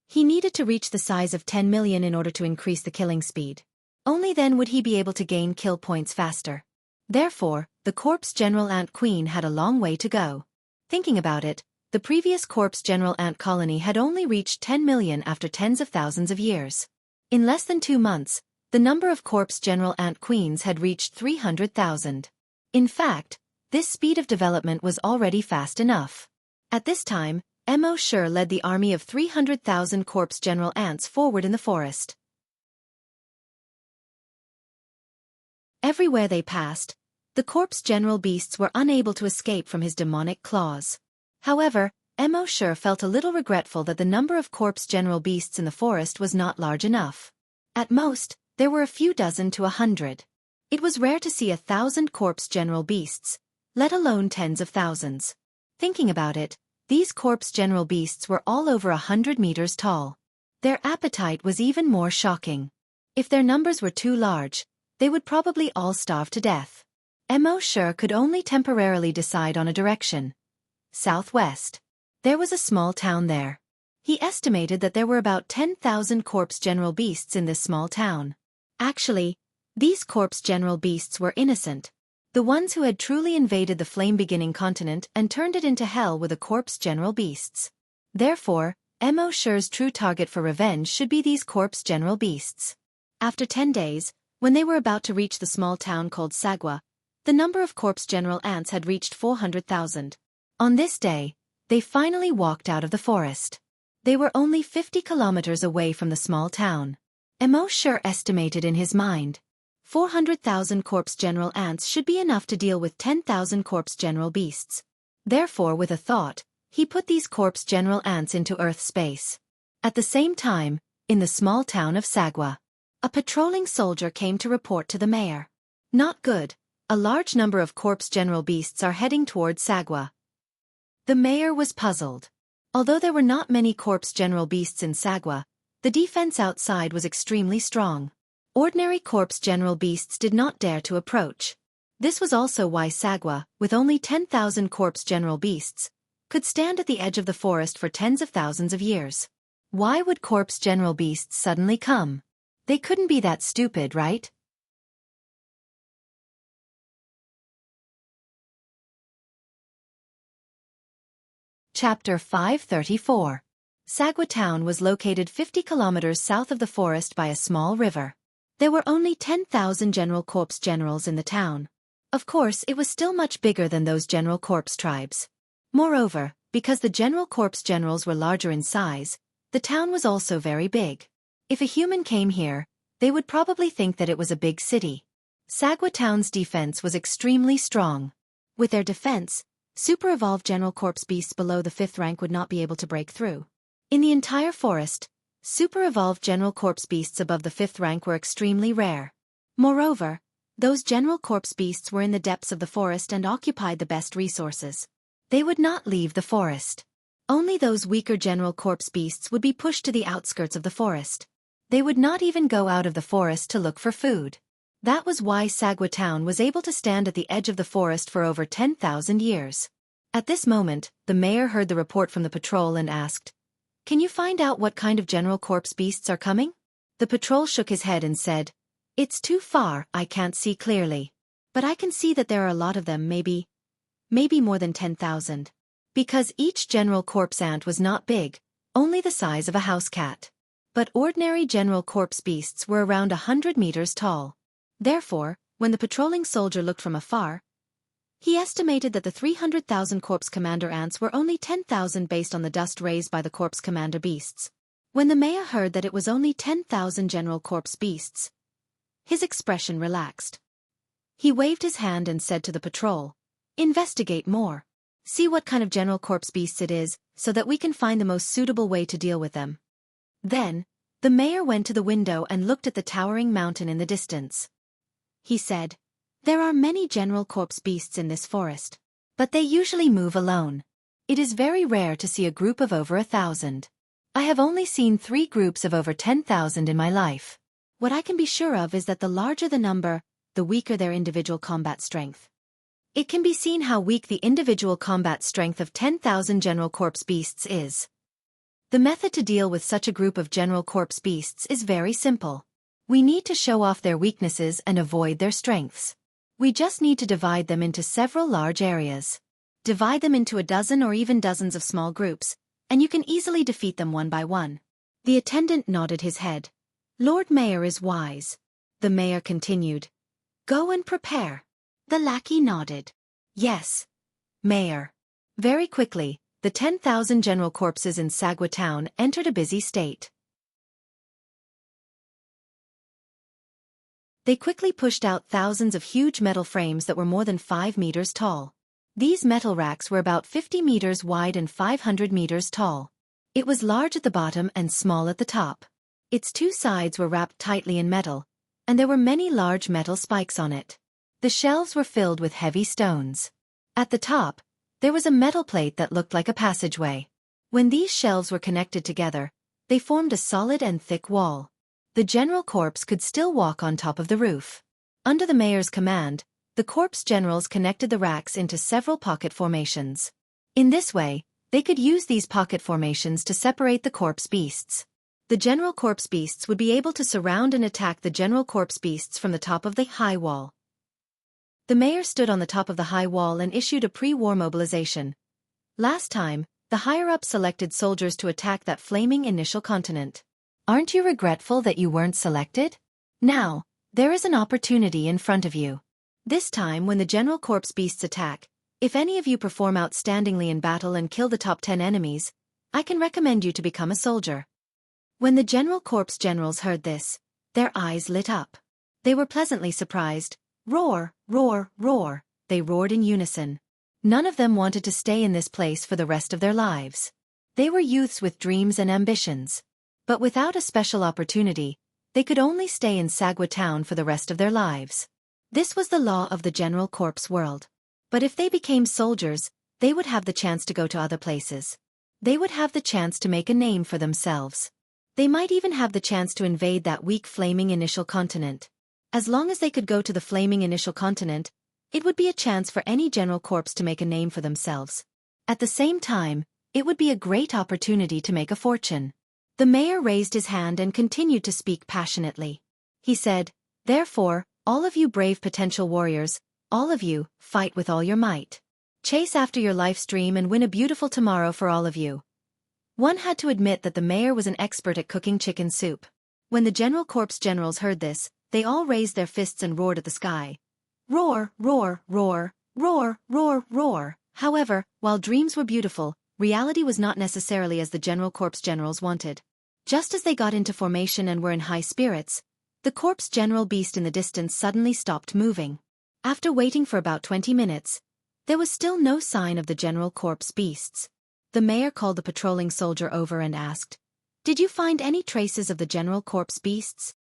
He needed to reach the size of 10 million in order to increase the killing speed. Only then would he be able to gain kill points faster. Therefore, the corpse general ant queen had a long way to go. Thinking about it, the previous corpse general ant colony had only reached 10 million after tens of thousands of years. In less than 2 months, the number of corpse general ant queens had reached 300,000. In fact, this speed of development was already fast enough. At this time, Mo led the army of 300,000 corpse general ants forward in the forest. Everywhere they passed, The corpse general beasts were unable to escape from his demonic claws. However, Mo Shi felt a little regretful that the number of corpse general beasts in the forest was not large enough. At most, there were a few dozen to 100. It was rare to see 1,000 corpse general beasts, let alone tens of thousands. Thinking about it, these corpse general beasts were all over 100 meters tall. Their appetite was even more shocking. If their numbers were too large, they would probably all starve to death. Mo Shi could only temporarily decide on a direction. Southwest. There was a small town there. He estimated that there were about 10,000 corpse general beasts in this small town. Actually, these corpse general beasts were innocent. The ones who had truly invaded the flame-beginning continent and turned it into hell were the corpse general beasts. Therefore, Mo Shi's true target for revenge should be these corpse general beasts. After 10 days, when they were about to reach the small town called Saga, the number of corpse general ants had reached 400,000. On this day, they finally walked out of the forest. They were only 50 kilometers away from the small town. Mo Shi estimated in his mind. 400,000 corpse general ants should be enough to deal with 10,000 corpse general beasts. Therefore, with a thought, he put these corpse general ants into Earth space. At the same time, in the small town of Saga, a patrolling soldier came to report to the mayor. Not good. A large number of corpse general beasts are heading towards Saga. The mayor was puzzled. Although there were not many corpse general beasts in Saga, the defense outside was extremely strong. Ordinary corpse general beasts did not dare to approach. This was also why Saga, with only 10,000 corpse general beasts, could stand at the edge of the forest for tens of thousands of years. Why would corpse general beasts suddenly come? They couldn't be that stupid, right? Chapter 534. Saga town was located 50 kilometers south of the forest by a small river. There were only 10,000 general corpse generals in the town. Of course, it was still much bigger than those general corpse tribes. Moreover, because the general corpse generals were larger in size, the town was also very big. If a human came here, they would probably think that it was a big city. Saga town's defense was extremely strong. With their defense, super-evolved general corpse beasts below the 5th rank would not be able to break through. In the entire forest, super-evolved general corpse beasts above the 5th rank were extremely rare. Moreover, those general corpse beasts were in the depths of the forest and occupied the best resources. They would not leave the forest. Only those weaker general corpse beasts would be pushed to the outskirts of the forest. They would not even go out of the forest to look for food. That was why Saga town was able to stand at the edge of the forest for over 10,000 years. At this moment, the mayor heard the report from the patrol and asked, "Can you find out what kind of general corpse beasts are coming?" The patrol shook his head and said, "It's too far, I can't see clearly. But I can see that there are a lot of them, maybe more than 10,000. Because each general corpse ant was not big, only the size of a house cat. But ordinary general corpse beasts were around 100 meters tall. Therefore, when the patrolling soldier looked from afar, he estimated that the 300,000 corpse commander ants were only 10,000 based on the dust raised by the corpse commander beasts. When the mayor heard that it was only 10,000 general corpse beasts, his expression relaxed. He waved his hand and said to the patrol, "Investigate more. See what kind of general corpse beasts it is, so that we can find the most suitable way to deal with them." Then, the mayor went to the window and looked at the towering mountain in the distance. He said, "There are many general corpse beasts in this forest, but they usually move alone. It is very rare to see a group of over 1,000. I have only seen 3 groups of over 10,000 in my life. What I can be sure of is that the larger the number, the weaker their individual combat strength. It can be seen how weak the individual combat strength of 10,000 general corpse beasts is. The method to deal with such a group of general corpse beasts is very simple. We need to show off their weaknesses and avoid their strengths. We just need to divide them into several large areas. Divide them into a dozen or even dozens of small groups, and you can easily defeat them one by one." The attendant nodded his head. "Lord Mayor is wise." The mayor continued, "Go and prepare." The lackey nodded. "Yes, Mayor." Very quickly, the 10,000 general corpses in Saga town entered a busy state. They quickly pushed out thousands of huge metal frames that were more than 5 meters tall. These metal racks were about 50 meters wide and 500 meters tall. It was large at the bottom and small at the top. Its two sides were wrapped tightly in metal, and there were many large metal spikes on it. The shelves were filled with heavy stones. At the top, there was a metal plate that looked like a passageway. When these shelves were connected together, they formed a solid and thick wall. The general corps could still walk on top of the roof. Under the mayor's command, the corps generals connected the racks into several pocket formations. In this way, they could use these pocket formations to separate the corpse beasts. The general corpse beasts would be able to surround and attack the general corpse beasts from the top of the high wall. The mayor stood on the top of the high wall and issued a pre-war mobilization. Last time, the higher-ups selected soldiers to attack that flaming initial continent. Aren't you regretful that you weren't selected? Now, there is an opportunity in front of you. This time when the general corpse beasts attack, if any of you perform outstandingly in battle and kill the top 10 enemies, I can recommend you to become a soldier. When the general corpse generals heard this, their eyes lit up. They were pleasantly surprised. Roar, roar, roar, they roared in unison. None of them wanted to stay in this place for the rest of their lives. They were youths with dreams and ambitions. But without a special opportunity, they could only stay in Saga town for the rest of their lives. This was the law of the general corpse world. But if they became soldiers, they would have the chance to go to other places. They would have the chance to make a name for themselves. They might even have the chance to invade that weak flaming initial continent. As long as they could go to the flaming initial continent, it would be a chance for any general corpse to make a name for themselves. At the same time, it would be a great opportunity to make a fortune. The mayor raised his hand and continued to speak passionately. He said, "Therefore, all of you brave potential warriors, all of you, fight with all your might. Chase after your life's dream and win a beautiful tomorrow for all of you." One had to admit that the mayor was an expert at cooking chicken soup. When the general corpse generals heard this, they all raised their fists and roared at the sky. Roar, roar, roar, roar, roar, roar. However, while dreams were beautiful, reality was not necessarily as the general corpse generals wanted. Just as they got into formation and were in high spirits, the corpse general beast in the distance suddenly stopped moving. After waiting for about 20 minutes, there was still no sign of the general corpse beasts. The mayor called the patrolling soldier over and asked, "Did you find any traces of the general corpse beasts?"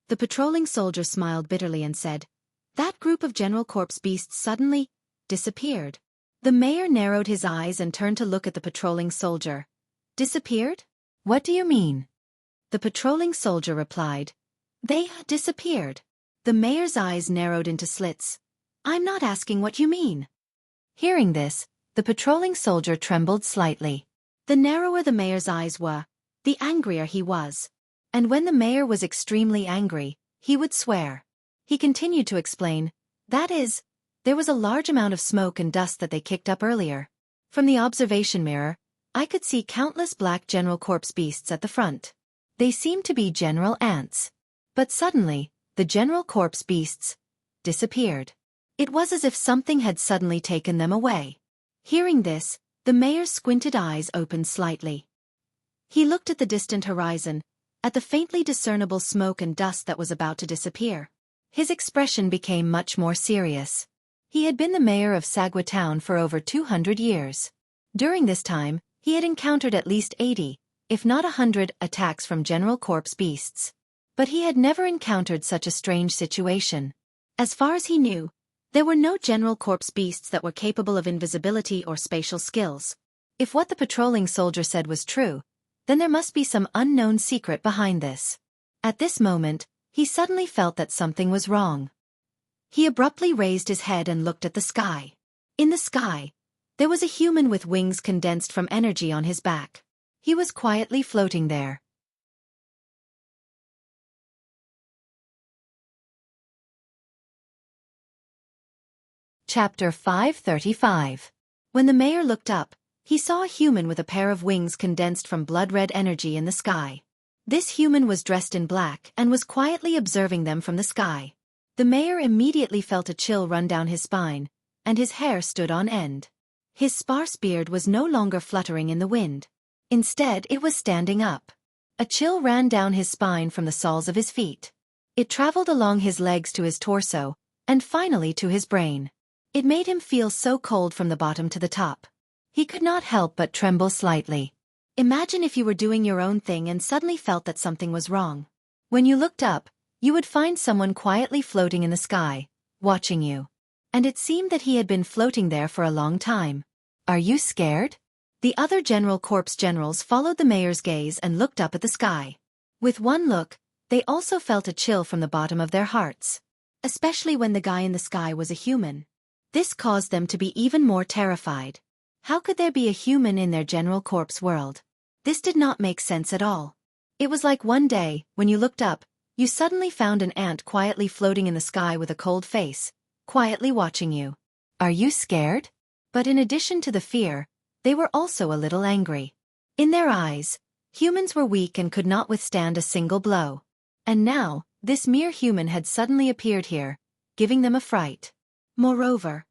The patrolling soldier smiled bitterly and said, "That group of general corpse beasts suddenly disappeared." The mayor narrowed his eyes and turned to look at the patrolling soldier. "Disappeared? What do you mean?" The patrolling soldier replied, "They disappeared." The mayor's eyes narrowed into slits. "I'm not asking what you mean." Hearing this, the patrolling soldier trembled slightly. The narrower the mayor's eyes were, the angrier he was. And when the mayor was extremely angry, he would swear. He continued to explain, "That is, there was a large amount of smoke and dust that they kicked up earlier. From the observation mirror, I could see countless black general corpse beasts at the front. They seemed to be general ants. But suddenly, the general corpse beasts disappeared. It was as if something had suddenly taken them away." Hearing this, the mayor's squinted eyes opened slightly. He looked at the distant horizon, at the faintly discernible smoke and dust that was about to disappear. His expression became much more serious. He had been the mayor of Saga town for over 200 years. During this time, he had encountered at least 80, if not 100, attacks from general corpse beasts. But he had never encountered such a strange situation. As far as he knew, there were no general corpse beasts that were capable of invisibility or spatial skills. If what the patrolling soldier said was true, then there must be some unknown secret behind this. At this moment, he suddenly felt that something was wrong. He abruptly raised his head and looked at the sky. In the sky, there was a human with wings condensed from energy on his back. He was quietly floating there. Chapter 535. When the mayor looked up, he saw a human with a pair of wings condensed from blood-red energy in the sky. This human was dressed in black and was quietly observing them from the sky. The mayor immediately felt a chill run down his spine, and his hair stood on end. His sparse beard was no longer fluttering in the wind. Instead, it was standing up. A chill ran down his spine from the soles of his feet. It traveled along his legs to his torso, and finally to his brain. It made him feel so cold from the bottom to the top. He could not help but tremble slightly. Imagine if you were doing your own thing and suddenly felt that something was wrong. When you looked up, you would find someone quietly floating in the sky, watching you. And it seemed that he had been floating there for a long time. Are you scared? The other General Corps generals followed the mayor's gaze and looked up at the sky. With one look, they also felt a chill from the bottom of their hearts. Especially when the guy in the sky was a human. This caused them to be even more terrified. How could there be a human in their General Corps world? This did not make sense at all. It was like one day, when you looked up, you suddenly found an ant quietly floating in the sky with a cold face, quietly watching you. Are you scared? But in addition to the fear, they were also a little angry. In their eyes, humans were weak and could not withstand a single blow. And now, this mere human had suddenly appeared here, giving them a fright. Moreover,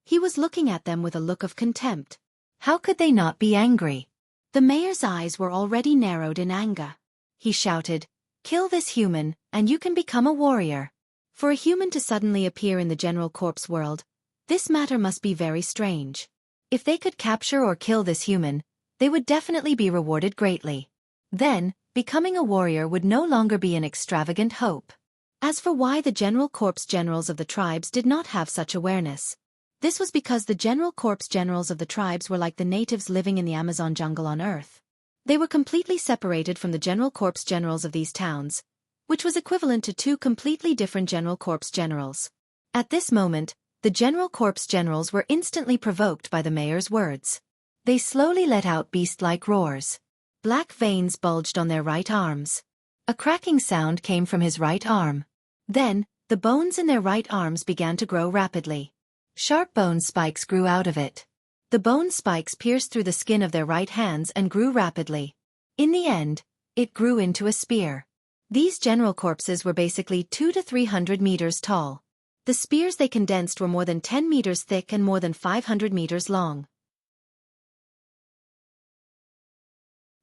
he was looking at them with a look of contempt. How could they not be angry? The mayor's eyes were already narrowed in anger. He shouted, "Kill this human, and you can become a warrior." For a human to suddenly appear in the General Corps world, this matter must be very strange. If they could capture or kill this human, they would definitely be rewarded greatly. Then, becoming a warrior would no longer be an extravagant hope. As for why the General Corps generals of the tribes did not have such awareness, this was because the General Corps generals of the tribes were like the natives living in the Amazon jungle on Earth. They were completely separated from the General Corps generals of these towns, which was equivalent to two completely different General Corps generals. At this moment, the General Corps generals were instantly provoked by the mayor's words. They slowly let out beast-like roars. Black veins bulged on their right arms. A cracking sound came from his right arm. Then, the bones in their right arms began to grow rapidly. Sharp bone spikes grew out of it. The bone spikes pierced through the skin of their right hands and grew rapidly. In the end, it grew into a spear. These general corpses were basically 200 to 300 meters tall. The spears they condensed were more than 10 meters thick and more than 500 meters long.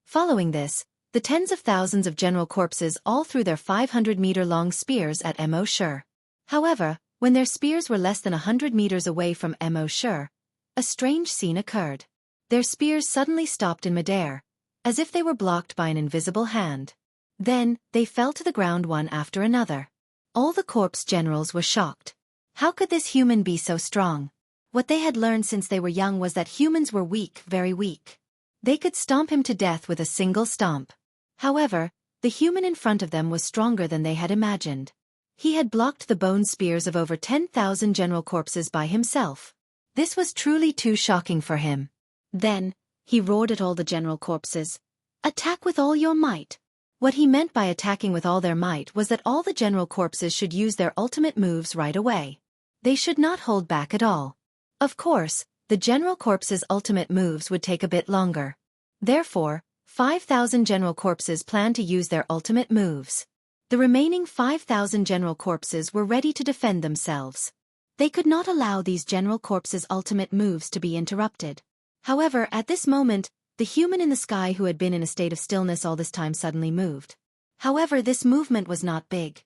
Following this, the tens of thousands of general corpses all threw their 500-meter-long spears at Mo Shur. However, when their spears were less than 100 meters away from Mo Shur, a strange scene occurred. Their spears suddenly stopped in midair, as if they were blocked by an invisible hand. Then, they fell to the ground one after another. All the corps generals were shocked. How could this human be so strong? What they had learned since they were young was that humans were weak, very weak. They could stomp him to death with a single stomp. However, the human in front of them was stronger than they had imagined. He had blocked the bone spears of over 10,000 general corpses by himself. This was truly too shocking for him. Then, he roared at all the general corpses, "Attack with all your might!" What he meant by attacking with all their might was that all the general corpses should use their ultimate moves right away. They should not hold back at all. Of course, the general corpses' ultimate moves would take a bit longer. Therefore, 5,000 general corpses planned to use their ultimate moves. The remaining 5,000 general corpses were ready to defend themselves. They could not allow these general corpses' ultimate moves to be interrupted. However, at this moment, the human in the sky who had been in a state of stillness all this time suddenly moved. However, this movement was not big.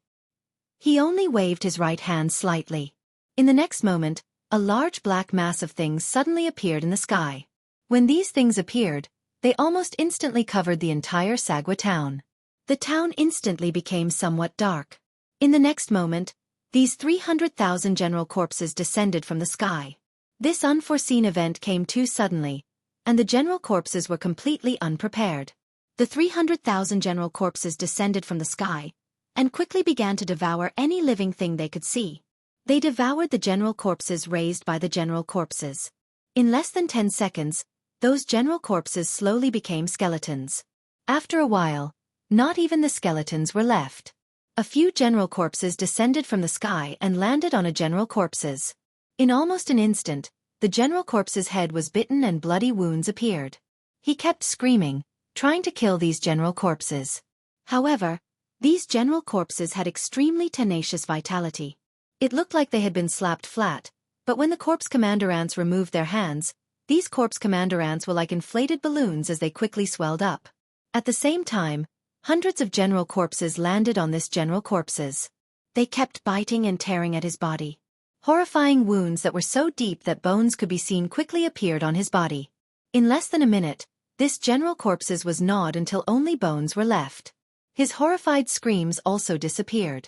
He only waved his right hand slightly. In the next moment, a large black mass of things suddenly appeared in the sky. When these things appeared, they almost instantly covered the entire Saga town. The town instantly became somewhat dark. In the next moment, these 300,000 general corpses descended from the sky. This unforeseen event came too suddenly, and the general corpses were completely unprepared. The 300,000 general corpses descended from the sky, and quickly began to devour any living thing they could see. They devoured the general corpses raised by the general corpses. In less than 10 seconds, those general corpses slowly became skeletons. After a while, not even the skeletons were left. A few general corpses descended from the sky and landed on a general corpses. In almost an instant, the general corpse's head was bitten and bloody wounds appeared. He kept screaming, trying to kill these general corpses. However, these general corpses had extremely tenacious vitality. It looked like they had been slapped flat, but when the corpse commander ants removed their hands, these corpse commander ants were like inflated balloons as they quickly swelled up. At the same time, Hundreds of general corpses landed on this general corpses. They kept biting and tearing at his body. Horrifying wounds that were so deep that bones could be seen quickly appeared on his body. In less than a minute, this general corpses was gnawed until only bones were left. His horrified screams also disappeared.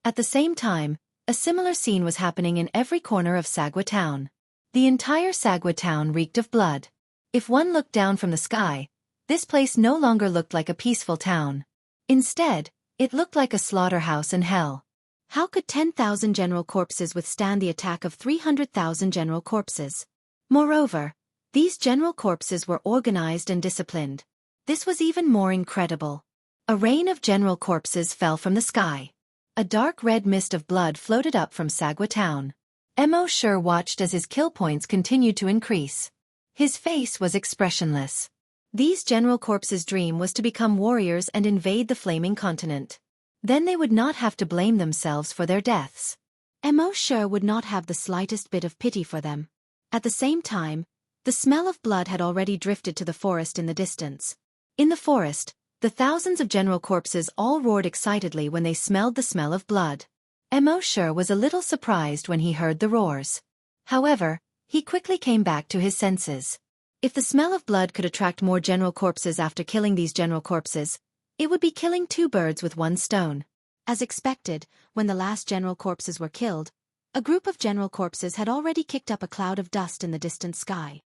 At the same time, a similar scene was happening in every corner of Saga town. The entire Saga town reeked of blood. If one looked down from the sky, this place no longer looked like a peaceful town. Instead, it looked like a slaughterhouse in hell. How could 10,000 general corpses withstand the attack of 300,000 general corpses? Moreover, these general corpses were organized and disciplined. This was even more incredible. A rain of general corpses fell from the sky. A dark red mist of blood floated up from Saga town. Mo Shi watched as his kill points continued to increase. His face was expressionless. These general corpses' dream was to become warriors and invade the flaming continent. Then they would not have to blame themselves for their deaths. Mo Shi would not have the slightest bit of pity for them. At the same time, the smell of blood had already drifted to the forest in the distance. In the forest, the thousands of general corpses all roared excitedly when they smelled the smell of blood. Mo Shi was a little surprised when he heard the roars. However, he quickly came back to his senses. If the smell of blood could attract more general corpses after killing these general corpses, it would be killing two birds with one stone. As expected, when the last general corpses were killed, a group of general corpses had already kicked up a cloud of dust in the distant sky.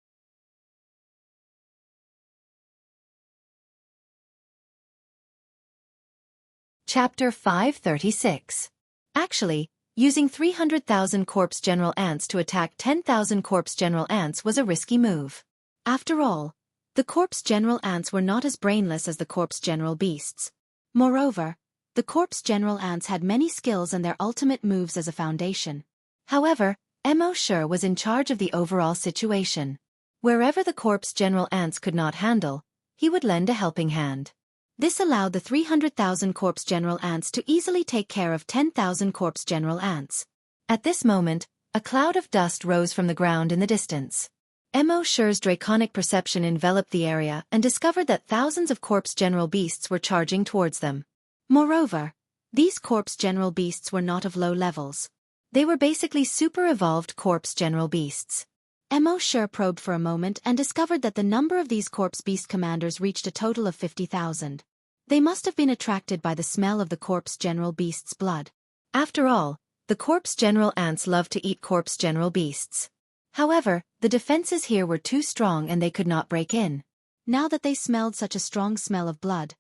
Chapter 536. Actually, using 300,000 corpse general ants to attack 10,000 corpse general ants was a risky move. After all, the corpse general ants were not as brainless as the corpse general beasts. Moreover, the corpse general ants had many skills and their ultimate moves as a foundation. However, Mo Shi was in charge of the overall situation. Wherever the corpse general ants could not handle, he would lend a helping hand. This allowed the 300,000 corpse general ants to easily take care of 10,000 corpse general ants. At this moment, a cloud of dust rose from the ground in the distance. Mo Shi's draconic perception enveloped the area and discovered that thousands of corpse general beasts were charging towards them. Moreover, these corpse general beasts were not of low levels. They were basically super-evolved corpse general beasts. Mo Shi probed for a moment and discovered that the number of these corpse beast commanders reached a total of 50,000. They must have been attracted by the smell of the corpse general beast's blood. After all, the corpse general ants love to eat corpse general beasts. However, the defenses here were too strong and they could not break in. Now that they smelled such a strong smell of blood,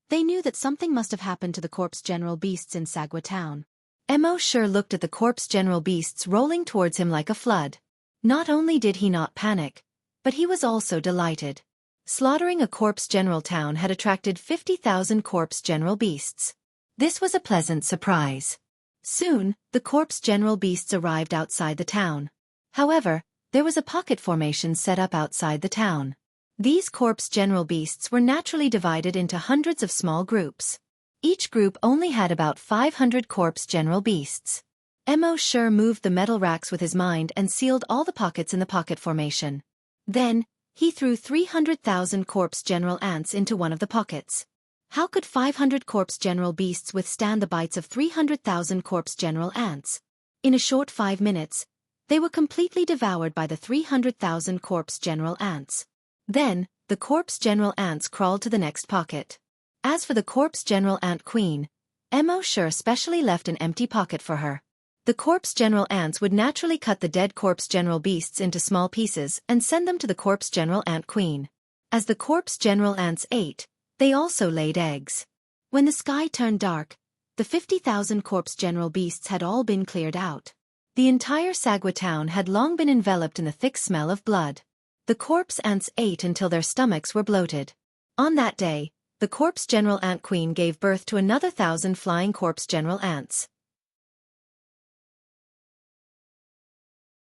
they knew that something must have happened to the corpse general beasts in Saga town. Mo Shi looked at the corpse general beasts rolling towards him like a flood. Not only did he not panic, but he was also delighted. Slaughtering a corpse general town had attracted 50,000 corpse general beasts. This was a pleasant surprise. Soon, the corpse general beasts arrived outside the town. However, there was a pocket formation set up outside the town. These corpse general beasts were naturally divided into hundreds of small groups. Each group only had about 500 corpse general beasts. Mo Shi moved the metal racks with his mind and sealed all the pockets in the pocket formation. Then, he threw 300,000 corpse general ants into one of the pockets. How could 500 corpse general beasts withstand the bites of 300,000 corpse general ants? In a short 5 minutes, they were completely devoured by the 300,000 corpse general ants. Then, the corpse general ants crawled to the next pocket. As for the corpse general ant queen, Mo Shi specially left an empty pocket for her. The corpse general ants would naturally cut the dead corpse general beasts into small pieces and send them to the corpse general ant queen. As the corpse general ants ate, they also laid eggs. When the sky turned dark, the 50,000 corpse general beasts had all been cleared out. The entire Saga town had long been enveloped in the thick smell of blood. The corpse ants ate until their stomachs were bloated. On that day, the corpse general ant queen gave birth to another 1,000 flying corpse general ants.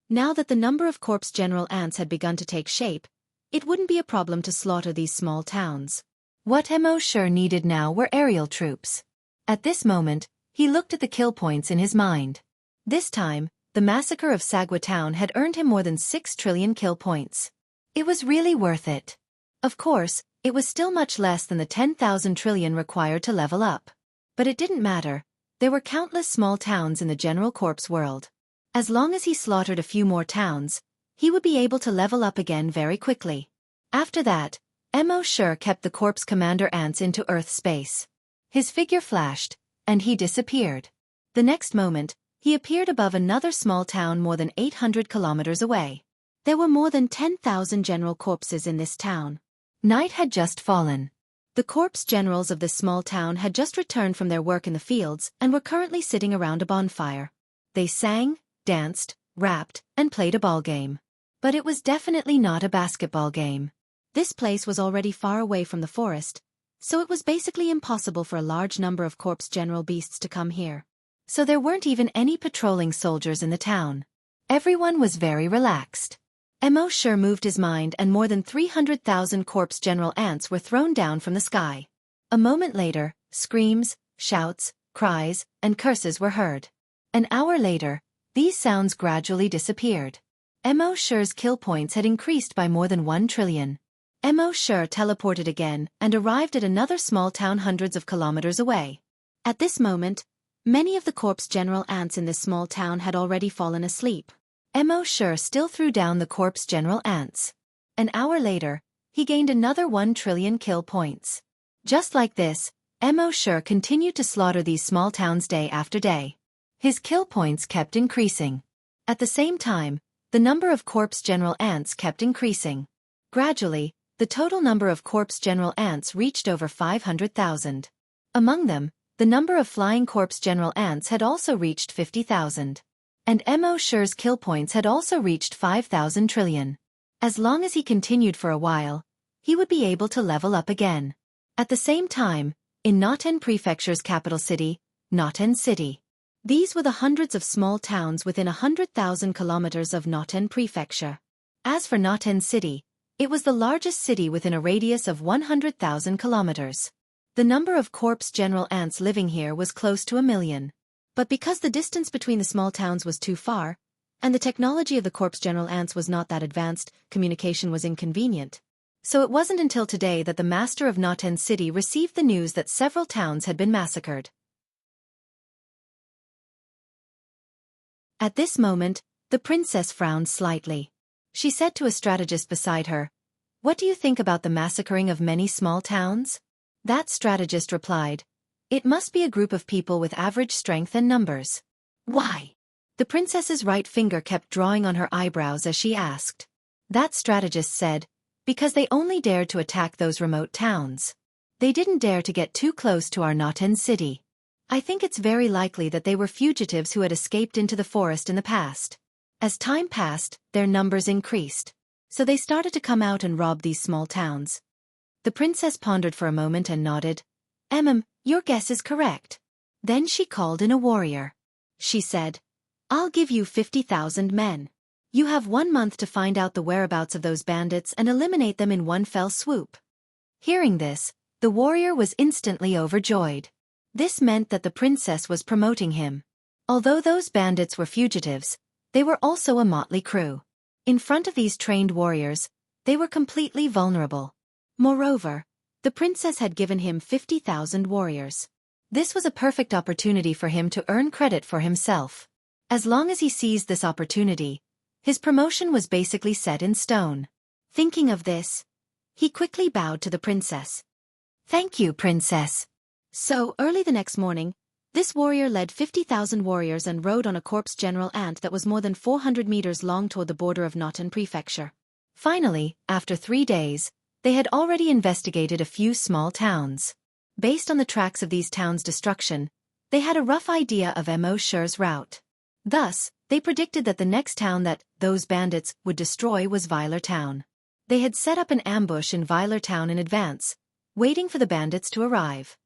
Now that the number of corpse general ants had begun to take shape, it wouldn't be a problem to slaughter these small towns. What Mo Shi needed now were aerial troops. At this moment, he looked at the kill points in his mind. This time, the massacre of Saga town had earned him more than 6 trillion kill points. It was really worth it. Of course, it was still much less than the 10,000 trillion required to level up. But it didn't matter. There were countless small towns in the general corpse world. As long as he slaughtered a few more towns, he would be able to level up again very quickly. After that, Mo Shi kept the corpse commander ants into Earth space. His figure flashed, and he disappeared. The next moment, he appeared above another small town more than 800 kilometers away. There were more than 10,000 general corpses in this town. Night had just fallen. The corpse generals of this small town had just returned from their work in the fields and were currently sitting around a bonfire. They sang, danced, rapped, and played a ball game. But it was definitely not a basketball game. This place was already far away from the forest, so it was basically impossible for a large number of corpse general beasts to come here. So there weren't even any patrolling soldiers in the town. Everyone was very relaxed. Mo Shi moved his mind and more than 300,000 corpse general ants were thrown down from the sky. A moment later, screams, shouts, cries, and curses were heard. An hour later, these sounds gradually disappeared. Mo Shi's kill points had increased by more than 1 trillion. Mo Shi teleported again and arrived at another small town hundreds of kilometers away. At this moment, many of the corpse general ants in this small town had already fallen asleep. Mo Shi still threw down the corpse general ants. An hour later, he gained another 1 trillion kill points. Just like this, Mo Shi continued to slaughter these small towns day after day. His kill points kept increasing. At the same time, the number of corpse general ants kept increasing. Gradually, the total number of corpse general ants reached over 500,000. Among them, the number of flying corpse general ants had also reached 50,000. And Mo Shi's kill points had also reached 5,000 trillion. As long as he continued for a while, he would be able to level up again. At the same time, in Naten Prefecture's capital city, Naten City. These were the hundreds of small towns within 100,000 kilometers of Naten Prefecture. As for Naten City, it was the largest city within a radius of 100,000 kilometers. The number of corpse general ants living here was close to 1 million. But because the distance between the small towns was too far, and the technology of the corpse general ants was not that advanced, communication was inconvenient. So it wasn't until today that the master of Naten City received the news that several towns had been massacred. At this moment, the princess frowned slightly. She said to a strategist beside her, "What do you think about the massacring of many small towns?" That strategist replied, "It must be a group of people with average strength and numbers." "Why?" The princess's right finger kept drawing on her eyebrows as she asked. That strategist said, "Because they only dared to attack those remote towns. They didn't dare to get too close to our Naten city. I think it's very likely that they were fugitives who had escaped into the forest in the past. As time passed, their numbers increased. So they started to come out and rob these small towns." The princess pondered for a moment and nodded. Your guess is correct." Then she called in a warrior. She said, "I'll give you 50,000 men. You have 1 month to find out the whereabouts of those bandits and eliminate them in one fell swoop." Hearing this, the warrior was instantly overjoyed. This meant that the princess was promoting him. Although those bandits were fugitives, they were also a motley crew. In front of these trained warriors, they were completely vulnerable. Moreover, the princess had given him 50,000 warriors. This was a perfect opportunity for him to earn credit for himself. As long as he seized this opportunity, his promotion was basically set in stone. Thinking of this, he quickly bowed to the princess. "Thank you, princess." So, early the next morning, this warrior led 50,000 warriors and rode on a corpse general ant that was more than 400 meters long toward the border of Naten Prefecture. Finally, after 3 days, they had already investigated a few small towns. Based on the tracks of these towns' destruction, they had a rough idea of Mo Shi's route. Thus, they predicted that the next town that those bandits would destroy was Veiler Town. They had set up an ambush in Veiler Town in advance, waiting for the bandits to arrive.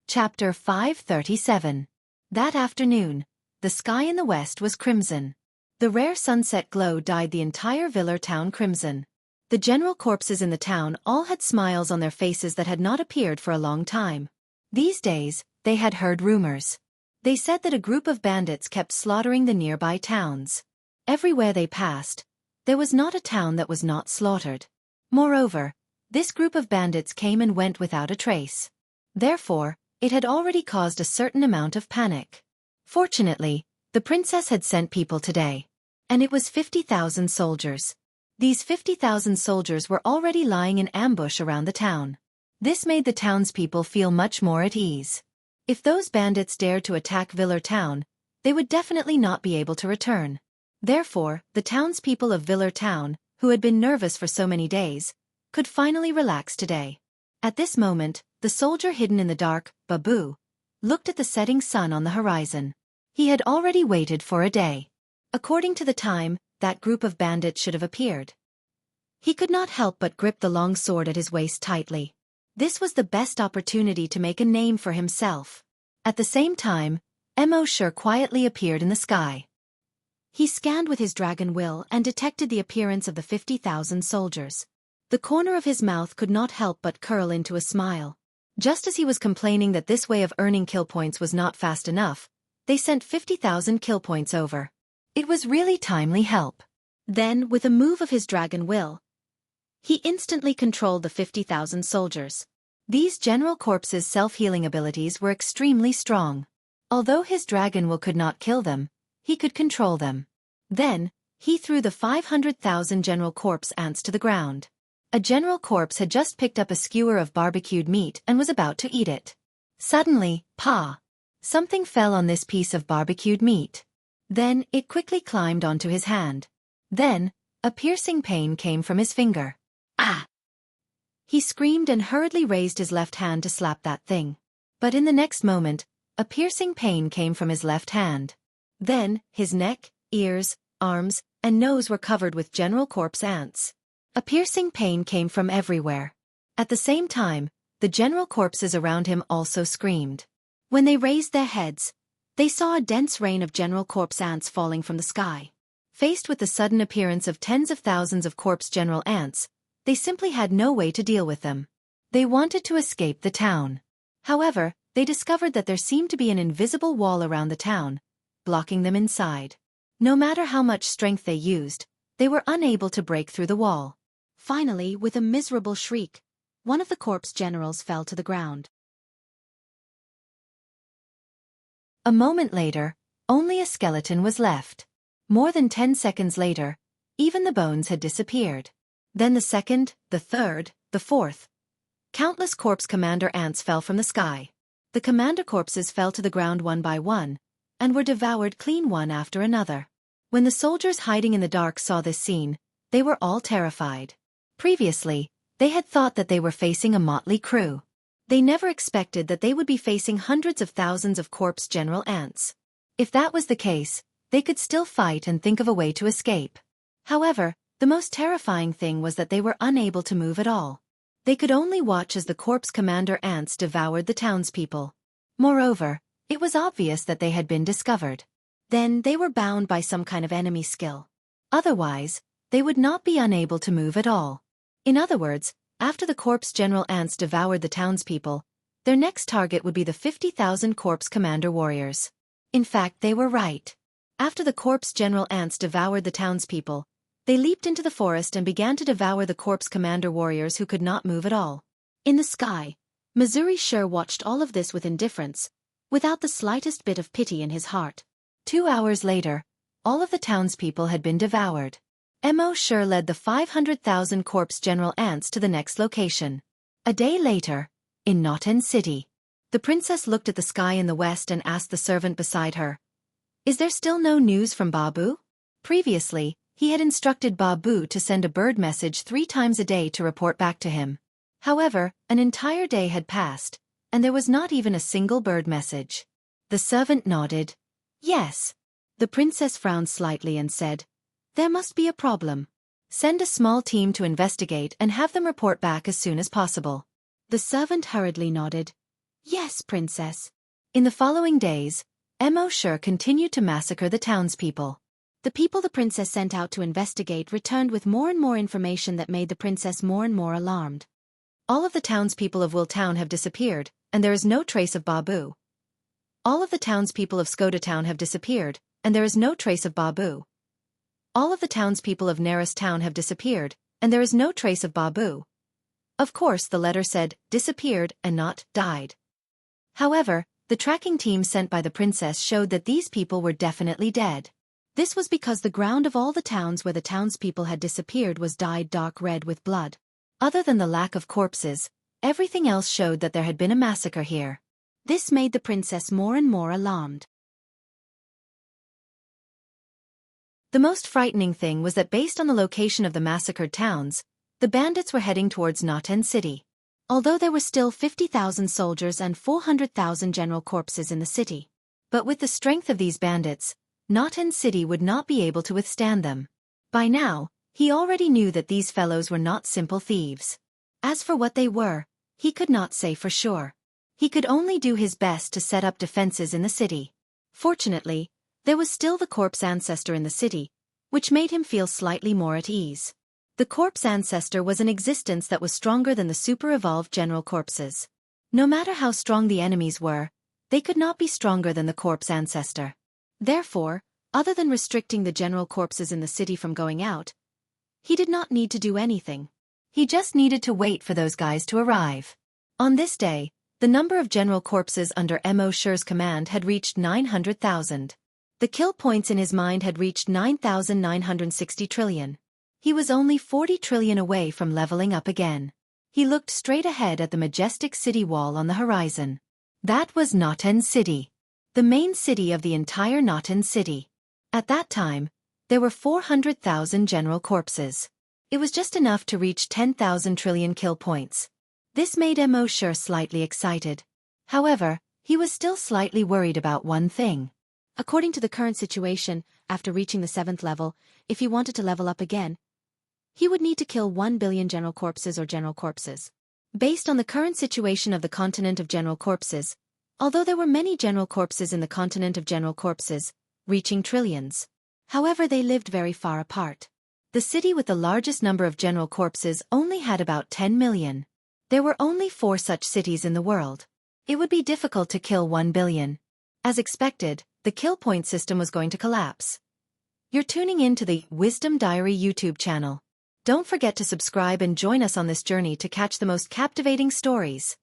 Chapter 537. That afternoon, the sky in the west was crimson. The rare sunset glow dyed the entire Veiler Town crimson. The general corpses in the town all had smiles on their faces that had not appeared for a long time. These days, they had heard rumors. They said that a group of bandits kept slaughtering the nearby towns. Everywhere they passed, there was not a town that was not slaughtered. Moreover, this group of bandits came and went without a trace. Therefore, it had already caused a certain amount of panic. Fortunately, the princess had sent people today. And it was 50,000 soldiers. These 50,000 soldiers were already lying in ambush around the town. This made the townspeople feel much more at ease. If those bandits dared to attack Villor town, they would definitely not be able to return. Therefore, the townspeople of Villor town, who had been nervous for so many days, could finally relax today. At this moment, the soldier hidden in the dark, Babu, looked at the setting sun on the horizon. He had already waited for a day. According to the time, that group of bandits should have appeared. He could not help but grip the long sword at his waist tightly. This was the best opportunity to make a name for himself. At the same time, Mo Shi quietly appeared in the sky. He scanned with his dragon will and detected the appearance of the 50,000 soldiers. The corner of his mouth could not help but curl into a smile. Just as he was complaining that this way of earning kill points was not fast enough, they sent 50,000 kill points over. It was really timely help. Then, with a move of his dragon will, he instantly controlled the 50,000 soldiers. These General Corps's self-healing abilities were extremely strong. Although his dragon will could not kill them, he could control them. Then, he threw the 500,000 General Corpse ants to the ground. A General Corpse had just picked up a skewer of barbecued meat and was about to eat it. Suddenly, something fell on this piece of barbecued meat. Then, it quickly climbed onto his hand. Then, a piercing pain came from his finger. Ah! He screamed and hurriedly raised his left hand to slap that thing. But in the next moment, a piercing pain came from his left hand. Then, his neck, ears, arms, and nose were covered with General Corpse ants. A piercing pain came from everywhere. At the same time, the General Corpses around him also screamed. When they raised their heads, they saw a dense rain of General Corpse ants falling from the sky. Faced with the sudden appearance of tens of thousands of Corpse General ants, they simply had no way to deal with them. They wanted to escape the town. However, they discovered that there seemed to be an invisible wall around the town, blocking them inside. No matter how much strength they used, they were unable to break through the wall. Finally, with a miserable shriek, one of the Corpse Generals fell to the ground. A moment later, only a skeleton was left. More than 10 seconds later, even the bones had disappeared. Then the second, the third, the fourth. Countless Corpse Commander ants fell from the sky. The Commander Corpses fell to the ground one by one, and were devoured clean one after another. When the soldiers hiding in the dark saw this scene, they were all terrified. Previously, they had thought that they were facing a motley crew. They never expected that they would be facing hundreds of thousands of Corpse General ants. If that was the case, they could still fight and think of a way to escape. However, the most terrifying thing was that they were unable to move at all. They could only watch as the Corpse Commander ants devoured the townspeople. Moreover, it was obvious that they had been discovered. Then they were bound by some kind of enemy skill. Otherwise, they would not be unable to move at all. In other words, after the Corpse General ants devoured the townspeople, their next target would be the 50,000 Corpse Commander warriors. In fact, they were right. After the Corpse General ants devoured the townspeople, they leaped into the forest and began to devour the Corpse Commander warriors who could not move at all. In the sky, Missouri Sure watched all of this with indifference, without the slightest bit of pity in his heart. 2 hours later, all of the townspeople had been devoured. Mo Shi led the 500,000 Corpse General ants to the next location. A day later, in Noten City, the princess looked at the sky in the west and asked the servant beside her, "Is there still no news from Babu?" Previously, he had instructed Babu to send a bird message 3 times a day to report back to him. However, an entire day had passed, and there was not even a single bird message. The servant nodded. Yes. The princess frowned slightly and said, "There must be a problem. Send a small team to investigate and have them report back as soon as possible." The servant hurriedly nodded. "Yes, princess." In the following days, Mo Shi continued to massacre the townspeople. The people the princess sent out to investigate returned with more and more information that made the princess more and more alarmed. All of the townspeople of Will Town have disappeared, and there is no trace of Babu. All of the townspeople of Skoda town have disappeared, and there is no trace of Babu. All of the townspeople of Naris town have disappeared, and there is no trace of Babu. Of course, the letter said, disappeared, and not, died. However, the tracking team sent by the princess showed that these people were definitely dead. This was because the ground of all the towns where the townspeople had disappeared was dyed dark red with blood. Other than the lack of corpses, everything else showed that there had been a massacre here. This made the princess more and more alarmed. The most frightening thing was that based on the location of the massacred towns, the bandits were heading towards Naten City. Although there were still 50,000 soldiers and 400,000 general corpses in the city. But with the strength of these bandits, Naten City would not be able to withstand them. By now, he already knew that these fellows were not simple thieves. As for what they were, he could not say for sure. He could only do his best to set up defenses in the city. Fortunately, there was still the corpse ancestor in the city, which made him feel slightly more at ease. The corpse ancestor was an existence that was stronger than the super-evolved general corpses. No matter how strong the enemies were, they could not be stronger than the corpse ancestor. Therefore, other than restricting the general corpses in the city from going out, he did not need to do anything. He just needed to wait for those guys to arrive. On this day, the number of general corpses under Mo Shi's command had reached 900,000. The kill points in his mind had reached 9,960 trillion. He was only 40 trillion away from leveling up again. He looked straight ahead at the majestic city wall on the horizon. That was Naten City. The main city of the entire Naten City. At that time, there were 400,000 general corpses. It was just enough to reach 10,000 trillion kill points. This made Mo Shi slightly excited. However, he was still slightly worried about one thing. According to the current situation, after reaching the 7th level, if he wanted to level up again, he would need to kill 1 billion general corpses or general corpses. Based on the current situation of the continent of general corpses, although there were many general corpses in the continent of general corpses, reaching trillions. However, they lived very far apart. The city with the largest number of general corpses only had about 10 million. There were only 4 such cities in the world. It would be difficult to kill 1 billion. As expected, the kill point system was going to collapse. You're tuning in to the Wisdom Diary YouTube channel. Don't forget to subscribe and join us on this journey to catch the most captivating stories.